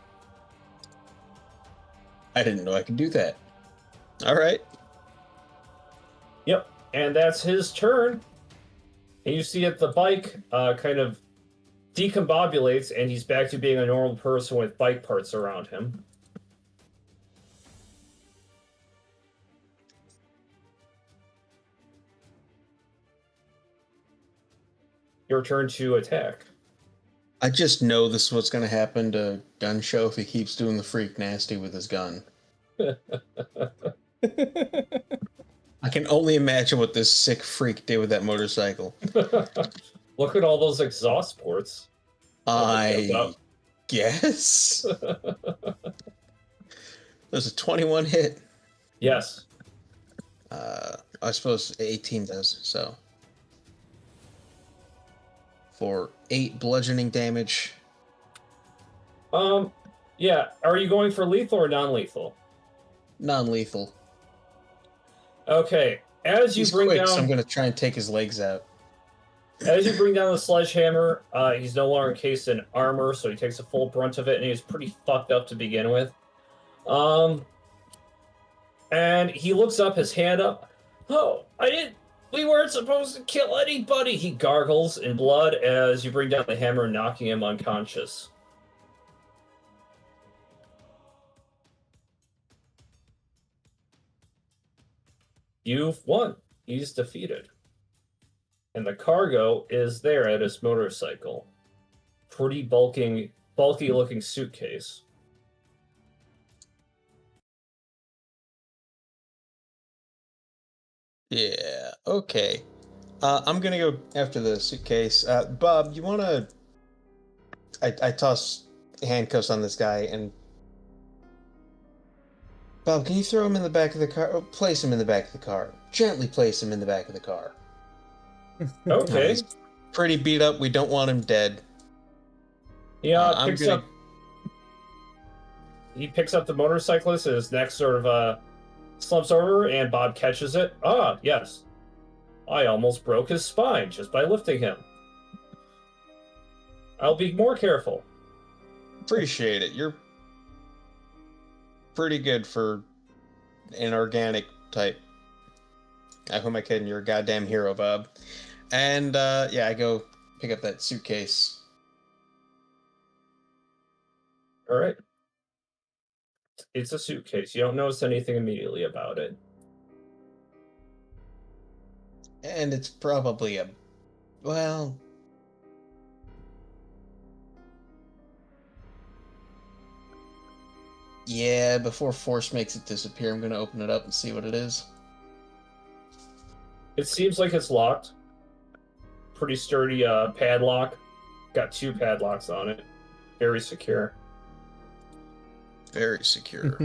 [SPEAKER 4] I didn't know I could do that. All right.
[SPEAKER 1] Yep, and that's his turn. And you see that the bike kind of decombobulates, and he's back to being a normal person with bike parts around him. Your turn to attack.
[SPEAKER 4] I just know this is what's going to happen to Gun Show if he keeps doing the freak nasty with his gun. I can only imagine what this sick freak did with that motorcycle.
[SPEAKER 1] Look at all those exhaust ports.
[SPEAKER 4] I guess. There's a 21 hit.
[SPEAKER 1] Yes.
[SPEAKER 4] I suppose 18 does, so. For 8 bludgeoning damage.
[SPEAKER 1] Yeah. Are you going for lethal or non-lethal?
[SPEAKER 4] Non-lethal.
[SPEAKER 1] Okay. As you
[SPEAKER 4] He's
[SPEAKER 1] bring
[SPEAKER 4] quick,
[SPEAKER 1] down,
[SPEAKER 4] so I'm going to try and take his legs out.
[SPEAKER 1] as you bring down the sledgehammer, he's no longer encased in armor, so he takes the full brunt of it, and he's pretty fucked up to begin with. And he looks up, his hand up. Oh, we weren't supposed to kill anybody. He gargles in blood as you bring down the hammer, knocking him unconscious. You've won. He's defeated. And the cargo is there at his motorcycle. Pretty bulky looking suitcase.
[SPEAKER 4] Yeah, okay. I'm gonna go after the suitcase. Bob, you wanna... I toss handcuffs on this guy, and... Bob, can you throw him in the back of the car? Oh, place him in the back of the car. Gently place him in the back of the car.
[SPEAKER 1] Okay.
[SPEAKER 4] He's pretty beat up. We don't want him dead.
[SPEAKER 1] Yeah,
[SPEAKER 4] I'm
[SPEAKER 1] picks
[SPEAKER 4] gonna...
[SPEAKER 1] up. he picks up the motorcyclist, and his neck sort of slumps over, and Bob catches it. Ah, yes. I almost broke his spine just by lifting him. I'll be more careful.
[SPEAKER 4] Appreciate it. You're pretty good for an organic type. Who am I kidding? You're a goddamn hero, Bob. And yeah, I go pick up that suitcase.
[SPEAKER 1] All right. It's a suitcase. You don't notice anything immediately about it.
[SPEAKER 4] And it's probably a... Well... Yeah, before Force makes it disappear, I'm gonna open it up and see what it is.
[SPEAKER 1] It seems like it's locked. Pretty sturdy padlock. Got 2 padlocks on it. Very secure.
[SPEAKER 4] Very secure.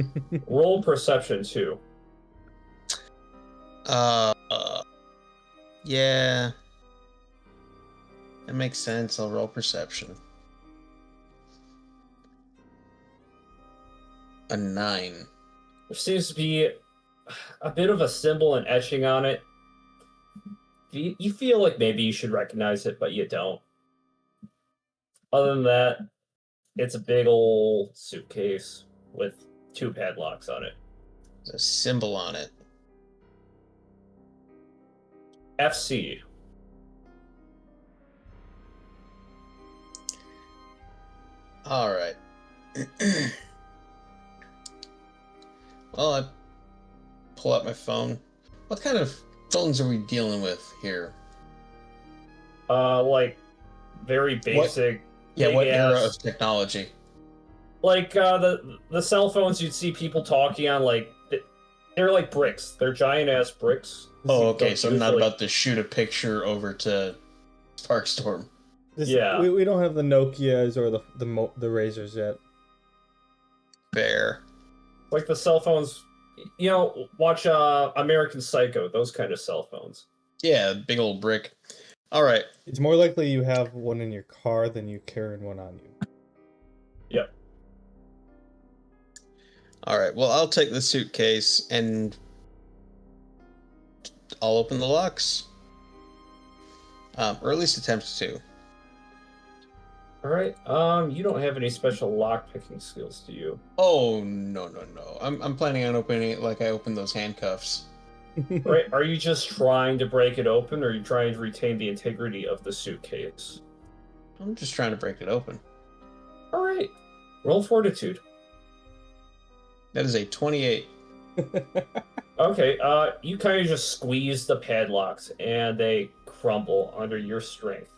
[SPEAKER 1] Roll perception, too.
[SPEAKER 4] Yeah. That makes sense. I'll roll perception. A 9.
[SPEAKER 1] There seems to be a bit of a symbol and etching on it. You feel like maybe you should recognize it, but you don't. Other than that, it's a big old suitcase with 2 padlocks on it.
[SPEAKER 4] There's a symbol on it.
[SPEAKER 1] FC.
[SPEAKER 4] All right. Well, I pull out my phone. What kind of phones are we dealing with here?
[SPEAKER 1] Like very basic.
[SPEAKER 4] Yeah,
[SPEAKER 1] big
[SPEAKER 4] what era
[SPEAKER 1] ass-
[SPEAKER 4] of technology?
[SPEAKER 1] Like the cell phones you'd see people talking on, like they're like bricks. They're giant ass bricks.
[SPEAKER 4] Oh, okay. So I'm not
[SPEAKER 1] Usually-
[SPEAKER 4] about to shoot a picture over to Sparkstorm.
[SPEAKER 1] Yeah.
[SPEAKER 2] We don't have the Nokias or the Razors yet.
[SPEAKER 4] Fair.
[SPEAKER 1] Like the cell phones, watch American Psycho, those kind of cell phones.
[SPEAKER 4] Yeah, big old brick. All right.
[SPEAKER 2] It's more likely you have one in your car than you carrying one on you.
[SPEAKER 1] Yep.
[SPEAKER 4] All right. Well, I'll take the suitcase and I'll open the locks. Or at least attempt to.
[SPEAKER 1] All right. You don't have any special lock picking skills, do you?
[SPEAKER 4] Oh, no. I'm planning on opening it like I opened those handcuffs.
[SPEAKER 1] Right? Are you just trying to break it open, or are you trying to retain the integrity of the suitcase?
[SPEAKER 4] I'm just trying to break it open.
[SPEAKER 1] All right. Roll fortitude.
[SPEAKER 4] That is a 28.
[SPEAKER 1] Okay. You kind of just squeeze the padlocks, and they crumble under your strength.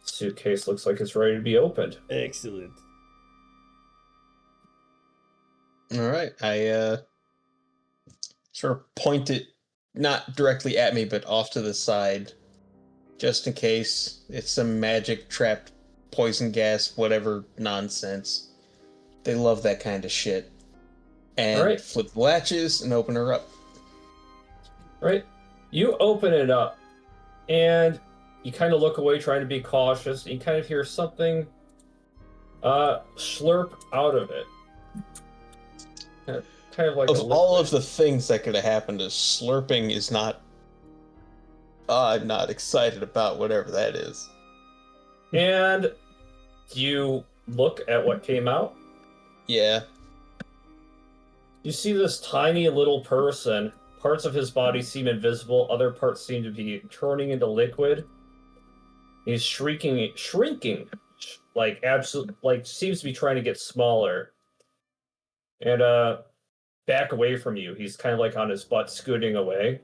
[SPEAKER 1] Suitcase looks like it's ready to be opened.
[SPEAKER 2] Excellent.
[SPEAKER 4] All right. I sort of point it not directly at me, but off to the side, just in case it's some magic trapped poison gas, whatever nonsense. They love that kind of shit. And
[SPEAKER 1] Alright.
[SPEAKER 4] flip the latches and open her up.
[SPEAKER 1] Right? You open it up, and you kind of look away, trying to be cautious. And you kind of hear something slurp out of it. Kind of like
[SPEAKER 4] Of
[SPEAKER 1] a
[SPEAKER 4] all
[SPEAKER 1] liquid.
[SPEAKER 4] of the things that could have happened, slurping is not. I'm not excited about whatever that is.
[SPEAKER 1] And you look at what came out.
[SPEAKER 4] Yeah.
[SPEAKER 1] You see this tiny little person. Parts of his body seem invisible. Other parts seem to be turning into liquid. He's shrinking, like absolute, like seems to be trying to get smaller. And back away from you. He's kind of like on his butt, scooting away.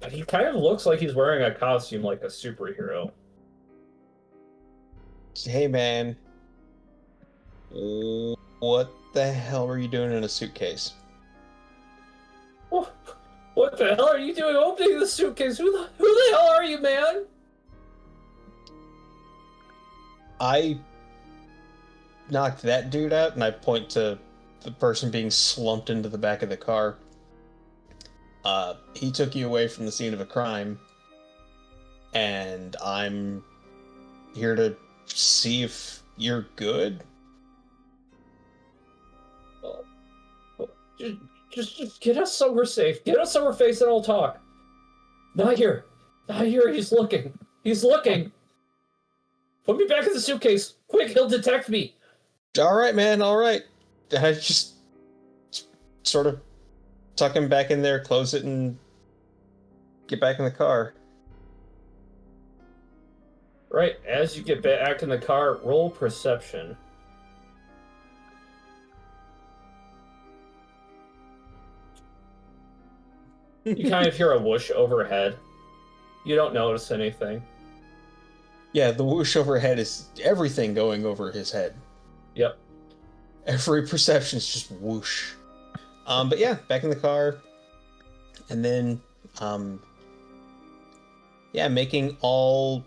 [SPEAKER 1] But he kind of looks like he's wearing a costume like a superhero.
[SPEAKER 4] Hey, man. What the hell were you doing in a suitcase?
[SPEAKER 1] What the hell are you doing opening the suitcase? Who the hell are you, man?
[SPEAKER 4] I knocked that dude out, and I point to the person being slumped into the back of the car. He took you away from the scene of a crime, and I'm here to see if you're good.
[SPEAKER 1] Just get us somewhere safe. Get us somewhere safe and I'll talk. Not here. Not here. He's looking. He's looking. Put me back in the suitcase. Quick, he'll detect me.
[SPEAKER 4] All right, man. All right. I just sort of tuck him back in there, close it, and get back in the car.
[SPEAKER 1] Right, as you get back in the car, roll perception. You kind of hear a whoosh overhead. You don't notice anything.
[SPEAKER 4] Yeah, the whoosh overhead is everything going over his head.
[SPEAKER 1] Yep.
[SPEAKER 4] Every perception is just whoosh. But yeah, back in the car, and then, yeah, making all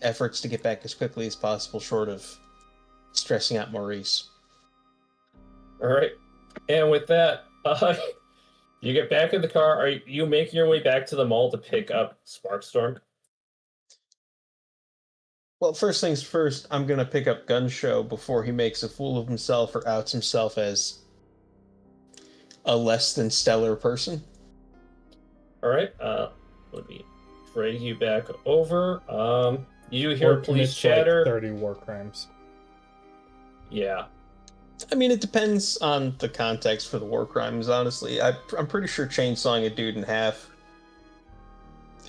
[SPEAKER 4] efforts to get back as quickly as possible, short of stressing out Maurice.
[SPEAKER 1] All right, and with that, you get back in the car. Are you making your way back to the mall to pick up Sparkstorm?
[SPEAKER 4] Well, first things first, I'm gonna pick up Gun Show before he makes a fool of himself or outs himself as a less than stellar person.
[SPEAKER 1] All right, let me drag you back over. You hear
[SPEAKER 2] Or
[SPEAKER 1] police
[SPEAKER 2] commits, like,
[SPEAKER 1] chatter.
[SPEAKER 2] 30 war crimes.
[SPEAKER 1] Yeah.
[SPEAKER 4] I mean, it depends on the context for the war crimes, honestly. I'm pretty sure chainsawing a dude in half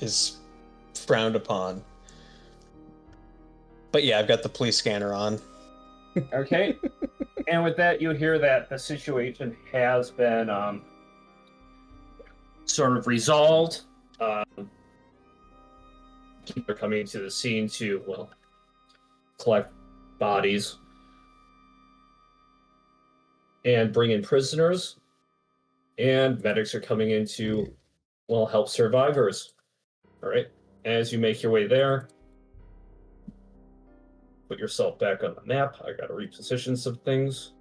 [SPEAKER 4] is frowned upon. But yeah, I've got the police scanner on.
[SPEAKER 1] Okay. And with that, you hear that the situation has been sort of resolved. People are coming to the scene to, well, collect bodies and bring in prisoners. And medics are coming in to, well, help survivors. All right. As you make your way there, put yourself back on the map. I got to reposition some things.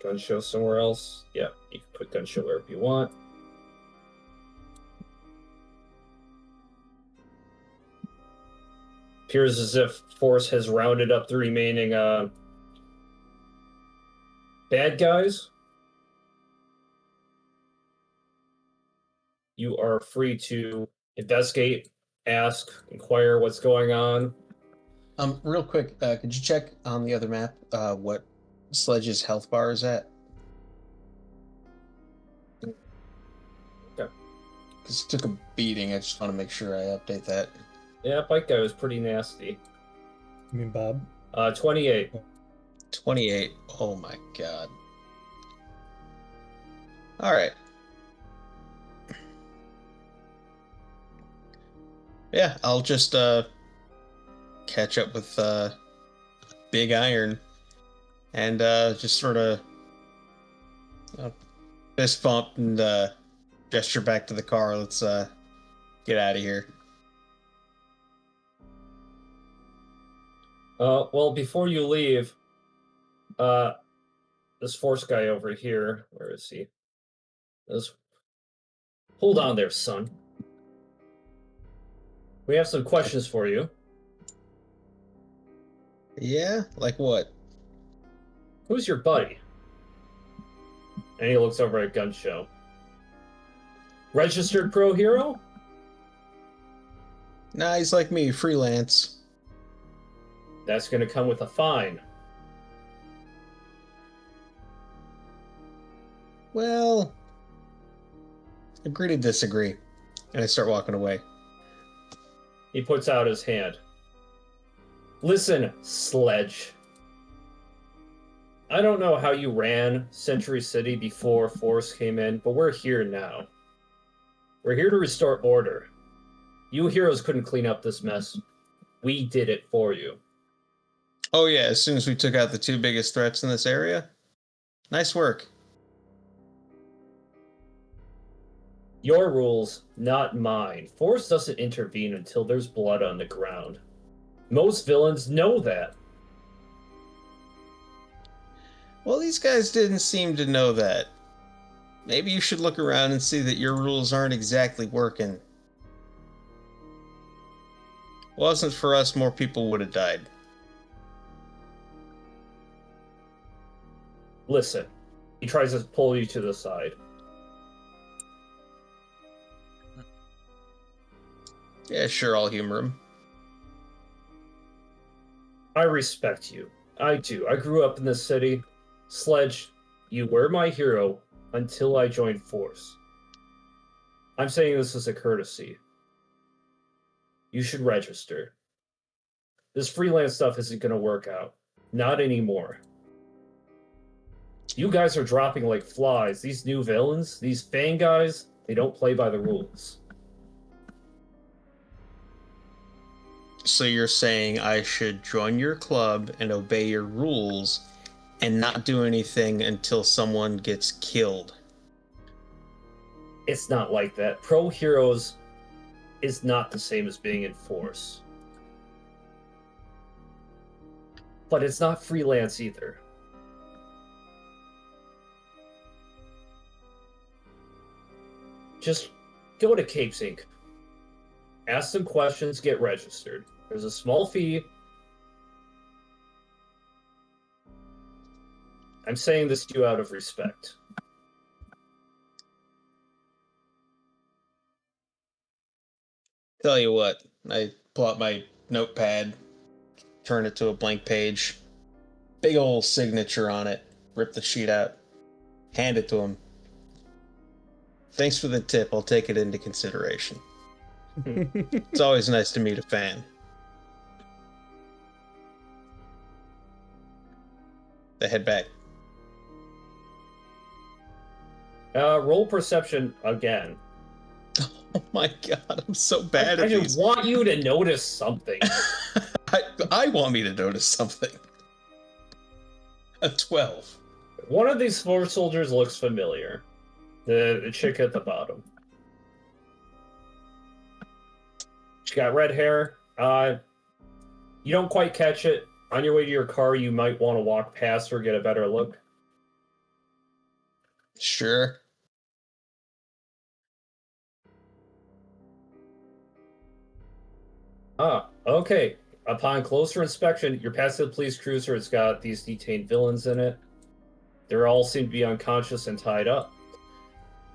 [SPEAKER 1] Gun show somewhere else. Yeah, you can put gun show wherever you want. Appears as if Force has rounded up the remaining bad guys. You are free to investigate, ask, inquire what's going on.
[SPEAKER 4] Real quick, could you check on the other map what Sledge's health bar is at?
[SPEAKER 1] Okay.
[SPEAKER 4] Because he took a beating. I just want to make sure I update that.
[SPEAKER 1] Yeah, bike guy was pretty nasty.
[SPEAKER 2] You mean Bob?
[SPEAKER 1] 28.
[SPEAKER 4] 28. Oh my god. All right. Yeah, I'll just catch up with Big Iron and just sort of fist bump and gesture back to the car. Let's get out of here.
[SPEAKER 1] Well, before you leave, this Force guy over here, where is he? Hold on there, son. We have some questions for you.
[SPEAKER 4] Yeah? Like what?
[SPEAKER 1] Who's your buddy? And he looks over at Gun Show. Registered pro hero?
[SPEAKER 4] Nah, he's like me, freelance.
[SPEAKER 1] That's going to come with a fine.
[SPEAKER 4] Well, agree to disagree. And I start walking away.
[SPEAKER 1] He puts out his hand. Listen, Sledge. I don't know how you ran Century City before Force came in, but we're here now. We're here to restore order. You heroes couldn't clean up this mess. We did it for you.
[SPEAKER 4] Oh yeah, as soon as we took out the two biggest threats in this area. Nice work.
[SPEAKER 1] Your rules, not mine. Force doesn't intervene until there's blood on the ground. Most villains know that.
[SPEAKER 4] Well, these guys didn't seem to know that. Maybe you should look around and see that your rules aren't exactly working. Wasn't for us, more people would have died.
[SPEAKER 1] Listen, he tries to pull you to the side.
[SPEAKER 4] Yeah, sure, I'll humor him.
[SPEAKER 1] I respect you. I do. I grew up in this city. Sledge, you were my hero until I joined Force. I'm saying this as a courtesy. You should register. This freelance stuff isn't going to work out. Not anymore. You guys are dropping like flies. These new villains, these Fang guys, they don't play by the rules.
[SPEAKER 4] So you're saying I should join your club and obey your rules and not do anything until someone gets killed?
[SPEAKER 1] It's not like that. Pro Heroes is not the same as being in Force. But it's not freelance either. Just go to Capes Inc. Ask some questions, get registered. There's a small fee. I'm saying this to you out of respect.
[SPEAKER 4] Tell you what, I pull out my notepad, turn it to a blank page, big old signature on it, rip the sheet out, hand it to him. Thanks for the tip, I'll take it into consideration. It's always nice to meet a fan. They head back.
[SPEAKER 1] Roll perception again.
[SPEAKER 4] Oh my god, I'm so bad
[SPEAKER 1] I
[SPEAKER 4] at
[SPEAKER 1] just
[SPEAKER 4] these.
[SPEAKER 1] want you to notice something.
[SPEAKER 4] I want me to notice something. A 12.
[SPEAKER 1] One of these four soldiers looks familiar. The chick at the bottom. She got red hair. You don't quite catch it. On your way to your car, you might want to walk past her, get a better look.
[SPEAKER 4] Sure.
[SPEAKER 1] Okay. Upon closer inspection, you're past the police cruiser. It's got these detained villains in it. They all seem to be unconscious and tied up.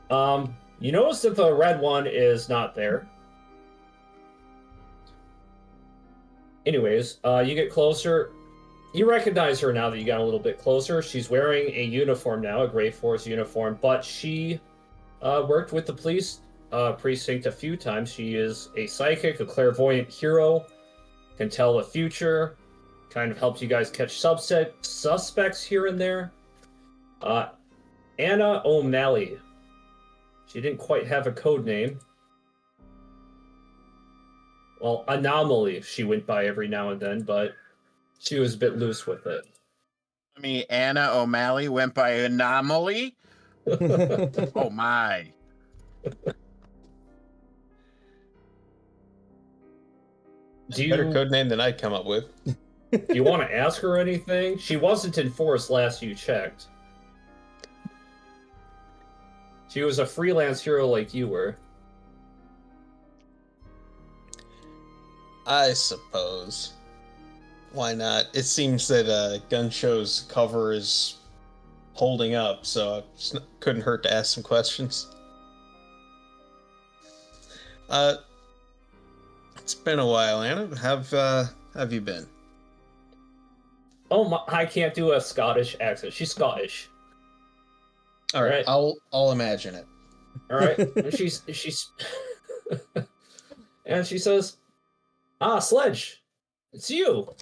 [SPEAKER 1] You notice that the red one is not there. Anyways, you get closer. You recognize her now that you got a little bit closer. She's wearing a uniform now, a Gray Force uniform, but she worked with the police precinct a few times. She is a psychic, a clairvoyant hero, can tell the future, kind of helps you guys catch suspects here and there. Anna O'Malley. She didn't quite have a code name. Well, Anomaly she went by every now and then, but she was a bit loose with it.
[SPEAKER 3] I mean, Anna O'Malley went by Anomaly? Oh my.
[SPEAKER 4] Better code name than I'd come up with.
[SPEAKER 1] Do you want to ask her anything? She wasn't in Force last you checked. She was a freelance hero like you were.
[SPEAKER 4] I suppose. Why not? It seems that Gun Show's cover is holding up, so it couldn't hurt to ask some questions. It's been a while, Anna. Have you been?
[SPEAKER 1] Oh, I can't do a Scottish accent. She's Scottish.
[SPEAKER 4] All right. I'll imagine it.
[SPEAKER 1] All right. And she's and she says, "Ah, Sledge, it's you.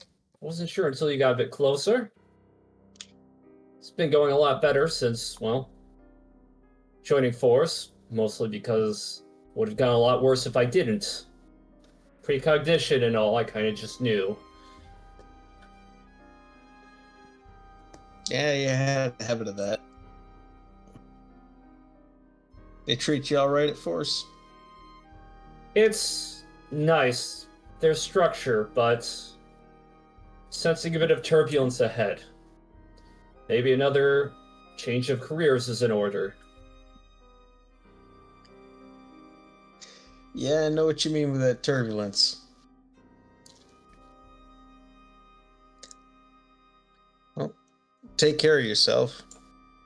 [SPEAKER 1] Wasn't sure until you got a bit closer. It's been going a lot better since, well, joining Force, mostly because it would have gone a lot worse if I didn't. Precognition and all, I kind of just knew."
[SPEAKER 4] Yeah, you had a habit of that. They treat you all right at Force?
[SPEAKER 1] It's nice. There's structure, but sensing a bit of turbulence ahead. Maybe another change of careers is in order.
[SPEAKER 4] Yeah, I know what you mean with that turbulence. Well, take care of yourself.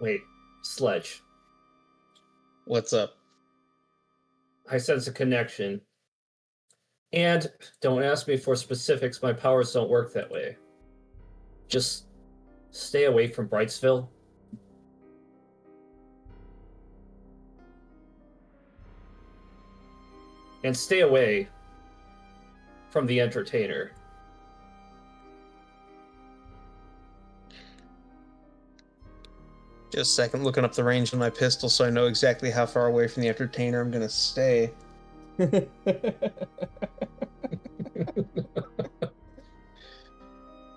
[SPEAKER 1] Wait, Sledge.
[SPEAKER 4] What's up?
[SPEAKER 1] I sense a connection. And don't ask me for specifics, my powers don't work that way. Just stay away from Brightsville. And stay away from the entertainer.
[SPEAKER 4] Just a second, looking up the range on my pistol so I know exactly how far away from the entertainer I'm gonna stay. I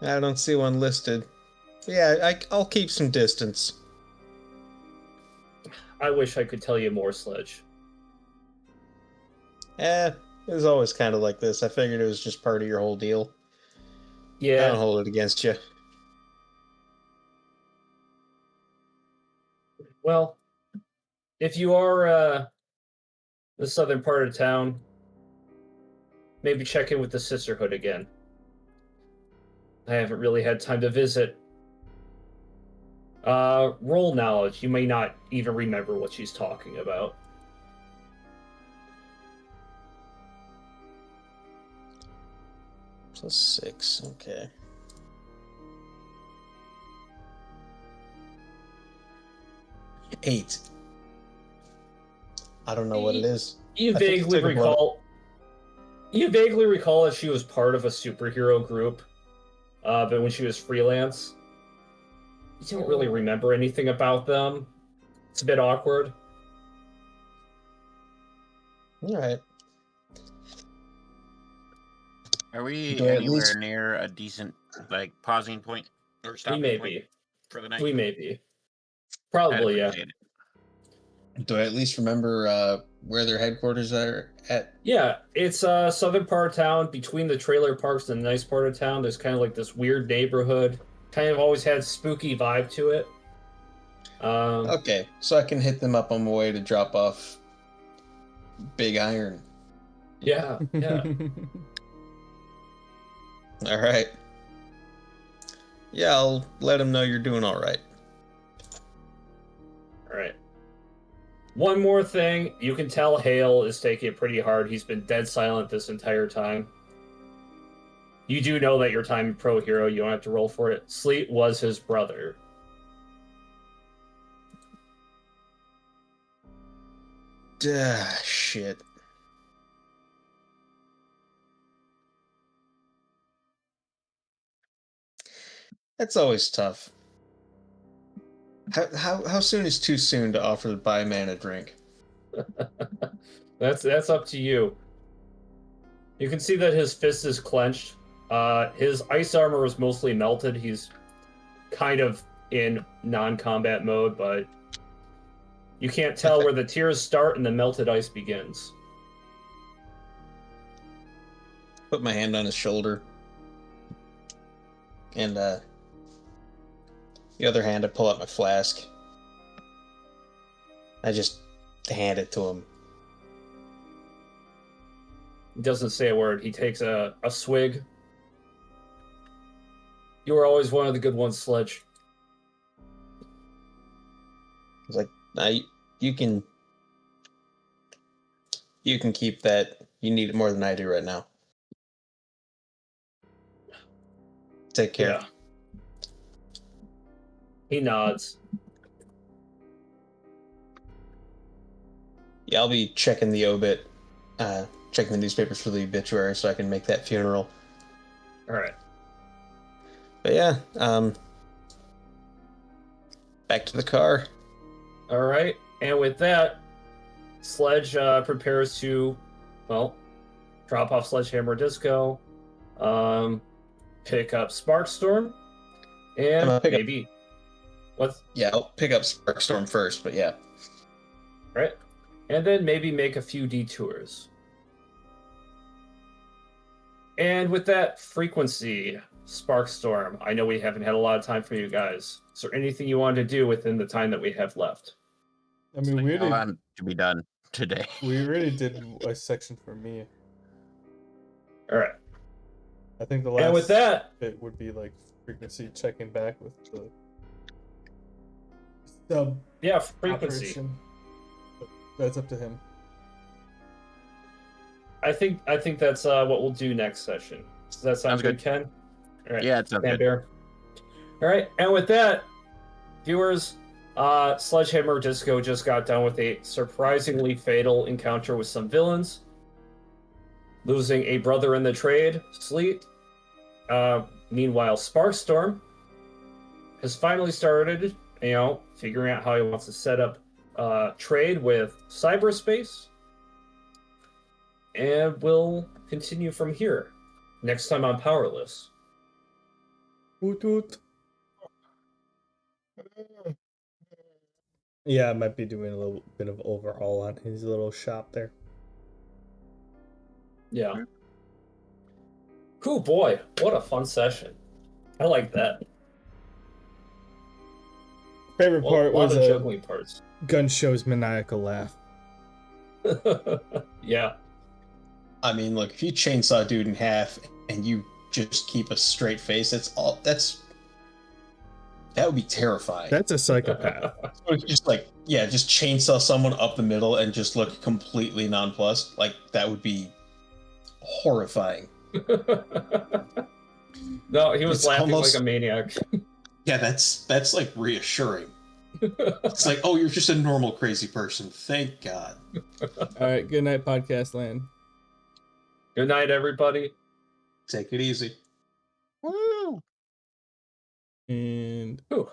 [SPEAKER 4] don't see one listed. Yeah, I'll keep some distance.
[SPEAKER 1] I wish I could tell you more, Sledge.
[SPEAKER 4] It was always kind of like this. I figured it was just part of your whole deal. I
[SPEAKER 1] Yeah,
[SPEAKER 4] don't hold it against you.
[SPEAKER 1] well, if you are the southern part of town, maybe check in with the Sisterhood again. I haven't really had time to visit. Roll knowledge. You may not even remember what she's talking about.
[SPEAKER 4] +6, okay. Eight. I don't know what it is.
[SPEAKER 1] You
[SPEAKER 4] I think
[SPEAKER 1] vaguely
[SPEAKER 4] it's like a blow-
[SPEAKER 1] recall. You vaguely recall that she was part of a superhero group, but when she was freelance, you don't really remember anything about them. It's a bit awkward.
[SPEAKER 4] All right.
[SPEAKER 3] Are we
[SPEAKER 4] Do I at
[SPEAKER 3] anywhere
[SPEAKER 4] least-
[SPEAKER 3] near a decent like pausing point or
[SPEAKER 1] We
[SPEAKER 3] stopping
[SPEAKER 1] may
[SPEAKER 3] point
[SPEAKER 1] be.
[SPEAKER 3] for the night?
[SPEAKER 1] We may be.
[SPEAKER 3] I'd
[SPEAKER 1] Probably, yeah.
[SPEAKER 3] appreciate it.
[SPEAKER 4] Do I at least remember where their headquarters are at?
[SPEAKER 1] Yeah, it's southern part of town between the trailer parks and the nice part of town. There's kind of like this weird neighborhood. Kind of always had spooky vibe to it.
[SPEAKER 4] Okay, so I can hit them up on my way to drop off Big Iron.
[SPEAKER 1] Yeah, yeah.
[SPEAKER 4] All right. Yeah, I'll let them know you're doing all right.
[SPEAKER 1] All right. One more thing, you can tell Hale is taking it pretty hard. He's been dead silent this entire time. You do know that your time pro hero, you don't have to roll for it. Sleet was his brother.
[SPEAKER 4] Shit. That's always tough. How soon is too soon to offer to buy a man a drink?
[SPEAKER 1] That's up to you. You can see that his fist is clenched. His ice armor was mostly melted. He's kind of in non-combat mode, but you can't tell where the tears start and the melted ice begins.
[SPEAKER 4] Put my hand on his shoulder. And the other hand I pull out my flask. I just hand it to him.
[SPEAKER 1] He doesn't say a word. He takes a swig. You were always one of the good ones, Sledge.
[SPEAKER 4] He's like, nah, you can keep that. You need it more than I do right now. Take care.
[SPEAKER 1] Yeah. He nods.
[SPEAKER 4] Yeah, I'll be checking the obit, checking the newspapers for the obituary so I can make that funeral.
[SPEAKER 1] All right.
[SPEAKER 4] But yeah, back to the car.
[SPEAKER 1] All right. And with that, Sledge prepares to, well, drop off Sledgehammer Disco, pick up Sparkstorm, and
[SPEAKER 4] I'm gonna pick up-
[SPEAKER 1] maybe... What's...
[SPEAKER 4] Yeah, I'll pick up Sparkstorm first, but yeah.
[SPEAKER 1] Right. and then maybe make a few detours. And with that, Frequency, Sparkstorm, I know we haven't had a lot of time for you guys. Is there anything you want to do within the time that we have left?
[SPEAKER 2] I mean, we
[SPEAKER 3] Go
[SPEAKER 2] already,
[SPEAKER 3] on to be done today.
[SPEAKER 2] we already did a section for me.
[SPEAKER 1] All right.
[SPEAKER 2] I think the last
[SPEAKER 1] And with that,
[SPEAKER 2] bit would be like Frequency checking back with the sub
[SPEAKER 1] yeah, Frequency.
[SPEAKER 2] operation. But that's up to him.
[SPEAKER 1] I think that's what we'll do next session. Does that sound
[SPEAKER 3] Sounds
[SPEAKER 1] good,
[SPEAKER 3] good.
[SPEAKER 1] Ken? All right.
[SPEAKER 3] Yeah, it sounds
[SPEAKER 1] Ken
[SPEAKER 3] good.
[SPEAKER 1] Bear. All right, and with that, viewers, Sledgehammer Disco just got done with a surprisingly fatal encounter with some villains, losing a brother in the trade, Sleet. Meanwhile, Sparkstorm has finally started, figuring out how he wants to set up trade with cyberspace. And we'll continue from here next time on Powerless.
[SPEAKER 2] Toot toot. Yeah, I might be doing a little bit of overhaul on his little shop there.
[SPEAKER 1] Yeah. Oh boy, what a fun session. I like that.
[SPEAKER 2] Favorite
[SPEAKER 1] Well, a
[SPEAKER 2] part
[SPEAKER 1] lot
[SPEAKER 2] was
[SPEAKER 1] of juggling parts.
[SPEAKER 2] Gun Show's maniacal laugh.
[SPEAKER 1] Yeah.
[SPEAKER 4] I mean, look, if you chainsaw a dude in half and you just keep a straight face, that would be terrifying.
[SPEAKER 2] That's a psychopath.
[SPEAKER 4] So it's just like, yeah, just chainsaw someone up the middle and just look completely nonplussed. Like, that would be horrifying.
[SPEAKER 1] No, he was
[SPEAKER 4] It's
[SPEAKER 1] laughing
[SPEAKER 4] almost-
[SPEAKER 1] like a maniac.
[SPEAKER 4] Yeah, that's like reassuring. It's like, oh, you're just a normal crazy person. Thank God.
[SPEAKER 2] All right, good night, podcast land.
[SPEAKER 1] Good night, everybody.
[SPEAKER 4] Take it easy.
[SPEAKER 3] Woo!
[SPEAKER 2] And
[SPEAKER 1] Ooh.